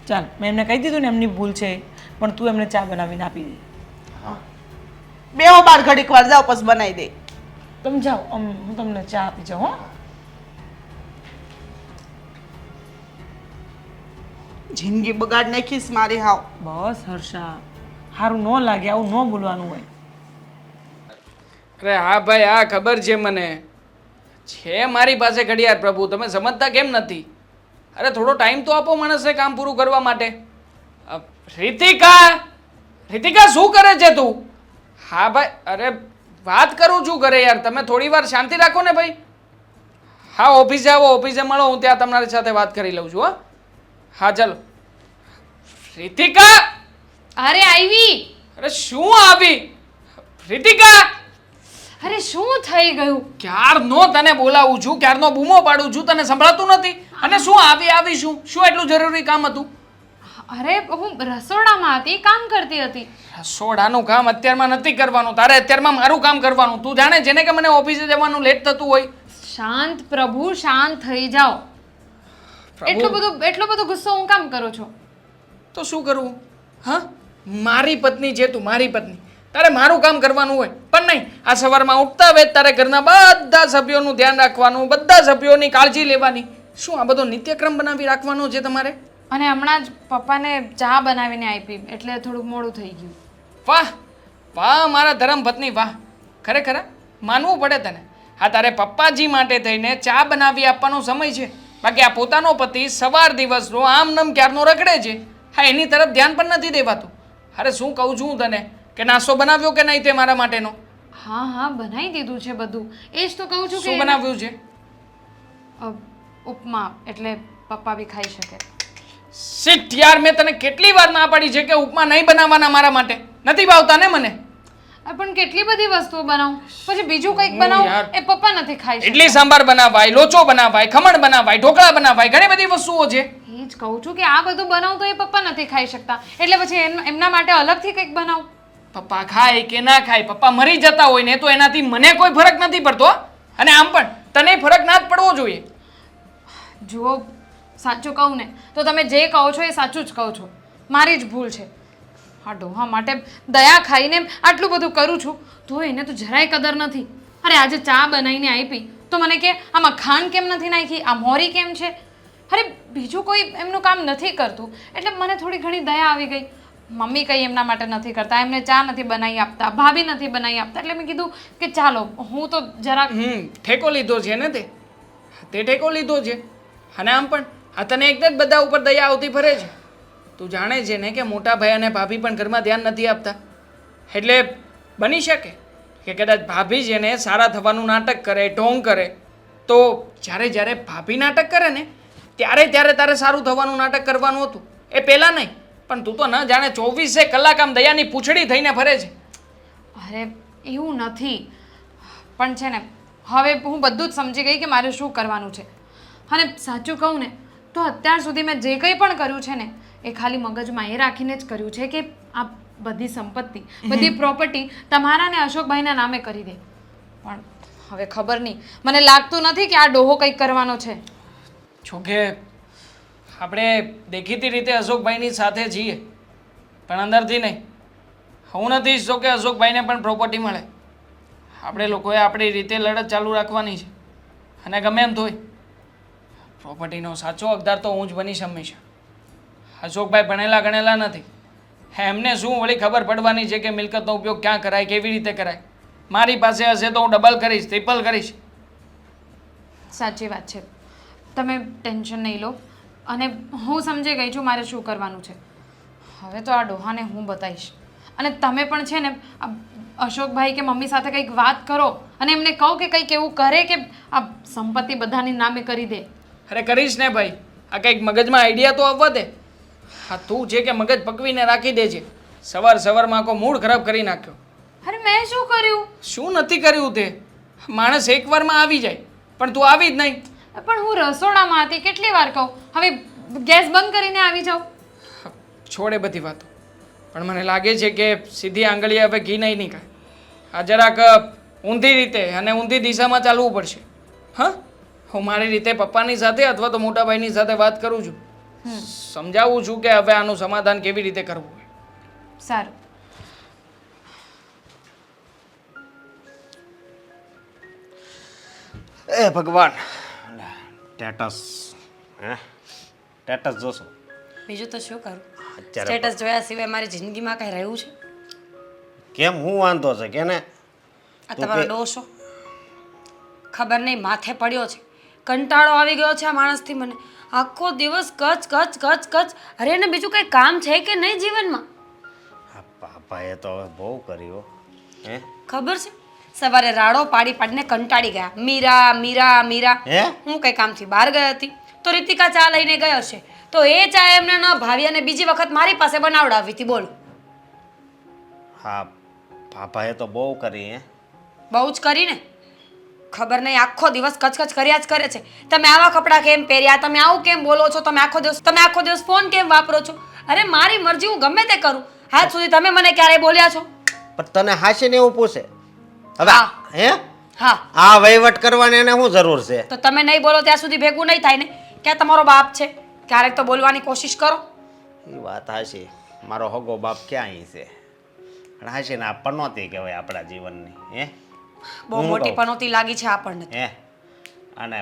ચાલ, મેં એમને કહી દીધું ને એમની ભૂલ છે, પણ તું એમને ચા બનાવીને આપી દે. હા બેહો બાર ઘડીક વાર જાઓ પછી બનાવી દે. તમે જાઓ, હું તમને ચા આપી જાઉં. હો જિંદગી બગાડ નાખીશ મારી. હાવ બસ હર્ષા, સારું ન લાગે, આવું ન બોલવાનું હોય. અરે હા ભાઈ, હા ખબર છે મને, છે મારી પાસે ઘડિયાળ. પ્રભુ તમે સમજતા કેમ નથી? અરે થોડો ટાઈમ તો આપો માણસને કામ પૂરું કરવા માટે. રીતિકા શું કરે છે તું? હા ભાઈ, અરે વાત કરું છું ઘરે યાર, તમે થોડી વાર શાંતિ રાખો ને ભાઈ. હા ઓફિસે આવો, ઓફિસે મળો, હું ત્યાં તમારી સાથે વાત કરી લઉં છું. હા ચાલો. રીતિકા! અરે આવી. અરે શું આવી રીતિકા? અરે શું થઈ ગયું? ક્યારનો તને બોલાવું છું, ક્યારનો બૂમો પાડું છું, તને સંભળાતું નથી? અને શું આવી શું એટલું જરૂરી કામ હતું? અરે હું રસોડામાં હતી, કામ કરતી હતી. રસોડાનું કામ અત્યારમાં નથી કરવાનું તારે, અત્યારમાં મારું કામ કરવાનું. તું જાણે છે ને કે મને ઓફિસે જવાનું લેટ થતું હોય. શાંત પ્રભુ, શાંત થઈ જાઓ. એટલો બધો ગુસ્સો હું કામ કરો છો? તો શું કરવું? હા, મારી પત્ની છે તું, મારી પત્ની, તારે મારું કામ કરવાનું હોય. પણ નહીં, આ સવારમાં ઉઠતા વેત તારે ઘરના બધા સભ્યોનું ધ્યાન રાખવાનું, બધા સભ્યોની કાળજી લેવાની. શું આ બધો નિત્યક્રમ બનાવી રાખવાનો છે તમારે? અને હમણાં જ પપ્પાને ચા બનાવીને આપી એટલે થોડુંક મોડું થઈ ગયું. વાહ વાહ મારા ધર્મપત્ની, વાહ! ખરેખર માનવું પડે તને. હા, તારે પપ્પાજી માટે થઈને ચા બનાવી આપવાનો સમય છે, બાકી આ પોતાનો પતિ સવાર દિવસનો આમ નમ ક્યારનો રખડે છે. હા, એની તરફ ધ્યાન પણ નથી દેવાતું. અરે શું કહું છું હું તને કે નાસ્તો બનાવ્યો કે નહીં તે મારા માટેનો? હા હા બનાવી દીધું છે બધું. એ જ તો કહું છું શું કે બનાવ્યું છે? ઉપમા, એટલે પપ્પા બી ખાઈ શકે. શિટ યાર, મેં તને કેટલી વાર ના પાડી છે કે ઉપમા નહીં બનાવવાના મારા માટે. નથી ભાવતા ને મને. પણ કેટલી બધી વસ્તુઓ બનાવું, પછી બીજું કંઈક યાર. બનાવું એ પપ્પા નથી ખાઈ શકતા. ઇડલી સાંભાર બનાવાય, લોચો બનાવાય, ખમણ બનાવાય, ઢોકળા બનાવાય, ઘણી બધી વસ્તુઓ છે. એ જ કહું છું કે આ બધું બનાવું તો એ પપ્પા નથી ખાઈ શકતા, એટલે પછી એમના માટે અલગથી કંઈક બનાવું. પપ્પા ખાય કે ના ખાય, પપ્પા મરી જતા હોય ને તો એનાથી મને કોઈ ફરક નથી પડતો હો. અને આમ પણ તને ફરક ના જ પડવો જોઈએ. જુઓ, સાચું કહું ને તો તમે જે કહો છો એ સાચું જ કહો છો. મારી જ ભૂલ છે. હા, ડોહા માટે દયા ખાઈને આટલું બધું કરું છું તો એને તો જરાય કદર નથી. અરે આજે ચા બનાવીને આપી તો મને કે આમાં ખાંડ કેમ નથી નાખી, આ મોરી કેમ છે. અરે બીજું કોઈ એમનું કામ નથી કરતું એટલે મને થોડી ઘણી દયા આવી ગઈ. મમ્મી કંઈ એમના માટે નથી કરતા, એમને ચા નથી બનાવી આપતા, ભાભી નથી બનાવી આપતા, એટલે મેં કીધું કે ચાલો હું તો જરાક ઠેકો લીધો છે ને તે ઠેકો લીધો છે. અને આમ પણ આ તને એક જ બધા ઉપર દયા આવતી ફરે છે. તું જાણે છે ને કે મોટા ભાઈ અને ભાભી પણ ઘરમાં ધ્યાન નથી આપતા. એટલે બની શકે કે કદાચ ભાભી છે ને સારા થવાનું નાટક કરે, ઢોંગ કરે, તો જ્યારે જ્યારે ભાભી નાટક કરે ને ત્યારે તારે સારું થવાનું નાટક કરવાનું હતું. એ પહેલાં નહીં, પણ તું તો ન જાણે 24 કલાક આમ દયાની પૂંછડી થઈને ફરે છે. અરે એવું નથી, પણ છે ને હવે હું બધું જ સમજી ગઈ કે મારે શું કરવાનું છે. અને સાચું કહું ને તો અત્યાર સુધી મેં જે કંઈ પણ કર્યું છે ને એ ખાલી મગજમાં એ રાખીને જ કર્યું છે કે આ બધી સંપત્તિ, બધી પ્રોપર્ટી તમારા ને અશોકભાઈના નામે કરી દે. પણ હવે ખબર નહીં, મને લાગતું નથી કે આ ડોહો કંઈક કરવાનો છે. જોકે આપણે દેખીતી રીતે અશોકભાઈની સાથે છીએ, પણ અંદરથી નહીં. હું નથી ઈચ્છતો કે અશોકભાઈને પણ પ્રોપર્ટી મળે. આપણે લોકોએ આપણી રીતે લડત ચાલુ રાખવાની છે. અને ગમે એમ તોય પ્રોપર્ટીનો સાચો હકદાર તો હું જ બનીશ હંમેશા. અશોકભાઈ ભણેલા ગણેલા નથી. એમને શું વળી ખબર પડવાની છે કે મિલકતનો ઉપયોગ ક્યાં કરાય, કેવી રીતે કરાય. મારી પાસે હશે તો હું ડબલ કરીશ, ટ્રિપલ કરીશ. સાચી વાત છે. તમે ટેન્શન નહીં લો અને હું સમજી ગઈ છું મારે શું કરવાનું છે. હવે તો આ ડોહાને હું બતાવીશ. અને તમે પણ છે ને આ અશોકભાઈ કે મમ્મી સાથે કંઈક વાત કરો અને એમને કહો કે કંઈક એવું કરે કે આ સંપત્તિ બધાની નામે કરી દે. અરે કરીશ ને ભાઈ, આ કંઈક મગજમાં આઈડિયા તો આવવા દે. હા, તું છે કે મગજ પકવીને રાખી દેજે. સવારમાં આખો મૂડ ખરાબ કરી નાખ્યો. અરે મેં શું કર્યું? શું નથી કર્યું તે? માણસ એકવારમાં આવી જાય પણ તું આવી જ નહીં. પણ હું રસોડામાં હતી, કેટલી વાર કહું હવે ગેસ બંધ કરીને આવી જાઉં. છોડે બધી વાતો, પણ મને લાગે છે કે સીધી આંગળીએ હવે ઘી નહીં નીકળે. આ જરાક ઊંધી રીતે અને ઊંધી દિશામાં ચાલવું પડશે. હા, હું મારી રીતે પપ્પાની સાથે અથવા તો મોટા ભાઈની સાથે વાત કરું છું, સમજાવું છું કે હવે આનું સમાધાન કેવી રીતે કરવું. સારું. એ ભગવાન, સ્ટેટસ જોશો? બીજું તો શું કરું, અત્યારે સ્ટેટસ જોયા સિવાય મારી જિંદગીમાં કાંઈ રહ્યું છે? કેમ, હું વાંધો છે કે ને? આ તમારો ડોશો ખબર નહીં માથે પડ્યો છે. કંટાળો આવી ગયો છે આ માણસથી મને. આખો દિવસ કચ કચ કચ કચ. અરે એને બીજું કંઈ કામ છે કે નહીં જીવનમાં? પાપાએ તો હવે બહુ કર્યું. હે, ખબર છે, સવારે રાડો પાડી પાડીને કંટાળી ગયા. મીરા મીરા મીરા. હે, હું કંઈ કામથી બહાર ગઈ હતી તો રીતિકા ચા લઈને ગયો છે, તો એ ચા એમને ન ભાવી અને બીજી વખત મારી પાસે બનાવડાવી હતી. બોલો. હા, પાપાએ તો બહુ કરી. હે, બહુ જ કરીને ખબર નહીં, આખો દિવસ કચકચ કર્યા જ કરે છે. તમે આવા કપડાં કેમ પહેર્યા, તમે આવું કેમ બોલો છો, તમે આખો દિવસ ફોન કેમ વાપરો છો? અરે મારી મરજી, હું ગમે તે કરું. આજ સુધી તમે મને ક્યારેય બોલ્યા છો? પણ તને હાસીને એવું પૂછે હવે? હા. હે, હા, આ વહીવટ કરવાની એને શું જરૂર છે? તો તમે નહીં બોલો ત્યાં સુધી ભેગું નહીં થાય ને. ક્યાં તમારો બાપ છે? ક્યારેક તો બોલવાની કોશિશ કરો. એ વાત હાશી, મારો હગો બાપ ક્યાં અહીં છે? પણ હાશી ને આ પનોતી કહેવાય આપણા જીવનની. હે, બહુ મોટી પનોતી લાગી છે આપણને. હે, અને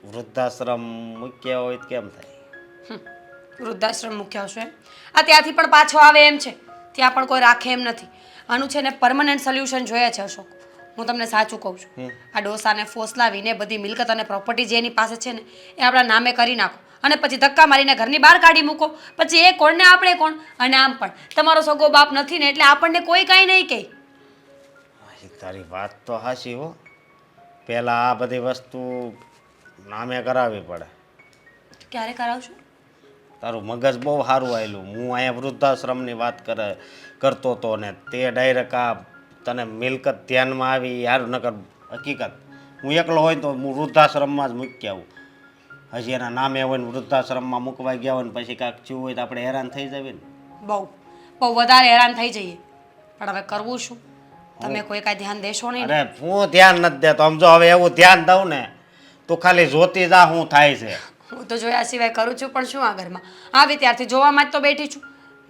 વૃદ્ધાશ્રમ મૂક્યા હોય તો કેમ થાય? વૃદ્ધાશ્રમ મૂક્યા હશો એમ? આ ત્યાંથી પણ પાછો આવે એમ છે, ત્યાં પણ કોઈ રાખે એમ નથી. આનું છે ને પરમનન્ટ સોલ્યુશન જોઈએ છે અશોક. હું તમને સાચું કહું છું આ ડોસાને ફોસલાવીને બધી મિલકત અને પ્રોપર્ટી જે એની પાસે છે ને એ આપણા નામે કરી નાખો અને પછી ધક્કા મારીને ઘરની બહાર કાઢી મૂકો. પછી એ કોણ ને આપણે કોણ? અને આમ પણ તમારો સગો બાપ નથી ને એટલે આપણને કોઈ કાંઈ નહીં કહે. તારી વાત તો હાચી હો. પહેલાં આ બધી વસ્તુ નામે કરાવવી પડે. ક્યારે કરાવશું? તારું મગજ બહુ સારું આવેલું. હું અહીંયા વૃદ્ધાશ્રમની વાત કરતો હતો ને તે ડાયરેક્ટ આ તને મિલકત ધ્યાનમાં આવી યાર. નકર હકીકત હું એકલો હોય તો હું વૃદ્ધાશ્રમમાં જ મૂકી આવું. હજી એના નામે હોય ને વૃદ્ધાશ્રમમાં મૂકવા ગયા હોય ને પછી કાંઈક થયું હોય તો આપણે હેરાન થઈ જઈએ ને. બહુ વધારે હેરાન થઈ જઈએ. પણ હવે કરવું શું? તમે કોઈ કાંઈ ધ્યાન દેશો નહીં ને? અરે હું ધ્યાન નથી દેતો. આમ જો હવે એવું ધ્યાન દઉં ને તો ખાલી જોતી જા શું થાય છે. હું તો જોયા સિવાય કરું છું પણ શું આ ઘરમાં આવી ત્યારથી જોવામાં જ તો બેઠી છું.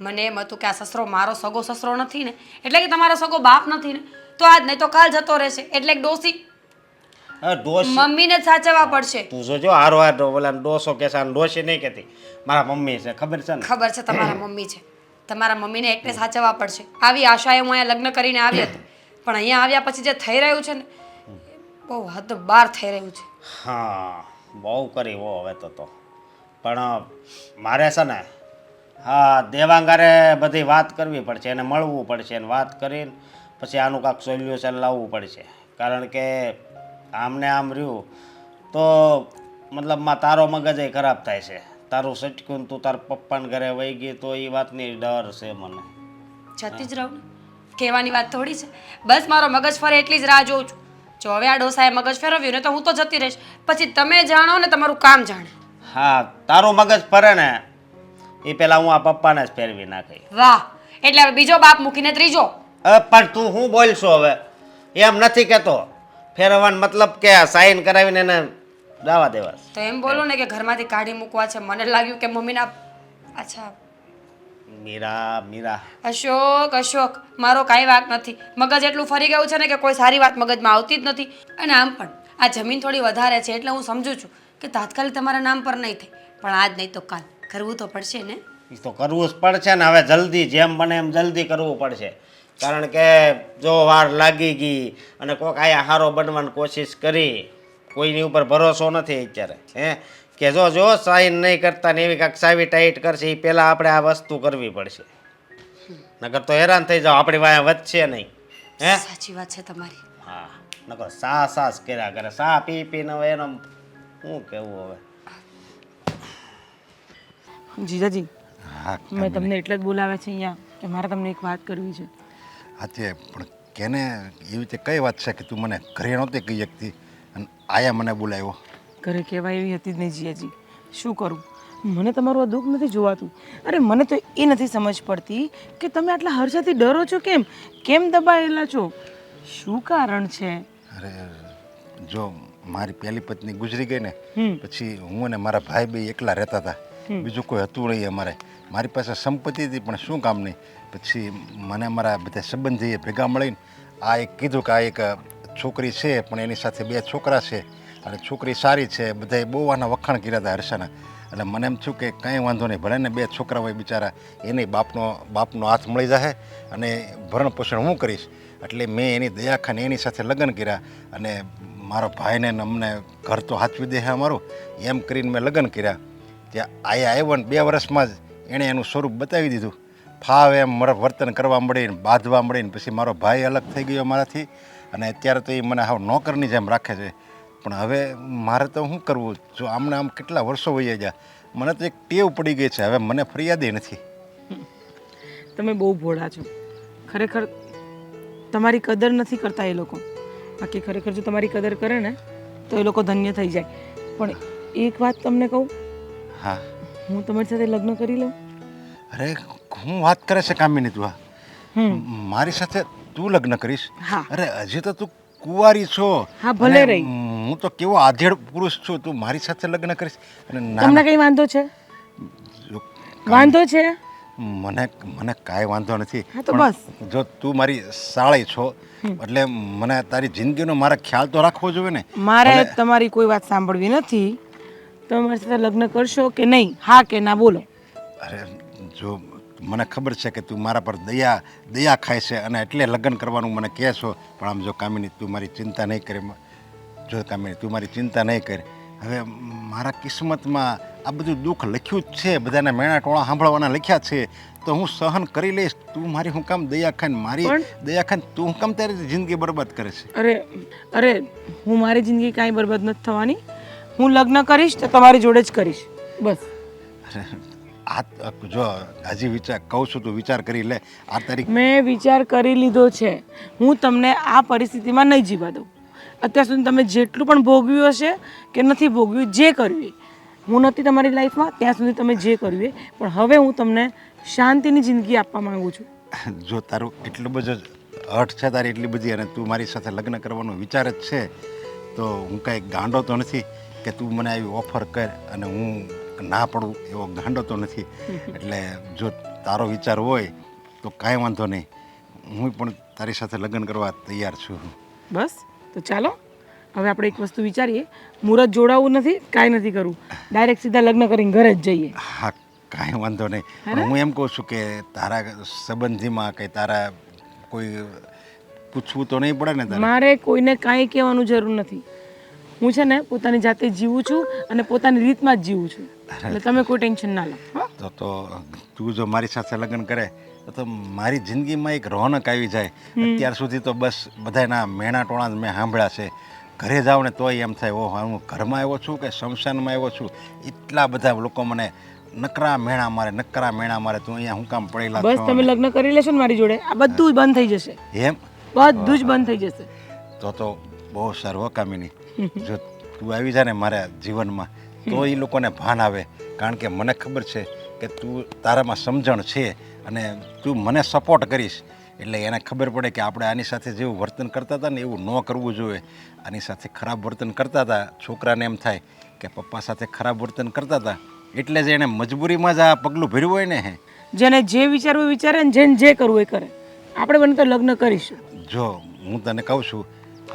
મને એમ હતું કે આ સસરો મારો સગો સસરો નથી ને એટલે કે તમારો સગો બાપ નથી ને તો આજ નહીં તો કાલ જતો રહેશે એટલે કે ડોસી મમ્મીને જ સાચવવા પડશે. તું જોજો હારો હારો ઓલા ડોસો કે છે ડોસી નહીં કહેતી મારા મમ્મી છે. ખબર છે ને? ખબર છે તમારા મમ્મી છે. તમારા મમ્મીને એકને સાચવવા પડશે. આવી આશાએ હું અહીંયા લગ્ન કરીને આવી હતી પણ અહીંયા આવ્યા પછી જે થઈ રહ્યું છે ને બહુ હદ બહાર થઈ રહ્યું છે. હા બહુ કરી હો હવે તો પણ મારે છે ને હા દેવાંગારે બધી વાત કરવી પડશે. એને મળવું પડશે અને વાત કરીને પછી આનું કાંઈક સોલ્યુશન લાવવું પડશે. કારણ કે આમને આમ રહ્યું તો મતલબમાં તારો મગજ ખરાબ થાય છે. તારું સટકું તું તારા પપ્પાને ઘરે વહી ગઈ તો એ વાતની ડર છે મને. જતી જ રહું ને કહેવાની વાત થોડી છે. બસ મારો મગજ ફરે એટલી જ રાહ જોઉં છું. જો હવે આ ડોસાએ મગજ ફેરવ્યું ને તો હું તો જતી રહીશ. પછી તમે જાણો ને તમારું કામ જાણે. હા તારું મગજ ફરે ને એ પહેલાં હું આ પપ્પાને જ ફેરવી નાખી. વાહ એટલે હવે બીજો બાપ મૂકીને ત્રીજો. પણ તું શું બોલશો હવે? એમ નથી કહેતો. ફેરવવાનો મતલબ કે સાઈન કરાવીને એને દાવા દેવા. તો એમ બોલો ને કે ઘરમાંથી કાઢી મૂકવા છે. મને લાગ્યું કે મમ્મીના અચ્છા મીરા અશોક મારો કાંઈ વાંક નથી. મગજ એટલું ફરી ગયું છે ને કે કોઈ સારી વાત મગજમાં આવતી જ નથી. અને આમ પણ આ જમીન થોડી વધારે છે એટલે હું સમજુ છું કે તાત્કાલિક તમારા નામ પર નહીં થાય પણ આજ નહીં તો કાલ કરવું તો પડશે ને. એ તો કરવું જ પડશે ને. હવે જલ્દી જેમ બને એમ જલ્દી કરવું પડશે. કારણ કે જો વાર લાગી ગઈ અને કોઈક આયા હારો બનવાની કોશિશ કરી કોઈની ઉપર ભરોસો નથી અત્યારે. કે જો સાઈન નહીં કરતા ને એવી કાંઈક સાવી ટાઈટ કરશે એ પહેલાં આપણે આ વસ્તુ કરવી પડશે. નકર તો હેરાન થઈ જાવ. આપણી વાયા વધશે નહીં. સાચી વાત છે તમારી. હા નકર સાસ કર્યા કરે. સા પી પીને હવે એનો શું કહેવું હવે. જીજાજી હા મેં તમને એટલે જ બોલાવ્યા છે અહીંયા કે મારે તમને એક વાત કરવી છે. હા તે પણ કેને એવી રીતે કઈ વાત છે કે તું મને ઘરે નહોતી કહી શકતી અને આયા મને બોલાવ્યો? ઘરે કહેવાય એવી હતી જ નહીં જીજાજી. શું કરું? મને તમારું આ દુઃખ નથી જોવાતું. અરે મને તો એ નથી સમજ પડતી કે તમે આટલા હર્ષાથી ડરો છો. કેમ દબાયેલા છો? શું કારણ છે? અરે જો મારી પહેલી પત્ની ગુજરી ગઈ ને પછી હું અને મારા ભાઈ બે એકલા રહેતા હતા. બીજું કોઈ હતું નહીં અમારે. મારી પાસે સંપત્તિ હતી પણ શું કામ નહીં. પછી મને મારા બધા સંબંધીએ ભેગા મળીને આ એક કીધું કે આ એક છોકરી છે પણ એની સાથે 2 છોકરા છે અને છોકરી સારી છે. બધાએ બહુ આના વખાણ કર્યા હતા હર્ષાના. એટલે મને એમ થયું કે કંઈ વાંધો નહીં ભલે ને 2 છોકરા હોય બિચારા એને બાપનો હાથ મળી જાય અને ભરણ પોષણ હું કરીશ. એટલે મેં એની દયા ખાને એની સાથે લગ્ન કર્યા અને મારો ભાઈને અમને ઘર તો હાથવી દે છે અમારું એમ કરીને મેં લગ્ન કર્યા. ત્યાં આયા આવ્યો ને 2 વર્ષમાં જ એણે એનું સ્વરૂપ બતાવી દીધું. ફાવે એમ વર્તન કરવા મળીને બાંધવા મળીને પછી મારો ભાઈ અલગ થઈ ગયો મારાથી અને અત્યારે તો એ મને હાવ નોકરની જેમ રાખે છે. પણ હવે મારે તો શું કરવું? જો આમને આમ કેટલા વર્ષો વહી ગયા. મને તો એક ટેવ પડી ગઈ છે. હવે મને ફરિયાદે નથી. તમે બહુ ભોળા છો. ખરેખર તમારી કદર નથી કરતા એ લોકો. બાકી ખરેખર જો તમારી કદર કરે ને તો એ લોકો ધન્ય થઈ જાય. પણ એક વાત તમને કહું. હા હું તમારી સાથે લગ્ન કરી લઉં? અરે હું વાત કરે છે કામિની તું? મારી સાથે તું લગ્ન કરીશ? હા. અરે હજી તો તું કુંવારી છો. હા ભલે રહી. હું તો કેવો આધેડ પુરુષ છું. તું મારી સાથે લગ્ન કરીશ? અને તમને કઈ વાંધો છે? વાંધો છે? મને કાંઈ વાંધો નથી. હા તો બસ. જો તું મારી સાળી છો એટલે મને તારી જિંદગીનો મારે ખ્યાલ તો રાખવો જોઈએ ને. મારે તમારી કોઈ વાત સાંભળવી નથી. તમે મારી સાથે લગ્ન કરશો કે નહીં? હા કે ના બોલો. અરે જો મને ખબર છે કે તું મારા પર દયા ખાય છે અને એટલે લગ્ન કરવાનું મને કહે છો. પણ આમ જો કામિની તું મારી ચિંતા નહીં કરે, જો કામિની તું મારી ચિંતા નહીં કરે. હવે મારા કિસ્મતમાં આ બધું દુઃખ લખ્યું જ છે, બધાના મેણા ટોળા સાંભળવાના લખ્યા છે, તો હું સહન કરી લઈશ. તું મારી હું કામ દયા ખાઈને મારી દયા ખાઈને તું હું કામ તારી જિંદગી બરબાદ કરે છે? અરે હું મારી જિંદગી કાંઈ બરબાદ નથી થવાની. હું લગ્ન કરીશ તો તમારી જોડે જ કરીશ, બસ. આ જો હજી વિચાર કહું છું, તું વિચાર કરી લે. આ તારીખ મેં વિચાર કરી લીધો છે. હું તમને આ પરિસ્થિતિમાં નહીં જીવા દઉં. અત્યાર સુધી તમે જેટલું પણ ભોગવ્યું હશે કે નથી ભોગવ્યું, જે કર્યું એ, હું નથી તમારી લાઈફમાં ત્યાં સુધી તમે જે કર્યું એ, પણ હવે હું તમને શાંતિની જિંદગી આપવા માંગુ છું. જો તારું એટલું બધું હઠ છે, તારી એટલી બધી, અને તું મારી સાથે લગ્ન કરવાનો વિચાર જ છે, તો હું કાંઈ ગાંડો તો નથી કે તું મને આવી ઓફર કર અને હું ના પડું એવો ગાંડો તો નથી. એટલે જો તારો વિચાર હોય તો કાંઈ વાંધો નહીં, હું પણ તારી સાથે લગ્ન કરવા તૈયાર છું. બસ તો ચાલો હવે આપણે એક વસ્તુ વિચારીએ. મુહૂર્ત જોડાવવું નથી, કાંઈ નથી કરવું, ડાયરેક્ટ સીધા લગ્ન કરીને ઘરે જ જઈએ. હા, કાંઈ વાંધો નહીં. પણ હું એમ કહું છું કે તારા સંબંધીમાં કે તારા કોઈ પૂછવું તો નહીં પડે ને તારે? મારે કોઈને કાંઈ કહેવાનું જરૂર નથી. હું છે ને પોતાની જાતે જીવું છું અને પોતાની રીતમાં જ જીવું છું, એટલે તમે કોઈ ટેન્શન ના લો. તો તું જો મારી સાથે લગ્ન કરે તો મારી જિંદગીમાં એક રોનક આવી જાય. અત્યાર સુધી તો બસ બધાના મેણા ટોણા જ મેં સાંભળ્યા છે. ઘરે જાઉં ને તોય એમ થાય, ઓહ હું ઘરમાં આવ્યો છું કે શમશાનમાં આવ્યો છું. એટલા બધા લોકો મને નકરા મેણા મારે, તું અહીંયા હું કામ પડેલા. બસ તમે લગ્ન કરી લેશો ને મારી જોડે, આ બધું જ બંધ થઈ જશે. એમ? બધું જ બંધ થઈ જશે. તો બહુ સારું હો કામિની. જો તું આવી જાય ને મારા જીવનમાં તો એ લોકોને ભાન આવે, કારણ કે મને ખબર છે કે તું તારામાં સમજણ છે અને તું મને સપોર્ટ કરીશ. એટલે એને ખબર પડે કે આપણે આની સાથે જેવું વર્તન કરતા હતા ને એવું ન કરવું જોઈએ. આની સાથે ખરાબ વર્તન કરતા હતા, છોકરાને એમ થાય કે પપ્પા સાથે ખરાબ વર્તન કરતા હતા, એટલે જ એણે મજબૂરીમાં જ આ પગલું ભર્યું હોય ને. જેને જે વિચારવું વિચારે ને જેને જે કરવું એ કરે. આપણે બને તો લગ્ન કરીશું. જો હું તને કહું છું,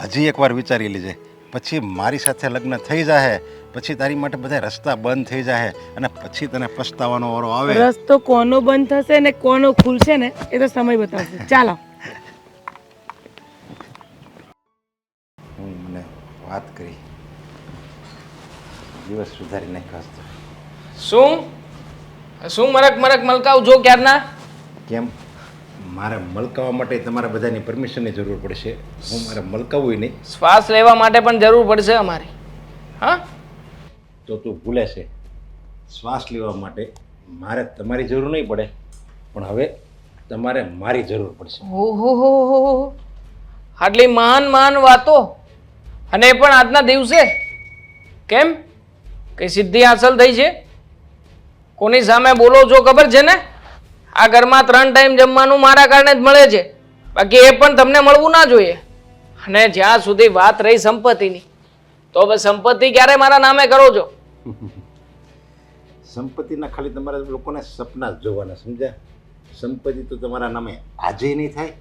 હજી એકવાર વિચારી લેજે. પછી મારી સાથે લગ્ન થઈ જાય, પછી તારી માટે બધા રસ્તા બંધ થઈ જાય અને પછી તને પસ્તાવાનો વારો આવે. રસ્તો કોનો બંધ થશે ને કોનો ખુલશે ને એ તો સમય બતાવશે. ચાલો. હું મને વાત કરી, દિવસ સુધારી નાખ્યો. શું મરક મલકાવ જો ક્યારના? કેમ? મારે મલકાવવા માટે તમારા બધાની પરમિશનની જરૂર પડશે. હું મારે મલકાવવું નહીં. શ્વાસ લેવા માટે પણ જરૂર પડશે અમારી. હા, તો તું ભૂલે છે. શ્વાસ લેવા માટે મારે તમારી જરૂર નહીં પડે, પણ હવે તમારે મારી જરૂર પડશે. ઓહો, આટલી મહાન વાતો, અને એ પણ આજના દિવસે. કેમ, કઈ સિદ્ધિ હાંસલ થઈ છે? કોની સામે બોલો છો ખબર છે ને? આ ઘરમાં 3 ટાઈમ જમવાનું મારા કારણે જ મળે છે, બાકી એ પણ તમને મળવું ના જોઈએ. અને જ્યાં સુધી વાત રહી સંપત્તિની, તો હવે સંપત્તિ ક્યારે મારા નામે કરો છો? સંપત્તિના ખાલી તમારા લોકોને સપના જ જોવાના, સમજ્યા? સંપત્તિ તો તમારા નામે આજે નહીં થાય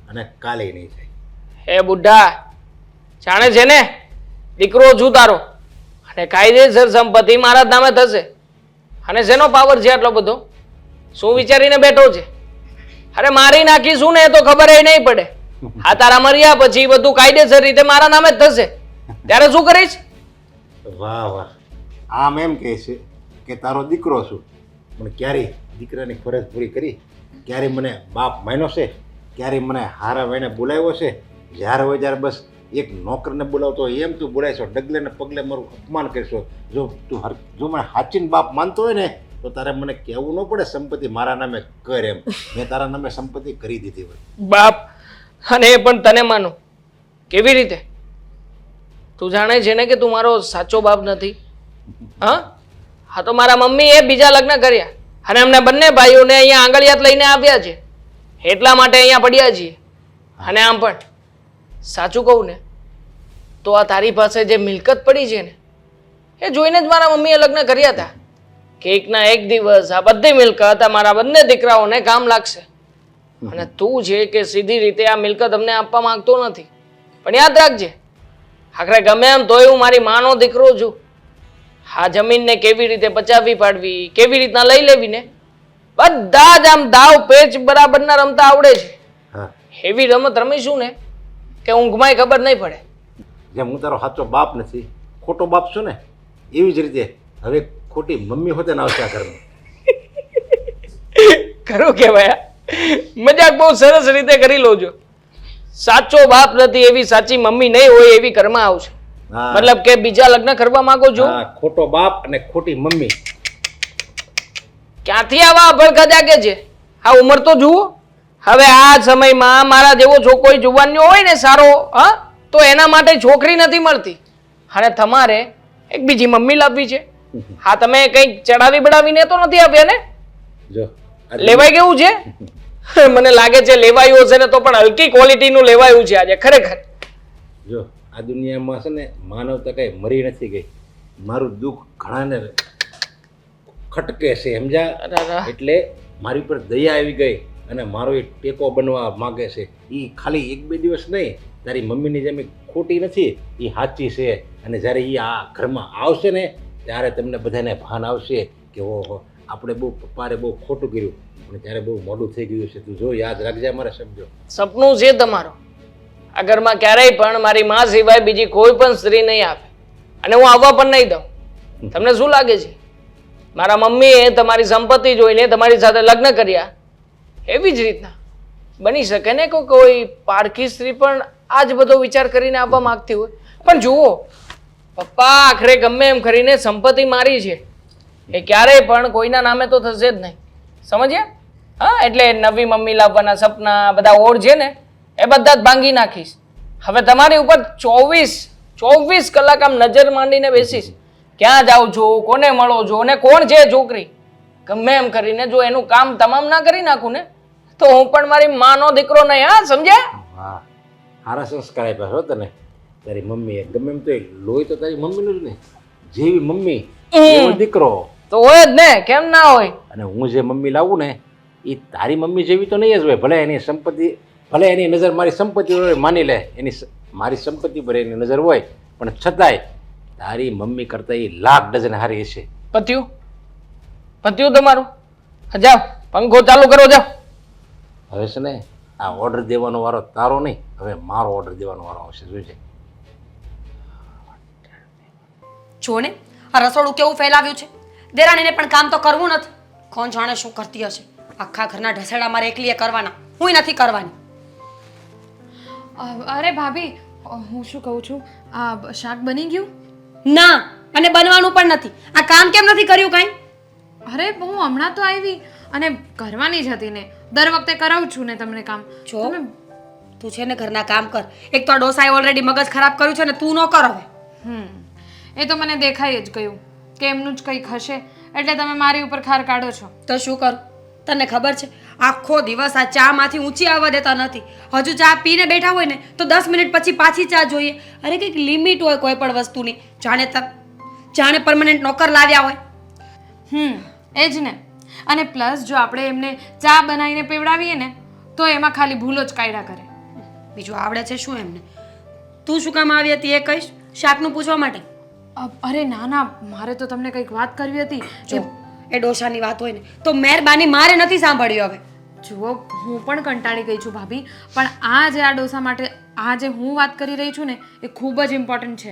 અને કાલે નહીં થાય. હે બુઢા, જાણે છે ને દીકરો છું તારો, અને કાયદેસર સંપત્તિ મારા જ નામે થશે. અને શેનો પાવર છે આટલો બધો? શું વિચારીને બેઠો છે? અરે મારી નાખીશું ને એ તો ખબર નહીં પડે. આ તારા મર્યા પછી બધું કાયદેસર રીતે મારા નામે જ થશે, ત્યારે શું કરીશ? વાહ વાહ, આમ એમ કહે છે કે તારો દીકરો છું, પણ ક્યારેય દીકરાની ફરજ પૂરી કરી? ક્યારેય મને બાપ માન્યો છે? ક્યારેય મને હારા વાઈને બોલાવ્યો છે? જ્યારે હોય ત્યારે બસ એક નોકરને બોલાવતો હોય એમ તું બોલાવીશો, ડગલે ને પગલે મારું અપમાન કરશો. જો મને હાચીને બાપ માનતો હોય ને તો તારે મને કહેવું ન પડે સંપત્તિ મારા નામે કર એમ. મેં તારા નામે સંપત્તિ કરી દીધી હોય. બાપ, અને એ પણ તને માનો? કેવી રીતે? તું જાણે છે ને કે તું મારો સાચો બાપ નથી? હા તો મારા મમ્મી એ બીજા લગ્ન કર્યા અને અમને બંને ભાઈઓને અહીંયા આંગળિયાત લઈને આવ્યા છે, એટલા માટે અહીંયા પડ્યા છીએ. અને આમ પણ સાચું કહું ને તો આ તારી પાસે જે મિલકત પડી છે ને એ જોઈને જ મારા મમ્મીએ લગ્ન કર્યા હતા કે એકના એક દિવસ આ બધી મિલકત અમારા બંને દીકરાઓને કામ લાગશે. અને તું છે કે સીધી રીતે આ મિલકત અમને આપવા માંગતો નથી. પણ યાદ રાખજે, આખરે ગમે એમ તોય હું મારી માનો દીકરો છું. આ જમીનને કેવી રીતે બચાવી પાડવી, કેવી રીતના લઈ લેવી ને બધા જ આમ દાવ પેચ બરાબરના રમતા આવડે છે. હા એવી રમત રમીશું ને કે ઊંઘમાંય ખબર નહીં પડે. જેમ હું તારો સાચો બાપ નથી, ખોટો બાપ છું ને, એવી જ રીતે હવે ખોટી મમ્મી હોતે ને આવશે આ ઘરમાં. ખરું કહેવાય. મજાક બહુ સરસ રીતે કરી લો છો. સાચો બાપ નથી એવી સાચી મમ્મી નહીં હોય એવી ઘરમાં આવશે. હા. મતલબ કે બીજા લગ્ન કરવા માંગો છો? હા, ખોટો બાપ અને ખોટી મમ્મી. ક્યાંથી આવા અભડકા જાગે છે? આ ઉંમર તો જુઓ. હવે આ સમયમાં મારા જેવો છોકરો જુવાનનો હોય ને સારો, હા, તો એના માટે છોકરી નથી મળતી અને તમારે એક બીજી મમ્મી લાવવી છે. હા, તમે કંઈક ચડાવી બડાવીને તો નથી આપ્યા ને? જો લેવાઈ ગયું છે? મને લાગે છે લેવાયું હશે ને તો પણ હલકી ક્વોલિટીનું લેવાયું છે આજે ખરેખર. જો આ દુનિયામાં છે ને માનવતા કઈ મરી નથી ગઈ. મારું દુઃખ ઘણાને ખટકે છે, સમજ્યા? એટલે મારી પર દયા આવી ગઈ અને મારો એક ટેકો બનવા માંગે છે. એ ખાલી 1-2 દિવસ નહીં, તારી મમ્મીની જેમ ખોટી નથી, એ સાચી છે. અને જ્યારે એ આ ઘરમાં આવશે ને ત્યારે તમને બધાને ભાન આવશે કે ઓહો આપણે બહુ પપ્પાએ બહુ ખોટું કર્યું, પણ ત્યારે બહુ મોડું થઈ ગયું છે. તું જો યાદ રાખજે મારા શબ્દો. સપનું છે તમારો. આ ઘરમાં ક્યારેય પણ મારી માં સિવાય બીજી કોઈ પણ સ્ત્રી નહીં આવે અને હું આવવા પણ નહીં દઉં. તમને શું લાગે છે મારા મમ્મીએ તમારી સંપત્તિ જોઈને તમારી સાથે લગ્ન કર્યા? એવી જ રીતના બની શકે ને કે કોઈ પારકી સ્ત્રી પણ આ જ બધો વિચાર કરીને આવવા માંગતી હોય. પણ જુઓ, પપ્પા આખરે ગમે એમ કરીને સંપત્તિ મારી છે એ ક્યારેય પણ કોઈના નામે તો થશે જ નહીં, સમજ્યા? હા, એટલે નવી મમ્મી લાવવાના સપના બધા ઓર છે ને એ બધા જ ભાંગી નાખીશ. હવે તમારી ઉપર 24 કલાક આમ નજર માંડીને બેસીશ. ક્યાં જાઓ છો, કોને મળો છો અને કોણ છે છોકરી, ગમે એમ કરીને જો એનું કામ તમામ ના કરી નાખું ને તો હું પણ મારી માનો દીકરો નહીં. હા, સમજ્યા? હા, સારા સંસ્કાર આપ્યા છો તને તારી મમ્મીએ. ગમે એમ તો લોહી તો તારી મમ્મીનું જ ને. જેવી મમ્મી એવો દીકરો તો હોય જ ને, કેમ ના હોય? અને હું જે મમ્મી લાવું ને એ તારી મમ્મી જેવી તો નહીં જ હોય. ભલે એની સંપત્તિ, ભલે એની નજર મારી સંપત્તિ હોય, માની લે મારી સંપત્તિ પર એની નજર હોય, પણ છતાંય તારી મમ્મી કરતાં એ લાખ ડઝન હારી હશે. પત્યું તમારું? જાઓ પંખો ચાલુ કરો, જાઓ. હવે છે ને આ ઓર્ડર દેવાનો વારો તારો નહીં, હવે મારો ઓર્ડર દેવાનો વારો આવશે. જોઈજે. જો ને આ રસોડું કેવું ફેલાવ્યું છે. દેરાણીને પણ કામ તો કરવું નથી. કોણ જાણે શું કરતી હશે. આખા ઘરના ઢસેડા મારે એકલીએ કરવાના, હુંય નથી કરવાની. અરે ભાભી, હું શું કહું છું, આ શાક બની ગયું? ના, અને બનવાનું પણ નથી. આ કામ કેમ નથી કર્યું કાંઈ? અરે હું હમણાં તો આવી અને કરવાની જ હતી ને. દર વખતે કરાવું છું ને તમને કામ. જો તું છે ને ઘરના કામ કર. એક તો આ ડોસાએ ઓલરેડી મગજ ખરાબ કર્યું છે ને તું ન કર હવે. એ તો મને દેખાઈ જ ગયું કે એમનું જ કંઈક હશે એટલે તમે મારી ઉપર ખાર કાઢો છો. તો શું કરું? તને ખબર છે આખો દિવસ આ ચામાંથી ઊંચી આવવા દેતા નથી. હજુ ચા પીને બેઠા હોય ને તો 10 મિનિટ પછી પાછી ચા જોઈએ. અરે કંઈક લિમિટ હોય કોઈ પણ વસ્તુની. જાણે પરમનન્ટ નોકર લાવ્યા હોય. એ જ ને. અને પ્લસ જો આપણે એમને ચા બનાવીને પીવડાવીએ ને તો એમાં ખાલી ભૂલો જ કાઢ્યા કરે. બીજું આવડે છે શું એમને? તું શું કામ આવી હતી એ કહીશ? શાકનું પૂછવા માટે? અરે ના ના, મારે તો તમને કંઈક વાત કરવી હતી. જો એ ડોસાની વાત હોય ને તો મહેરબાની મારે નથી સાંભળ્યું. હવે જુઓ, હું પણ કંટાળી ગઈ છું ભાભી, પણ આ ડોસા માટે આ જે હું વાત કરી રહી છું ને એ ખૂબ જ ઇમ્પોર્ટન્ટ છે.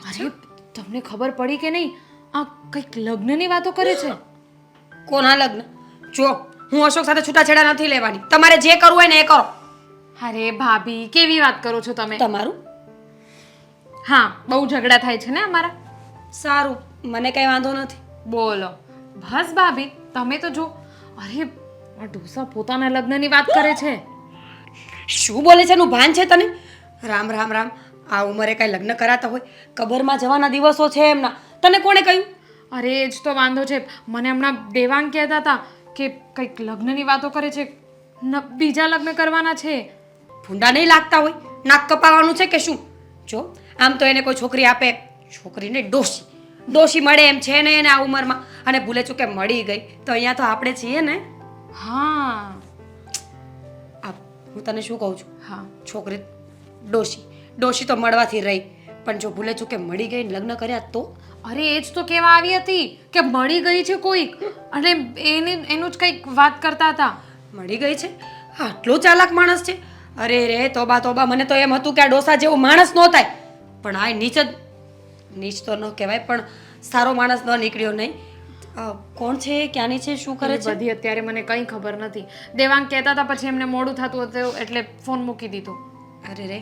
અરે તમને ખબર પડી કે નહીં? આ કંઈક લગ્નની વાતો કરે છે. કોના લગ્ન? જો હું અશોક સાથે છૂટાછેડા નથી લેવાની. તમારે જે કરવું હોય ને એ કરો. અરે ભાભી, કેવી વાત કરો છો તમે? તમારું? હા, બહુ ઝઘડા થાય છે ને અમારા. સારું, મને કંઈ વાંધો નથી. બોલો બસ ભાભી, તમે તો જો. અરે આ ડોસા પોતાના લગ્નની વાત કરે છે. શું બોલે છે એનું ભાન છે તને? રામ રામ રામ. આ ઉંમરે કાંઈ લગ્ન કરાતા હોય? કબરમાં જવાના દિવસો છે એમના. તને કોણે કહ્યું? અરે એ જ તો વાંધો છે. મને હમણાં દેવાંગ કહેતા હતા કે કંઈક લગ્નની વાતો કરે છે, બીજા લગ્ન કરવાના છે. ભૂંડા નહીં લાગતા હોય? નાક કપાવાનું છે કે શું? જો આમ તો એને કોઈ છોકરી આપે, છોકરીને ડોશી મળે એમ છે ને એને આ ઉંમરમાં. અને ભૂલે ચૂકે મળી ગઈ તો અહીંયા તો આપણે છીએ ને. હા, હું તને શું કહું છું? હા, છોકરી ડોશી તો મળવાથી રહી, પણ જો ભૂલે ચૂકે મળી ગઈ લગ્ન કર્યા તો? અરે એ જ તો કહેવા આવી હતી કે મળી ગઈ છે કોઈક અને એનું જ કંઈક વાત કરતા હતા. મળી ગઈ છે? આટલો ચાલાક માણસ છે? અરે રે તોબા તોબા, મને તો એમ હતું કે આ ડોસા જેવો માણસ ન થાય, પણ આ નીચ તો ન કહેવાય, પણ સારો માણસ ન નીકળ્યો નહીં. કોણ છે, ક્યાંની છે, શું કરે છે? બધી અત્યારે મને કંઈ ખબર નથી. દેવાંગ કહેતા હતા, પછી એમને મોડું થતું હતું એટલે ફોન મૂકી દીધો. અરે રે,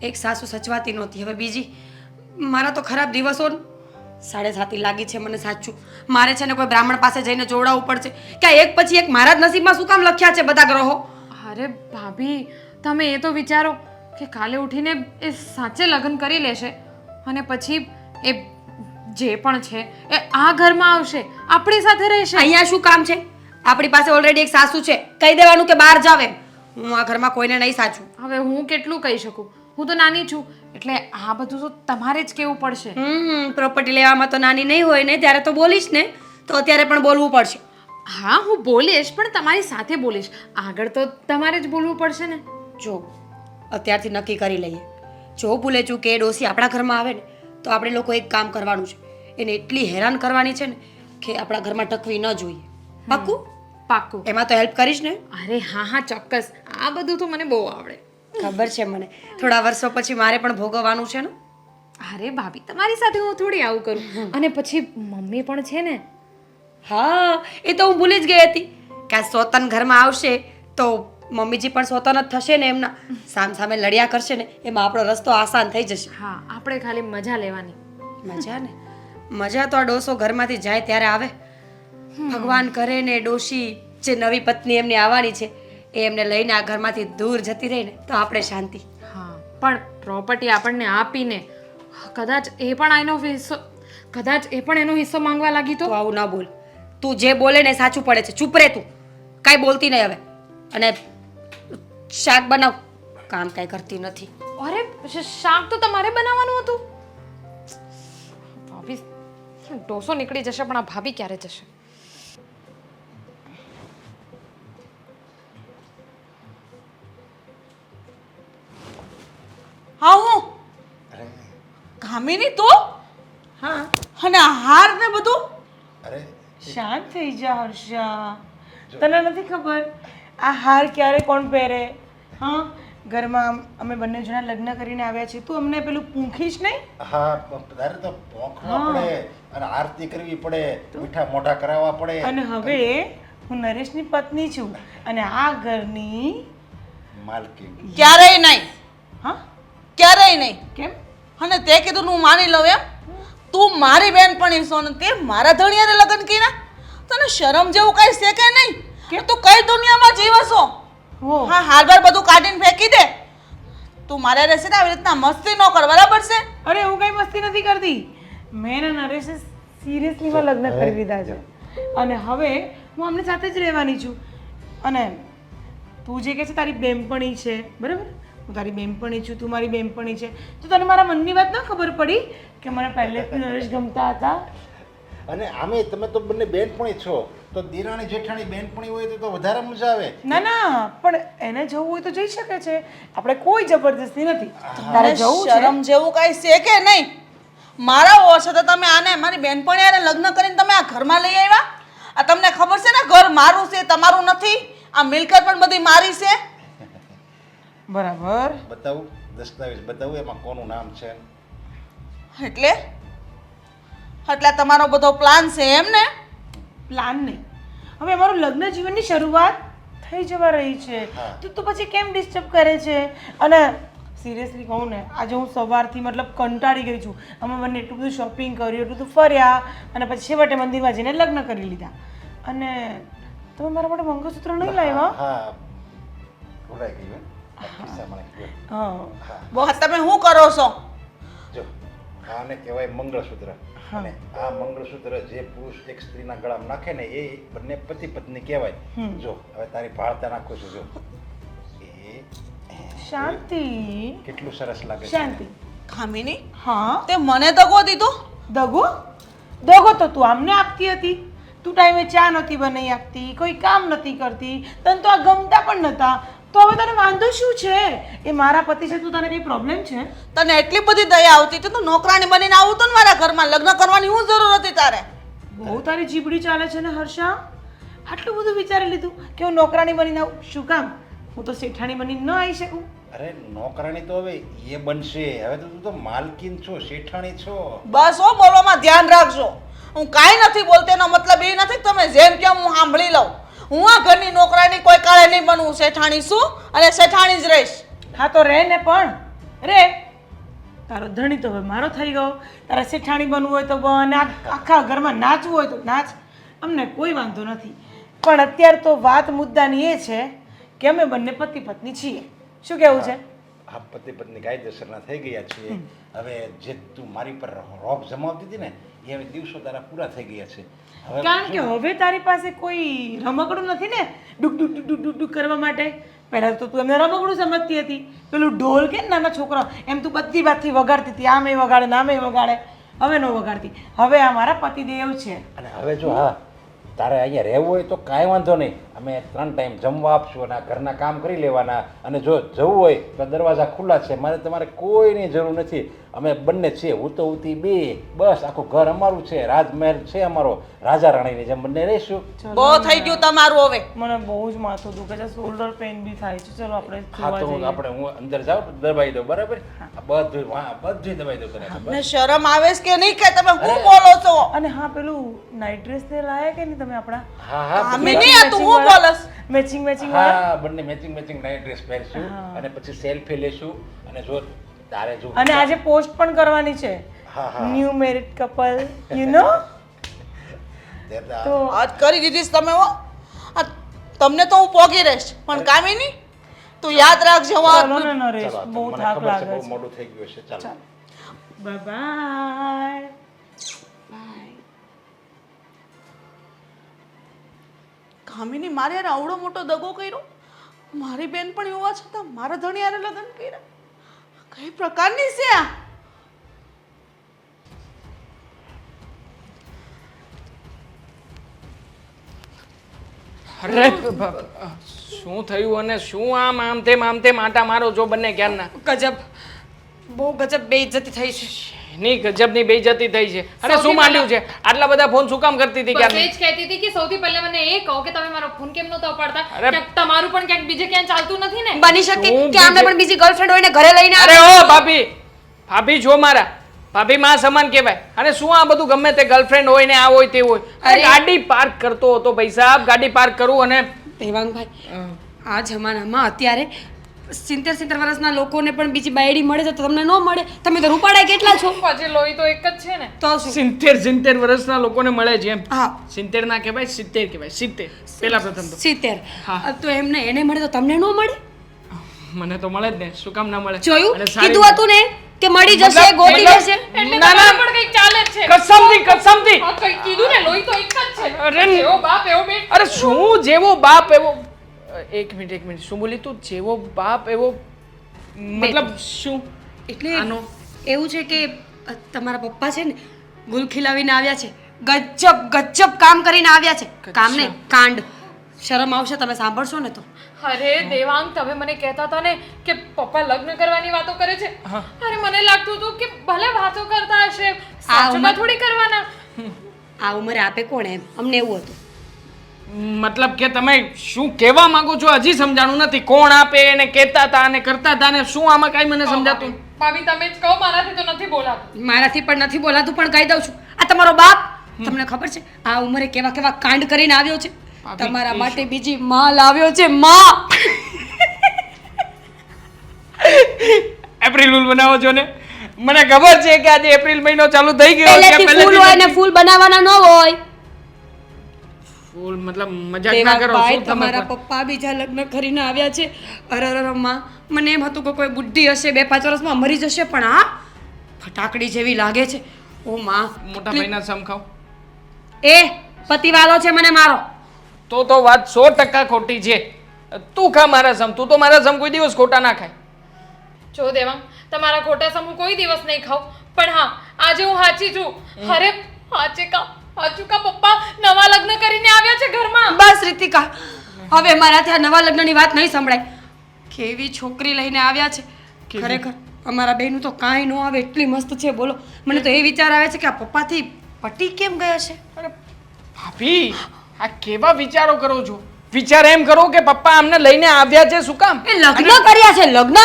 એક સાસુ સચવાતી નહોતી, હવે બીજી. મારા તો ખરાબ દિવસો 7:30 લાગી છે મને સાચું. મારે છે ને કોઈ બ્રાહ્મણ પાસે જઈને જોડાવવું પડશે કે આ એક પછી એક મારા જ નસીબમાં શું કામ લખ્યા છે બધા ગ્રહો. અરે ભાભી, તમે એ તો વિચારો કે કાલે ઉઠીને એ સાચે લગ્ન કરી લેશે અને પછી એ જે પણ છે એ આ ઘરમાં આવશે, આપણી સાથે રહેશે. અહીંયા શું કામ છે? આપણી પાસે ઓલરેડી એક સાસુ છે, કહી દેવાનું કે બહાર જાવ એમ. હું આ ઘરમાં કોઈને નહીં સાચું. હવે હું કેટલું કહી શકું? હું તો નાની છું, એટલે આ બધું તો તમારે જ કહેવું પડશે. પ્રોપર્ટી લેવામાં તો નાની નહીં હોય ને, ત્યારે તો બોલીશ ને, તો અત્યારે પણ બોલવું પડશે. હા, હું બોલીશ, પણ તમારી સાથે બોલીશ. આગળ તો તમારે જ બોલવું પડશે ને. જો અત્યારથી નક્કી કરી લઈએ, જો ભૂલે ચૂકે એ ડોસી આપણા ઘરમાં આવે ને તો આપણે લોકો એક કામ કરવાનું છે, એને એટલી હેરાન કરવાની છે ને કે આપણા ઘરમાં ટકવી ન જોઈએ. પાક્કું? પાક્કું. એમાં તો હેલ્પ કરીશ ને? અરે હા હા, ચોક્કસ. આ બધું તો મને બહુ આવડે. ખબર છે મને. થોડા વર્ષો પછી મારે પણ ભોગવવાનું છે ને. અરે ભાભી, તમારી સાથે હું થોડી આવું કરું. અને પછી મમ્મી પણ છે ને. હા, એ તો હું ભૂલી જ ગઈ હતી કે આ સોતન ઘરમાં આવશે તો મમ્મીજી પણ સોતન જ થશે ને એમના. સામે લડ્યા કરશે ને, એમાં આપણો રસ્તો આસાન થઈ જશે. હા, આપણે ખાલી મજા લેવાની. મજા ને? મજા તો આ ડોસો ઘરમાંથી જાય ત્યારે આવે. ભગવાન કરે ને ડોશી જે નવી પત્ની એમની આવવાની છે એ એમને લઈને આ ઘરમાંથી દૂર જતી રહી ને તો આપણે શાંતિ. હા, પણ પ્રોપર્ટી આપણને આપીને કદાચ એ પણ એનો હિસ્સો માંગવા લાગી તો? તું આવું ના બોલ. તું જે બોલે ને સાચું પડે છે. ચૂપ રહે તું, કાંઈ બોલતી નહીં હવે. અને શાક બનાવ, કામ કાંઈ કરતી નથી. અરે શાક તો તમારે બનાવવાનું હતું. ભાભી, ઢોસો નીકળી જશે પણ આ ભાભી ક્યારે જશે? હા હું કામિની તું? હા, અને આ હાર ને બધું? અરે શાંત થઈ જા હર્ષા. તને નથી ખબર આ હાર ક્યારે કોણ પહેરે? હા, ઘરમાં અમે બંને જણા લગ્ન કરીને આવ્યા છીએ. તું અમને પેલું પૂંખીશ નહીં? હા, તારે તો પોંખવા પડે અને આરતી કરવી પડે, મીઠા મોઢા કરાવવા પડે. અને હવે હું નરેશની પત્ની છું અને આ ઘરની માલકી. ક્યારેય નહીં. હા, ક્યારેય નહીં. કેમ? અને તે કીધું હું માની લઉં એમ? તું મારી બેનપણી છો ને તે મારા ધણિયારે લગ્ન કર્યા? તને શરમ જેવું કઈ છે કે નહીં? કે તું કઈ દુનિયામાં જીવે છો? હો, હા, હાલબાર બધું કાઢીને ફેંકી દે. તું મારે રહેશે ને આવી રીતના મસ્તી ન કર, બરાબર છે? અરે હું કઈ મસ્તી નથી કરતી. મેં ને નરેશે સિરિયસલીમાં લગ્ન કરી લીધા છે અને હવે હું આમની સાથે જ રહેવાની છું. અને તું જે કહે છે તારી બેનપણી છે, બરાબર? હું તારી બેનપણી છું, તું મારી બેનપણી છે, તો તને મારા મનની વાત ન ખબર પડી કે મને પહેલેથી નરેશ ગમતા હતા? અને આમે તમે તો બંને બેનપણી છો, તો દિરાણી જેઠાણી બેનપણી હોય તો વધારે મજા આવે. ના ના, પણ એને જવું હોય તો જઈ શકે છે. આપણે કોઈ જબરદસ્તી નથી. તારે જવું છે? શરમ જેવું કઈ છે કે નહીં? મારા ઓ છે તો તમે આને મારી બેનપણી આને લગ્ન કરીને તમે આ ઘરમાં લઈ આવ્યા? આ તમને ખબર છે ને ઘર મારું છે, તમારું નથી. આ મિલકત પણ બધી મારી છે. બરાબર. બતાવું, દસ્તાવેજ બતાવું, એમાં કોનું નામ છે. એટલે તમારો બધો પ્લાન છે એમ ને? પ્લાન નહીં, હવે અમારું લગ્ન જીવનની શરૂઆત થઈ જવા રહી છે તો તું પછી કેમ ડિસ્ટર્બ કરે છે? અને સિરિયસલી કહું ને, આજે હું સવારથી મતલબ કંટાળી ગઈ છું. અમે બંને એટલું બધું શોપિંગ કર્યું, એટલું બધું ફર્યા અને પછી છેવટે મંદિરમાં જઈને લગ્ન કરી લીધા. અને તમે મારા માટે મંગળસૂત્ર નહીં લાવ્યા? હા, ભૂલાઈ ગયું. ખિસ્સામાં ગયું. હા, બહુ તમે શું કરો છો? જો આને કહેવાય મંગળસૂત્ર. અને આ મંગળસૂત્ર જે પુરુષ એક સ્ત્રીના ગળામાં નાખે ને એ બંને પતિ પત્ની કહેવાય. જો હવે તારી ભાળતા નાખું છું. જો એ શાંતિ. કેટલું સરસ લાગે છે. શાંતિ. કામિની, હા, તે મને દગો દીધો? દગો? દગો તો તું આમને આપતી હતી. તું ટાઈમે ચા નહોતી બનાવી આપતી, કોઈ કામ નથી કરતી, તને તો આ ગમતા પણ નહોતા. તો હવે તને વાંધો શું છે? એ મારા પતિ છે, તું તને કઈ પ્રોબ્લેમ છે? તને એટલી બધી દયા આવતી હતી તો નોકરાણી બનીને આવું તો ને મારા ઘરમાં લગ્ન કરવાની શું જરૂર હતી તારે? બહુ તારી જીબડી ચાલે છે ને હર્ષા. આટલું બધું વિચારી લીધું કે હું નોકરાણી બનીને આવું? શું કામ? હું તો શેઠાણી બનીને ન આવી શકું? અરે નોકરાણી તો હવે એ બનશે. હવે તો તું તો માલકીન છો, શેઠાણી છો. બસ હો, બોલવામાં ધ્યાન રાખજો. હું કાંઈ નથી બોલતી, એનો મતલબ એ નથી કે તમે જેમ કેમ હું સાંભળી લઉં. હું આ ઘરની નોકરાણી કોઈ કાળે નહીં બનવું. શેઠાણી શું અને શેઠાણી જ રહીશ. હા તો રે ને, પણ રે. તારો ધણી તો હવે મારો થઈ ગયો. તારા શેઠાણી બનવું હોય તો બન, આખા ઘરમાં નાચવું હોય તો નાચ, અમને કોઈ વાંધો નથી. પણ અત્યારે તો વાત મુદ્દાની એ છે કે અમે બંને પતિ પત્ની છીએ. શું કહેવું છે? આ પતિ પત્ની કાયદેસરના થઈ ગયા છીએ. હવે જે તું મારી પર રોપ જમાવતી હતી ને એ હવે દિવસો તારા પૂરા થઈ ગયા છે. હવે કારણ કે હવે તારી પાસે કોઈ રમકડું નથી ને ડુક ડુક ડુક ડુક ડુક કરવા માટે. પહેલાં તો તું એમને રમકડું સમજતી હતી, પેલું ઢોલ કે નાના છોકરા એમ તું બધી વાતથી વગાડતી હતી, આમે વગાડે નામે વગાડે. હવે ન વગાડતી. હવે આ મારા પતિદેવ છે. અને હવે જો હા તારે અહીંયા રહેવું હોય તો કાંઈ વાંધો નહીં. અમે 3 ટાઈમ જમવા આપશું અને આ ઘરના કામ કરી લેવાના. અને જો જવું હોય તો દરવાજા ખુલ્લા છે. મારે તમારે કોઈની જરૂર નથી. અમે બંને છીએ, હું તો ઉતી બે. બસ આખું ઘર અમારું છે, રાજમહેલ છે અમારો. રાજા રાણીની જેમ બંને રહીશું. બહુ થઈ ગયું તમારું હવે. મને બહુ જ માથું દુખે છે, શોલ્ડર પેઇન બી થાય છે. ચલો આપણે હા સુવા તો જઈએ. આપણે હું અંદર જાઉં તો દબાઈ દઉં, બરાબર? આ બધું હા બધું દબાઈ દઉં તને. ને શરમ આવે છે કે નહીં કે તમે શું બોલો છો? અને હા, પેલું નાઇટ ડ્રેસ ને લાયા કે નહીં તમે આપણા? હા હા અમે નહીં આ તું હું બોલસ? મેચિંગ મેચિંગ વાળા. હા બંને મેચિંગ મેચિંગ નાઇટ ડ્રેસ પહેરશું અને પછી સેલ્ફી લેશું. અને જો તારે જો અને આજે પોસ્ટ પણ કરવાની છે. હા હા new married couple, you know. તો આજ કરી દીધીશ તમે હો. આ તમને તો હું પોગી રહીશ પણ કામિની તું યાદ રાખજે. હું ચલો આ- ને નરેશ, ચાલો, બહુ મને થાક ખબર છે લાગે બહુ છે. મોડું થઈ ગયું છે. ચાલો બાય બાય. કામિની મારે યાર આવડો મોટો દગો કર્યો. મારી બેન પણ હોવા છતાં મારા ધણી યારે લગ્ન કર્યા. કઈ પ્રકારની છે આ? અરે શું થયું અને શું આમ તેમ આટા મારો છો બંને ક્યારના? ગજબ, બહુ ગજબ બેઇજ્જતી થઈ છે. એની ગજબની બેઇજ્જતી થઈ છે. અરે શું માંડ્યું છે? આટલા બધા ફોન શું કામ કરતી હતી બસ એ ક્યારની? જ કહેતી હતી કે સૌથી પહેલા મને એ કહો કે તમે મારો ફોન કેમ નતો ઉપાડતા? અરે- ક્યાંક તમારું પણ ક્યાંક બીજે ક્યાંય ચાલતું નથી ને? બની શકે શું કે આમને પણ બીજી ગર્લફ્રેન્ડ હોય ને ઘરે લઈને અરે આવે. ઓ ભાભી, ભાભી જો મારા ભાભી માં સમાન કહેવાય. અને શું આ બધું ગમે તે ગર્લફ્રેન્ડ હોય ને આ હોય તે હોય. અરે ગાડી પાર્ક કરતો હતો ભાઈ સાહેબ, ગાડી પાર્ક કરું અને દેવાંગભાઈ, આ જમાનામાં અત્યારે 70 વર્ષના લોકોને પણ બીજી બાયડી મળે છે તો તમને ન મળે? તમે તો રૂપાડા કેટલા છો? પછી લોહી તો એક જ છે ને. તો શું? 70 વર્ષના લોકોને મળે છે એમ. હા 70 ના કહેવાય, 70 કહેવાય. 70 પેલા પ્રથમ તો 70. હા. તો એમને એને મળે તો તમને ન મળે? મને તો મળે જ ને, શું કામ ના મળે? જોયું? અને સારી કીધું હતું ને કે મળી જશે, ગોતી લેશે. એટલે ના, ના. તમારું પણ કંઈક ચાલે જ છે. કસમથી હા, કંઈક કીધું ને, લોહી તો એક જ છે. અરે જેવો બાપ એવો બેટ. અરે શું જેવો બાપ એવો એક મિનિટ શું બોલી તું? જેવો બાપ એવો મતલબ શું? એટલે આનો એવું છે કે તમારા પપ્પા છે ને ગુલ ખીલાવીને આવ્યા છે. ગજબ કામ કરીને આવ્યા છે. કામ નહીં, કાંડ. શરમ આવશે તમે સાંભળશો ને તો. અરે દેવાંગ, તમે મને કહેતા હતા ને કે પપ્પા લગ્ન કરવાની વાતો કરે છે. અરે મને લાગતું હતું કે ભલે વાતો કરતા હશે, સાચું થોડી કરવાના. આ ઉંમરે આપે કોણ એમ? અમને એવું હતું. મતલબ કે તમે શું કહેવા માંગો છો હજી સમજાણું નથી. કોણ આપે એને કહેતા હતા અને કરતા હતા ને શું આમાં કાંઈ મને સમજાતું? ભાભી તમે જ કહો, મારાથી તો નથી બોલાતું. મારાથી પણ નથી બોલાતું, પણ કહી દઉં છું. આ તમારો બાપ તમને ખબર છે આ ઉંમરે કેવા કેવા કાંડ કરીને આવ્યો છે? તમારા માટે બીજી માં લાવ્યો છે. માં એપ્રિલ ફૂલ બનાવો છો ને? મને ખબર છે કે આજે એપ્રિલ મહિનો ચાલુ થઈ ગયો છે. પહેલેથી ફૂલ હોય ને ફૂલ બનાવવાના ન હોય. ફૂલ મતલબ મજાક ના કરો. દેવાભાઈ, શું તમે તમારા પપ્પા બીજા લગ્ન કરીને આવ્યા છે. અરે માં, મને એમ હતું કે કોઈ બુદ્ધિ હશે, 2-5 વર્ષમાં મરી જશે, પણ આ ફટાકડી જેવી લાગે છે. ઓ માં, મોટા ભાઈના સમ ખાવ એ પતિવાલો છે મને મારો. તો વાત 100% ખોટી છે. તું ખા મારા સમ. તું તો મારા સમ કોઈ દિવસ ખોટા ના ખાય. જો દેવાંગ, તમારા ખોટા સમ હું કોઈ દિવસ નહીં ખાઉં, પણ હા આજે હું સાચી છું. અરે સાચું કા પપ્પા નવા લગ્ન કરીને આવ્યા છે ઘરમાં. બસ રીતિકા, હવે મારાથી આ નવા લગ્નની વાત નહીં સંભળાય. કેવી છોકરી લઈને આવ્યા છે ખરેખર અમારા બેનું તો કાંઈ ન આવે એટલી મસ્ત છે બોલો મને તો એ વિચાર આવે છે કે આ પપ્પાથી પટી કેમ ગયા છે અરે ભાભી આ કેવા વિચારો કરો છો વિચાર એમ કરો કે પપ્પા અમને લઈને આવ્યા છે શું કામ એ લગ્ન કર્યા છે લગ્ન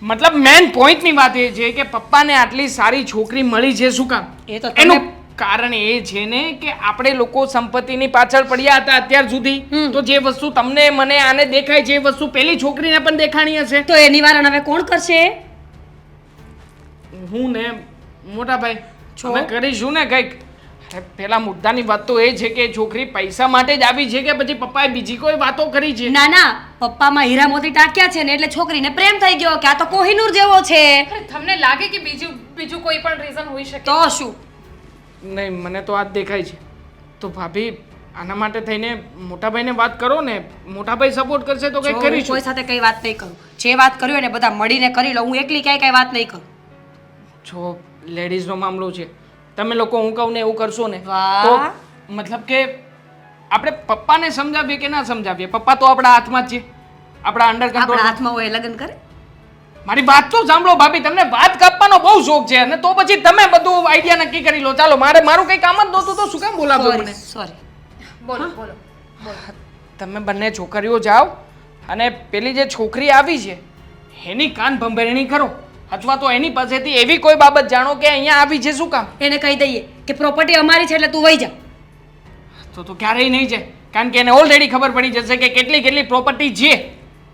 મતલબ મેન પોઈન્ટની વાત એ છે કે પપ્પાને આટલી સારી છોકરી મળી છે શું કામ એ તો એનું કારણ એ છે ને કે આપણે લોકો સંપત્તિની પાછળ પડ્યા હતા અત્યાર સુધી તો જે વસ્તુ તમને મને આને દેખાય છે એ વસ્તુ પેલી છોકરીને પણ દેખાણી હશે તો એ નિવારણ હવે કોણ કરશે હું ને મોટા ભાઈ અમે કરીશું ને કંઈક અરે પેલા મુદ્દાની વાત તો એ છે કે છોકરી પૈસા માટે જ આવી છે કે પછી પપ્પાએ બીજી કોઈ વાતો કરી છે ના ના પપ્પામાં હીરા મોતી ટાંક્યા છે ને એટલે છોકરીને પ્રેમ થઈ ગયો કે આ તો કોહિનૂર જેવો છે અરે તમને લાગે કે બીજું કોઈ પણ રીઝન હોઈ શકે તો શું નહીં મને તો આ જ દેખાય છે તો ભાભી આના માટે થઈને મોટાભાઈને વાત કરો ને મોટાભાઈ સપોર્ટ કરશે તો કંઈક જો હું કરીશું કોઈ સાથે કઈ વાત નહીં કરું જે વાત કર્યું ને બધા મળીને કરી લો હું એકલી ક્યાંય કઈ વાત નહીં કરું જો લેડીઝનો મામલો છે તમે લોકો હું કહું ને એવું કરશો ને વાહ. તો મતલબ કે આપણે પપ્પાને સમજાવીએ કે ના સમજાવીએ પપ્પા તો આપણા હાથમાં જ છે આપણા અંડર આપણા કંટ્રોલ હાથમાં હોય લગ્ન કરે મારી વાત તો સાંભળો ભાભી તમને વાત કાપવાનો બહુ શોખ છે અને તો પછી તમે બધું આઈડિયા નક્કી કરી લો ચાલો મારું કઈ કામ જ નહોતું તો શું કામ બોલાવો મને સોરી બોલો બોલો તમે બંને છોકરીઓ જાઓ અને પેલી જે છોકરી આવી છે એની કાન ભંભેરણી કરો અથવા તો એની પાસેથી એવી કોઈ બાબત જાણો કે અહીંયા આવી છે શું કામ એને કહી દઈએ કે પ્રોપર્ટી અમારી છે એટલે તું વહી જા તો ક્યારેય નહીં જાય કારણ કે એને ઓલરેડી ખબર પડી જશે કે કેટલી પ્રોપર્ટી છે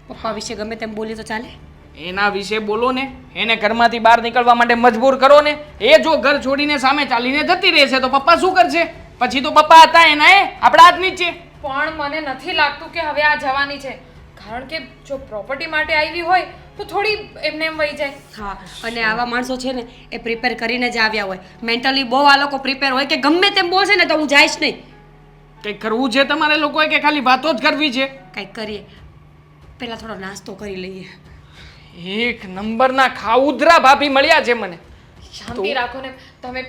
પપ્પા વિશે ગમે તેમ બોલી તો ચાલે એના વિશે બોલો ને એને ઘરમાંથી બહાર નીકળવા માટે મજબૂર કરો ને એ જો ઘર છોડીને સામે ચાલીને જતી રહેશે તો પપ્પા શું કરશે પછી તો પપ્પા હતા એના એ આપણા હાથની જ છે પણ મને નથી લાગતું કે હવે આ જવાની છે કારણ કે જો પ્રોપર્ટી માટે આવી હોય તો થોડી એમને એમ વહી જાય હા અને આવા માણસો છે ને એ પ્રિપેર કરીને જ આવ્યા હોય મેન્ટલી બહુ આ લોકો પ્રિપેર હોય કે ગમે તેમ બોલશે ને તો હું જઈશ નહીં કંઈક કરવું છે તમારે લોકોએ કે ખાલી વાતો જ કરવી છે કંઈક કરીએ પહેલા થોડો નાસ્તો કરી લઈએ એક નંબરના ખાઉધરા ભાભી મળ્યા છે મને શાંતિ રાખો ને તમે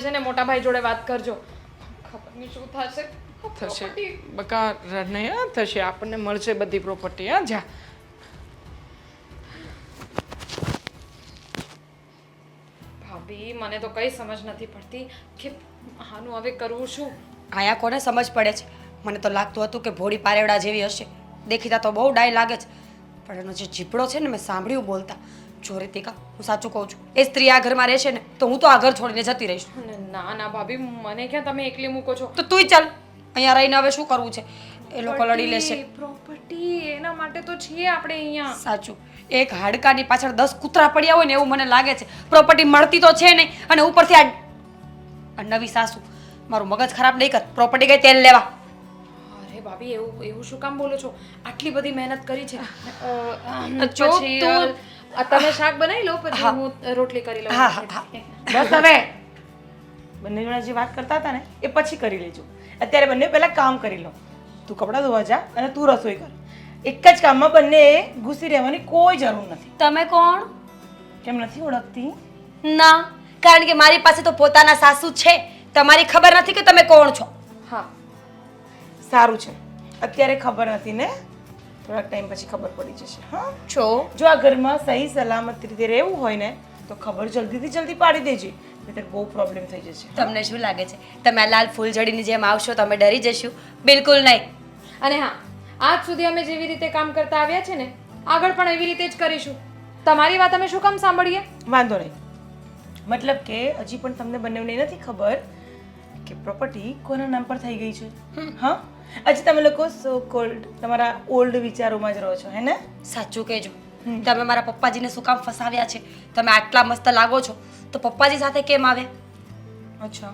છે ને મોટાભાઈ જોડે વાત કરજો ખબર નહીં શું થશે થશે બકા નહીં હા થશે આપણને મળશે બધી પ્રોપર્ટી હા જા ભાભી મને તો કઈ સમજ નથી પડતી કે આનું હવે કરવું શું આયા કોને સમજ પડે છે મને તો લાગતું હતું કે ભોળી પારેવડા જેવી હશે દેખીતા તો બહુ ડાય લાગે છે પણ એનો જે જીપડો છે ને મેં સાંભળ્યું બોલતા જો રીતિકા હું સાચું કહું છું એ સ્ત્રી આ ઘરમાં રહેશે ને તો હું તો આ ઘર છોડીને જતી રહીશ ના ના ભાભી મને ક્યાં તમે એકલી મૂકો છો તો તુંય ચાલ અહીંયા રહીને હવે શું કરવું છે એ લોકો લડી લેશે પ્રોપર્ટી એના માટે તો છીએ આપણે અહીંયા સાચું એક હાડકાની પાછળ 10 કૂતરા પડ્યા હોય ને એવું મને લાગે છે પ્રોપર્ટી મળતી તો છે નહીં અને ઉપરથી આ નવી સાસુ મારું મગજ ખરાબ નહીં કર પ્રોપર્ટી ગઈ તેલ લેવા અરે ભાભી એવું શું કામ બોલો છો આટલી બધી મહેનત કરી છે જો પછી તું- તમે શાક બનાવી લો પછી હું રોટલી કરી લઉં હા હા હા બસ હવે બંને જણા જે વાત કરતા હતા ને એ પછી કરી લેજો અત્યારે બંને પહેલા કામ કરી લો તું કપડાં ધોવા જા અને તું રસોઈ કર એક જ કામમાં બંને ઘૂસી રહેવાની કોઈ જરૂર નથી તમે કોણ કેમ નથી ઓળખતી ના કારણ કે મારી પાસે તો પોતાના સાસુ છે તમારી ખબર નથી કે તમે કોણ છો હા સારું છે અત્યારે ખબર નથી ને થોડાક ટાઈમ પછી ખબર પડી જશે હા છો જો આ ઘરમાં સહી સલામત રીતે રહેવું હોય ને તો ખબર જલ્દીથી જલ્દી પાડી દેજે નહીંતર બહુ પ્રોબ્લેમ થઈ જશે તમને શું લાગે છે તમે આ લાલ ફૂલઝડીની જેમ આવશો તમે ડરી જશો બિલકુલ નહીં અને હા આજ સુધી અમે જેવી રીતે કામ કરતા આવ્યા છે ને આગળ પણ એવી રીતે જ કરીશું તમારી વાત અમે શું કામ સાંભળીએ વાંધો નહીં મતલબ કે હજી પણ તમને બંનેને નથી ખબર કે પ્રોપર્ટી કોના નામ પર થઈ ગઈ છે હા હજી તમે લોકો સો કોલ્ડ તમારા ઓલ્ડ વિચારોમાં જ રહો છો હે ને સાચું કહેજો તમે મારા પપ્પાજીને શું કામ ફસાવ્યા છે તમે આટલા મસ્ત લાગો છો તો પપ્પાજી સાથે કેમ આવ્યા અચ્છા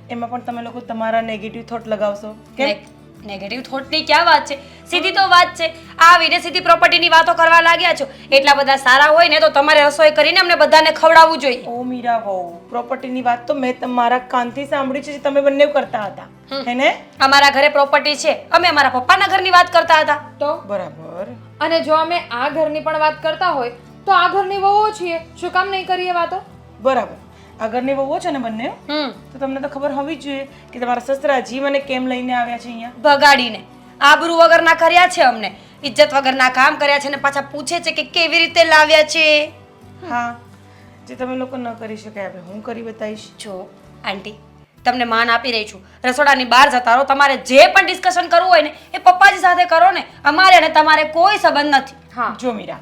એમાં પણ તમે લોકો તમારા નેગેટિવ થોટ લગાવશો કેમ નેગેટિવ થોટની ક્યાં વાત છે સીધી તો વાત છે આવીને સીધી પ્રોપર્ટીની વાતો કરવા લાગ્યા છો એટલા બધા સારા હોય ને તો તમારે રસોઈ કરીને અમને બધાને ખવડાવવું જોઈએ ઓ મીરા વહુ પ્રોપર્ટીની વાત તો મેં તમારા કાનથી સાંભળી છે જે તમે બંને કરતા હતા હે ને અમારા ઘરે પ્રોપર્ટી છે અમે અમારા પપ્પાના ઘરની વાત કરતા હતા તો બરાબર અને જો અમે આ ઘરની પણ વાત કરતા હોય તો આ ઘરની વહુઓ છીએ શું કામ નહીં કરીએ વાતો બરાબર આગળની વહુઓ છે ને બંને તો તમને તો ખબર હોવી જ જોઈએ કે તમારા સસરાજી મને કેમ લઈને આવ્યા છે અહીંયા ભગાડીને આબરૂ વગરના કર્યા છે અમને ઇજ્જત વગરના કામ કર્યા છે ને પાછા પૂછે છે કે કેવી રીતે લાવ્યા છે. હા, જે તમે લોકો ન કરી શકાય હવે હું કરી બતાવીશ. જો આંટી, તમને માન આપી રહી છું, રસોડાની બહાર જતા રહો. તમારે જે પણ ડિસ્કશન કરવું હોય ને એ પપ્પાજી સાથે કરો ને. અમારે અને તમારે કોઈ સંબંધ નથી. હા જો મીરા,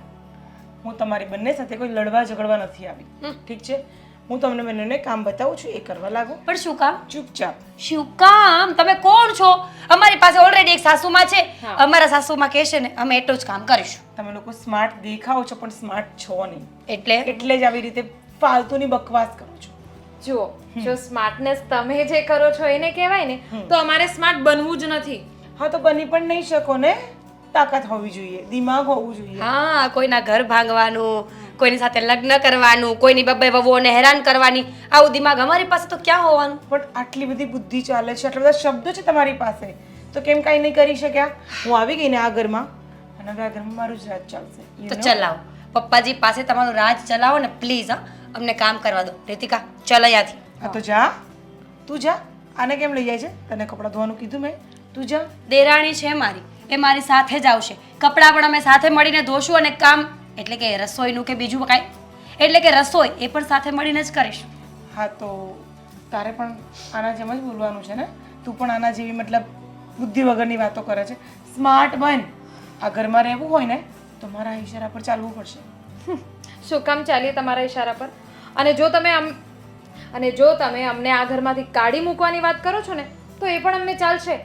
હું તમારી બંને સાથે કોઈ લડવા ઝઘડવા નથી આવી. ઠીક છે, હું તમને બંનેને કામ બતાવું છું, એ કરવા લાગો. પણ શું કામ? ચૂપચાપ. શું કામ? તમે કોણ છો? અમારી પાસે ઓલરેડી એક સાસુમાં છે. અમારા સાસુમાં કહેશે ને અમે એટલું જ કામ કરીશું. તમે લોકો સ્માર્ટ દેખાઓ છો પણ સ્માર્ટ છો નહીં. એટલે જ આવી રીતે ફાલતુની બકવાસ કરો છો. જુઓ, જો સ્માર્ટનેસ તમે જે કરો છો એને કહેવાય ને, તો અમારે સ્માર્ટ બનવું જ નથી. હા, તો બની પણ નહીં શકો ને. તાકાત હોવી જોઈએ, દિમાગ હોવું જોઈએ. હા, કોઈના ઘર ભાંગવાનું, કોઈની સાથે લગ્ન કરવાનું, કોઈની બબ્બે વહુઓને હેરાન કરવાની, આવું દિમાગ અમારી પાસે તો ક્યાં હોવાનું? પણ આટલી બધી બુદ્ધિ ચાલે છે, આટલા બધા શબ્દો છે તમારી પાસે, તો કેમ કાંઈ નહીં કરી શક્યા? હું આવી ગઈ ને આ ઘરમાં, અને હવે આ ઘરમાં મારું જ રાજ ચાલશે. You તો know? ચલાવો, પપ્પાજી પાસે તમારું રાજ ચલાવો ને પ્લીઝ. હા, અમને કામ કરવા દો. રીતિકા, ચાલ અહીંયાથી. હા તો જા, તું જા. આને કેમ લઈ જાય છે? તને કપડાં ધોવાનું કીધું મેં? તું જા. દેરાણી છે મારી, એ મારી સાથે જ આવશે. કપડાં પણ અમે સાથે મળીને ધોશું અને કામ એટલે કે રસોઈનું કે બીજું કાંઈ એટલે કે રસોઈ એ પણ સાથે મળીને જ કરીશું. હા તો તારે પણ આના જેમ જ બોલવાનું છે ને? તું પણ આના જેવી મતલબ બુદ્ધિ વગરની વાતો કરે છે. સ્માર્ટ બન. આ ઘરમાં રહેવું હોય ને તો મારા ઈશારા પર ચાલવું પડશે. શું કામ ચાલીએ તમારા ઈશારા પર? અને જો તમે અમને આ ઘરમાંથી કાઢી મૂકવાની વાત કરો છો ને તો એ પણ અમને ચાલશે.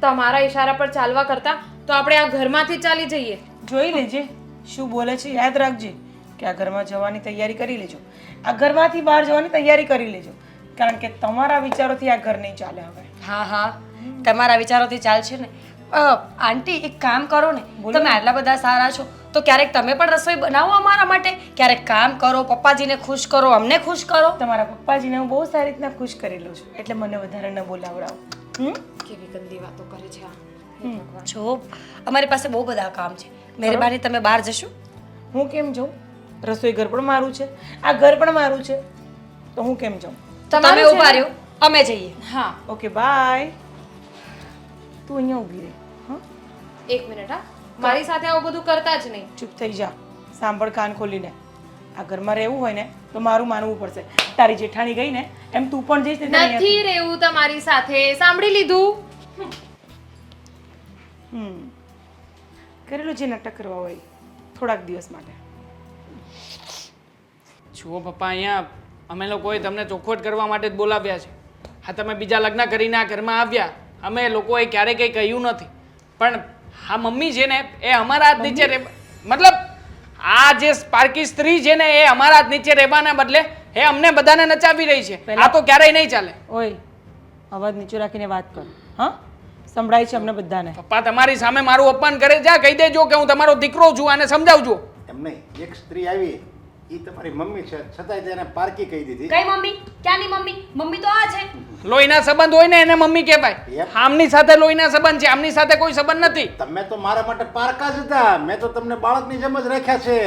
તમારા ઈશારા પર ચાલવા કરતાં તો આપણે આ ઘરમાંથી ચાલી જઈએ. જોઈ લેજે શું બોલે છે, યાદ રાખજે કે આ ઘરમાં જવાની તૈયારી કરી લેજો. આ ઘરમાંથી બહાર જવાની તૈયારી કરી લેજો, કારણ કે તમારા વિચારોથી આ ઘર નહીં ચાલે હવે. હા હા, તમારા વિચારોથી ચાલશે ને. આંટી, એક કામ કરો ને, તમે આટલા બધા સારા છો તો ક્યારેક તમે પણ રસોઈ બનાવો અમારા માટે. ક્યારેક કામ કરો, પપ્પાજીને ખુશ કરો, અમને ખુશ કરો. તમારા પપ્પાજીને હું બહુ સારી રીતના ખુશ કરી લઉં છું, એટલે મને વધારે ન બોલાવડાવો. કેવી ગંદી વાતો કરે છે આ. જો અમારી પાસે બહુ બધા કામ છે, મહેરબાની તમે બહાર જશો. હું કેમ જાઉં? રસોઈ ઘર પણ મારું છે, આ ઘર પણ મારું છે, તો હું કેમ જાઉં? તમે ઊભા રહ્યો, અમે જઈએ. હા, ઓકે બાય. તું અહીંયા ઊભી રહે. હા, એક મિનિટ. હા, મારી સાથે આવું બધું કરતા જ નહીં. ચૂપ થઈ જા. સાંભળ કાન ખોલીને. આ ઘરમાં રહેવું હોય ને તો મારું માનવું પડશે. તારી જેઠાણી ગઈ ને એમ તું પણ જઈશ ને તો અહીંયા- નથી રહેવું તમારી સાથે. સાંભળી લીધું. કરેલું જે નાટક કરવા હોય થોડાક દિવસ માટે. જુઓ પપ્પા, અહીંયા અમે લોકોએ તમને ચોખવટ કરવા માટે જ બોલાવ્યા છે. હા, તમે બીજા લગ્ન કરીને આ ઘરમાં આવ્યા, અમે લોકોએ ક્યારેય કંઈ કહ્યું નથી. પણ હા, મમ્મી છે ને એ અમારા હાથ નીચે મતલબ આ જે સ્પાર્કી સ્ત્રી છે ને એ અમારા હાથ નીચે રહેવાના બદલે એ અમને બધાને નચાવી રહી છે. આ તો ક્યારેય નહીં ચાલે. ઓય, અવાજ નીચો રાખીને વાત કર. હા, સંભળાય છે અમને બધાને. પપ્પા, તમારી સામે મારું અપમાન કરે છે, કહી દેજો કે હું તમારો દીકરો છું અને સમજાવજો. એમ નહીં, એક સ્ત્રી આવી, એ તમારી મમ્મી છે, છતાંય તેને પારકી કહી દીધી. કઈ મમ્મી? ક્યાંની મમ્મી? મમ્મી તો આ છે. લોહીના સંબંધ હોય ને એને મમ્મી કહેવાય. આમની સાથે લોહીના સંબંધ છે, આમની સાથે કોઈ સંબંધ નથી. તમે તો મારા માટે પારકા જ હતા, મેં તો તમને બાળકની જેમ જ રાખ્યા છે.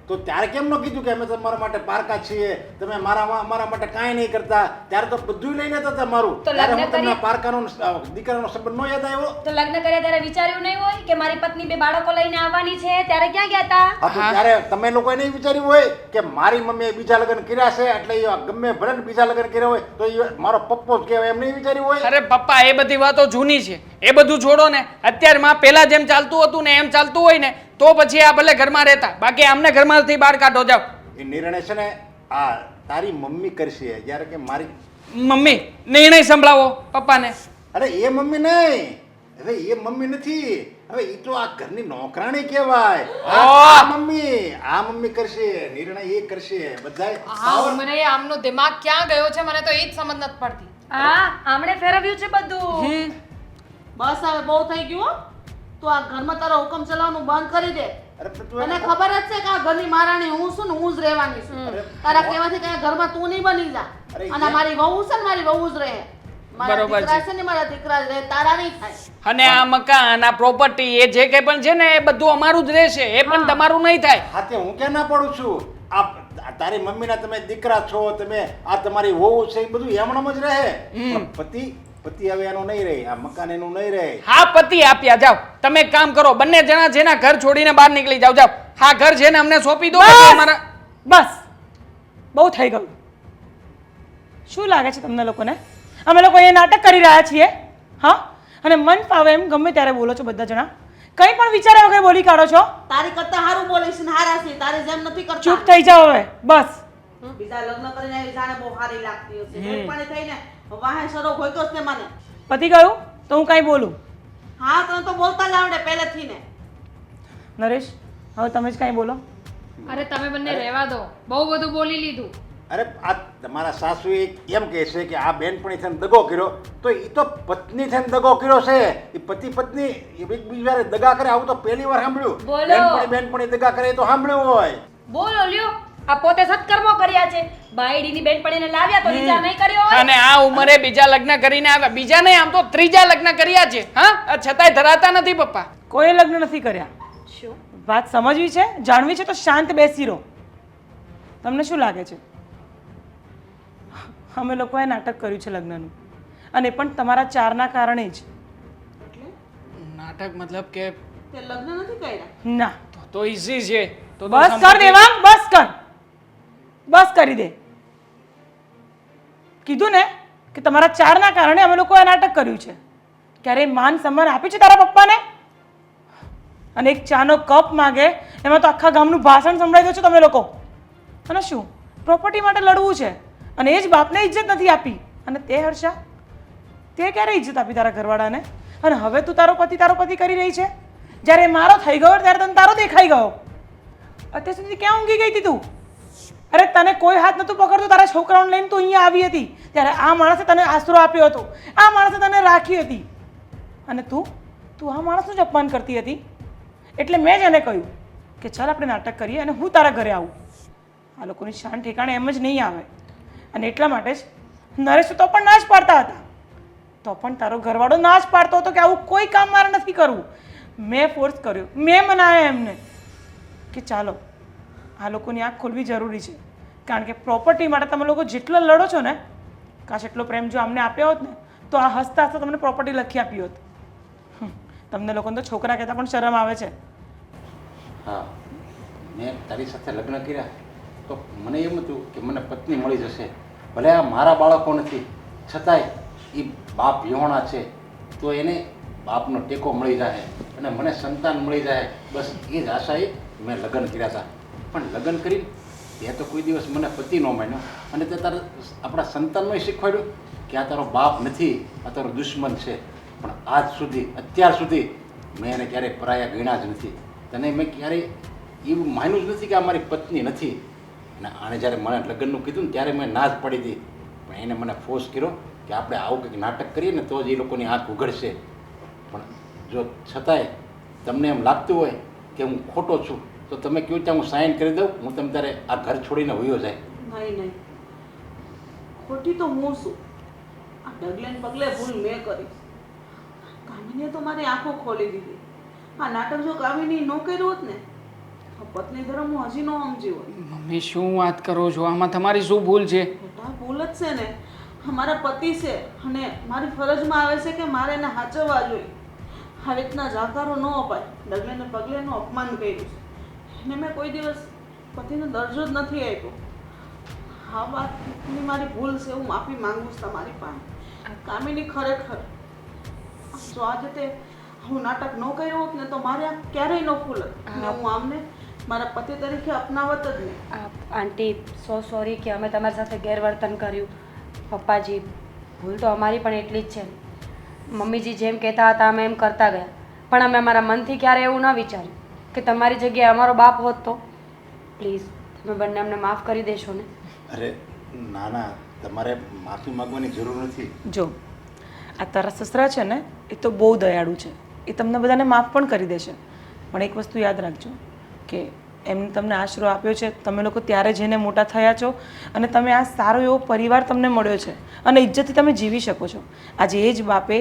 તો ત્યારે કેમ ન કીધું કે અમે તમારા માટે પારકા છીએ, તમે અમારા માટે કાંઈ નહીં કરતા? ત્યારે તો બધું લઈને જતા તમારું. તો ત્યારે લગ્ન હું તમને કરી- પારકાનો દીકરાનો સંબંધ ન યાદ આવ્યો? તો લગ્ન કર્યા ત્યારે વિચાર્યું નહીં હોય કે મારી પત્ની બે બાળકો લઈને આવવાની છે? ત્યારે ક્યાં ગયા હતા? હા, તો ત્યારે તમે લોકોએ નહીં વિચાર્યું હોય કે મારી મમ્મીએ બીજા લગ્ન કર્યા છે એટલે એ ગમે ભલે ને બીજા લગ્ન કર્યા હોય તો એ મારો પપ્પો જ કહેવાય, એમ નહીં વિચાર્યું હોય? અરે પપ્પા, એ બધી વાતો જૂની છે, એ બધું છોડો ને. અત્યારમાં પહેલા જેમ ચાલતું હતું ને એમ ચાલતું હોય ને તો પછી આ ભલે ઘરમાં રહેતા, બાકી આમને ઘરમાંથી બહાર કાઢો. જાઓ. એ નિર્ણય છે ને આ તારી મમ્મી કરશે, જ્યારે કે મારી મમ્મી, નિર્ણય સંભળાવો પપ્પાને. અરે એ મમ્મી નહીં, હવે એ મમ્મી નથી, હવે એ તો આ ઘરની નોકરાણી કહેવાય. આ મમ્મી કરશે, નિર્ણય એ કરશે. બધાય હા, મને આમનો દિમાગ ક્યાં ગયો છે મને તો એ જ સમજ નથી પડતી. હા, આમણે ફેરવ્યું છે બધું. બસ હવે બહુ થઈ ગયું હો. તું આ ઘરમાં તારો હુકમ ચલાવવાનું બંધ કરી દે. અરે પણ તું તને ખબર જ છે કે આ ઘરની મહારાણી હું છું ને હું જ રહેવાની છું. તારા કહેવાથી કઈ ઘરમાં તું નહીં બની જા. અરે અને મારી વહુ છે ને મારી વહુ જ રહે. મારા બરોબર દીકરા છે. છે ને મારા દીકરા જ રહે, તારા નહીં થાય. અને આ મકાન, આ પ્રોપર્ટી, એ જે કંઈ પણ છે ને એ બધું અમારું જ રહેશે, એ પણ તમારું નહીં થાય. હાથે હું ક્યાં ના પાડું છું? આ તારી મમ્મીના તમે દીકરા છો, તમે આ તમારી વહુ છે, એ બધું એમણામ જ રહે. પણ પતિ હવે એનો નહીં રહે, આ મકાન એનું નહીં રહે. હા પતિ આપ્યા, જાઓ તમે એક કામ કરો, બંને જણા જેના ઘર છોડીને બહાર નીકળી જાઓ. જાઓ, હા ઘર છે ને અમને સોંપી દો. પછી અમારા બસ બહુ થઈ ગયું. શું લાગે છે તમને લોકોને અમે લોકો અહીંયા નાટક કરી રહ્યા છીએ? હા, અને મન ફાવે એમ ગમે ત્યારે બોલો છો બધા જણા, કંઈ પણ વિચાર્યા વગર બોલી કાઢો છો. તારી કરતા હારું બોલીશ ને હારા છે, તારી જેમ નથી કરતા. ચૂપ થઈ જાઓ હવે બસ. બીજા લગ્ન કરીને આવી જાણે બહુ સારી લાગતી હશે. બેનપણી થઈને વાહે સરો ગોઈતો જ તે મને. પતી ગયું તો હું કાંઈ બોલું? હા, તને તો બોલતા જ આવડે પહેલેથી ને. નરેશ, હવે તમે જ કાંઈ બોલો. અરે તમે બંને રહેવા દો, બહુ બધું બોલી લીધું. અરે આ તમારા સાસુએ એમ કહે છે કે આ બેનપણી થઈને દગો કર્યો, તો એ તો પત્ની થઈને દગો કર્યો છે. એ પતિ પત્ની એકબીજાને દગા કરે આવું તો પહેલી વાર સાંભળ્યું. બેનપણી બેનપણી દગા કરે એ તો સાંભળ્યું હોય. બોલો લ્યો, આ પોતે સત્કર્મો કર્યા છે, બાયડીની બેનપણીને લાવ્યા તો વિચાર નહીં કર્યો હોય. અને આ ઉંમરે બીજા લગ્ન કરીને આવ્યા, બીજા નહીં આમ તો ત્રીજા લગ્ન કર્યા છે. હા, છતાંય ધરાતા નથી પપ્પા. કોઈ લગ્ન નથી કર્યા. શું વાત સમજવી છે, જાણવી છે તો શાંત બેસી રહો. તમને શું લાગે છે અમે લોકોએ નાટક કર્યું છે લગ્નનું, અને પણ તમારા ચારના કારણે જ. નાટક મતલબ કે તે લગ્ન નથી કર્યા. ના, તો ઈઝી છે. તો બસ કર દેવાંગ, બસ કર, બસ કરી દે. કીધું ને કે તમારા ચારના કારણે અમે લોકોએ નાટક કર્યું છે. ક્યારેય માન સન્માન આપ્યું છે તારા પપ્પાને? અને એક ચાનો કપ માગે એમાં તો આખા ગામનું ભાષણ સંભળાવી દો છો તમે લોકો. અને શું પ્રોપર્ટી માટે લડવું છે, અને એ જ બાપને ઇજ્જત નથી આપી. અને તે હર્ષા, તે ક્યારે ઇજ્જત આપી તારા ઘરવાળાને? અને હવે તું તારો પતિ કરી રહી છે. જ્યારે મારો થઈ ગયો ત્યારે તને તારો દેખાઈ ગયો. અત્યાર સુધી ક્યાં ઊંઘી ગઈ હતી તું? અરે તને કોઈ હાથ નતું પકડતું, તારા છોકરાઓને લઈને તું અહીંયા આવી હતી ત્યારે આ માણસે તને આશરો આપ્યો હતો, આ માણસે તને રાખી હતી, અને તું આ માણસનું જ અપમાન કરતી હતી. એટલે મેં જ એને કહ્યું કે ચાલ આપણે નાટક કરીએ અને હું તારા ઘરે આવું. આ લોકોની શાન ઠેકાણે એમ જ નહીં આવે. અને એટલા માટે જ નરેશ તો પણ ના જ પાડતા હતા, તો પણ તારો ઘરવાળો ના જ પાડતો હતો કે આવું કોઈ કામ મારે નથી કરવું. મેં ફોર્સ કર્યો, મેં મનાયા એમને કે ચાલો આ લોકોની આંખ ખોલવી જરૂરી છે. કારણ કે પ્રોપર્ટી માટે તમે લોકો જેટલો લડો છો ને, કાશ એટલો પ્રેમ જો અમને આપ્યો હોત ને તો આ હસતા હસતા તમને પ્રોપર્ટી લખી આપી હોત. તમને લોકોને તો છોકરા કહેતા પણ શરમ આવે છે. હા, મેં તારી સાથે લગ્ન કર્યા તો મને એમ હતું કે મને પત્ની મળી જશે. ભલે આ મારા બાળકો નથી, છતાંય એ બાપ વિહોણા છે તો એને બાપનો ટેકો મળી જાય અને મને સંતાન મળી જાય, બસ એ જ આશાએ મેં લગ્ન કર્યા હતા. પણ લગ્ન કરી તે તો કોઈ દિવસ મને પતિ ન માન્યો, અને તે તારા આપણા સંતાનમાંય શીખવાડ્યું કે આ તારો બાપ નથી, આ તારો દુશ્મન છે. પણ આજ સુધી, અત્યાર સુધી મેં એને ક્યારેય પરાયા ગણ્યા જ નથી. તને મેં ક્યારેય એવું માન્યું જ નથી કે આ મારી પત્ની નથી. અને આણે જ્યારે મને લગ્નનું કીધું ને ત્યારે મેં ના જ પડી હતી, પણ એને મને ફોર્સ કર્યો કે આપણે આવું કંઈક નાટક કરીએ ને તો જ એ લોકોની આંખ ઉઘડશે. પણ જો છતાંય તમને એમ લાગતું હોય કે હું ખોટો છું તો તમે કહો ત્યાં હું સાઇન કરી દઉં, હું તમે તારે આ ઘર છોડીને વયો જાય. નહીં, ખોટી તો હું છું. આ ડગલે ને પગલે ભૂલ મેં કરી. કામિનીએ તો મારી આંખો ખોલી દીધી. આ નાટક જો કામિની ન કર્યું હોત ને, પત્ની ધર્મ હું હજી ન સમજી હોત. મમ્મી શું વાત કરો છો? આમાં તમારી શું ભૂલ છે? બેટા ભૂલ જ છે ને. મારા પતિ છે અને મારી ફરજમાં આવે છે કે મારે એને સાચવવા જોઈએ. આવી રીતના જાકારો ન અપાય. ડગલે ને પગલે એનું અપમાન કર્યું છે, એને મેં કોઈ દિવસ પતિનો દરજ્જો જ નથી આપ્યો. હા, વાતની મારી ભૂલ છે, હું માફી માંગુ છું તમારી પાસે. કામિની ખરેખર જો આજે તે હું નાટક ન કર્યો હોત ને તો મારે આ ક્યારેય ન ખુલત, અને હું આમને મારા પતિ તરીકે અપનાવત જ નહીં. આંટી સો સોરી કે અમે તમારી સાથે ગેરવર્તન કર્યું. પપ્પાજી, ભૂલ તો અમારી પણ એટલી જ છે. મમ્મીજી જેમ કહેતા હતા અમે એમ કરતા ગયા, પણ અમે અમારા મનથી ક્યારે એવું ન વિચાર્યું કે તમારી જગ્યાએ અમારો બાપ હોત તો. પ્લીઝ તમે બંને અમને માફ કરી દેશો ને? અરે ના ના, તમારે માફી માગવાની જરૂર નથી. જો આ તારા સસરા છે ને એ તો બહુ દયાળુ છે, એ તમને બધાને માફ પણ કરી દેશે. પણ એક વસ્તુ યાદ રાખજો કે એમને તમને આશરો આપ્યો છે, તમે લોકો ત્યારે જઈને મોટા થયા છો, અને તમે આ સારો એવો પરિવાર તમને મળ્યો છે અને ઇજ્જતથી તમે જીવી શકો છો. આજે એ જ બાપે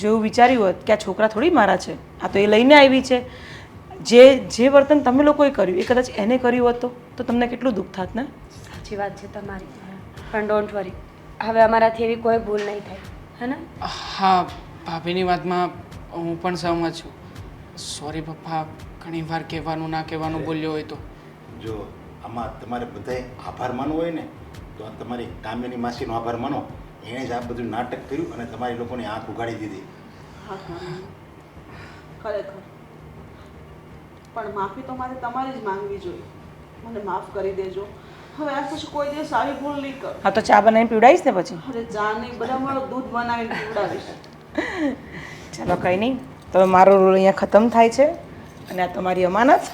જો એવું વિચાર્યું હોત કે આ છોકરા થોડી મારા છે, આ તો એ લઈને આવી છે, જે વર્તન તમે લોકોએ કર્યું એ કદાચ એને કર્યું હોત તો તમને કેટલું દુઃખ થાત ને? સાચી વાત છે તમારી, પણ ડોન્ટ વરી, હવે અમારાથી એવી કોઈ ભૂલ નહીં થાય. હે ને? હા ભાભીની વાતમાં હું પણ સહમત છું. સોરી પપ્પા, ઘણી વાર કહેવાનું ના કહેવાનું બોલ્યો હોય તો. જો આમાં તમારે બધાય આભાર માનવો હોય ને તો આ તમારી કામિની માસીનો આભાર માનો. એણે જ આ બધું નાટક કર્યું અને તમારી લોકોની આંખ ઉગાડી દીધી. હા ખરેખર પણ માફી તો મારે તમારી જ માંગવી જોઈએ. મને માફ કરી દેજો. હવે આજ પછી કોઈ દિવસ આવી ભૂલ નહીં કર. હા તો ચા બનાવીને પીવડાવીશ ને પછી. અરે જા નહીં, બધા મારું દૂધ બનાવીને પીવડાવીશ. ચાલો કંઈ નહીં, તો મારો રોલ અહીંયા ખતમ થાય છે અને આ તમારી અમાનત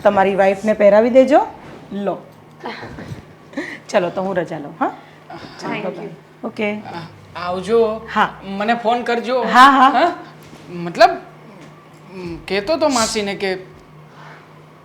તમારી વાઈફને પહેરાવી દેજો. લો ચલો તો હું રજા લઉં. હા ચાલો ઓકે આવજો. હા. મને ફોન કરજો. હા, હા. મતલબ કહેતો તો માસીને કે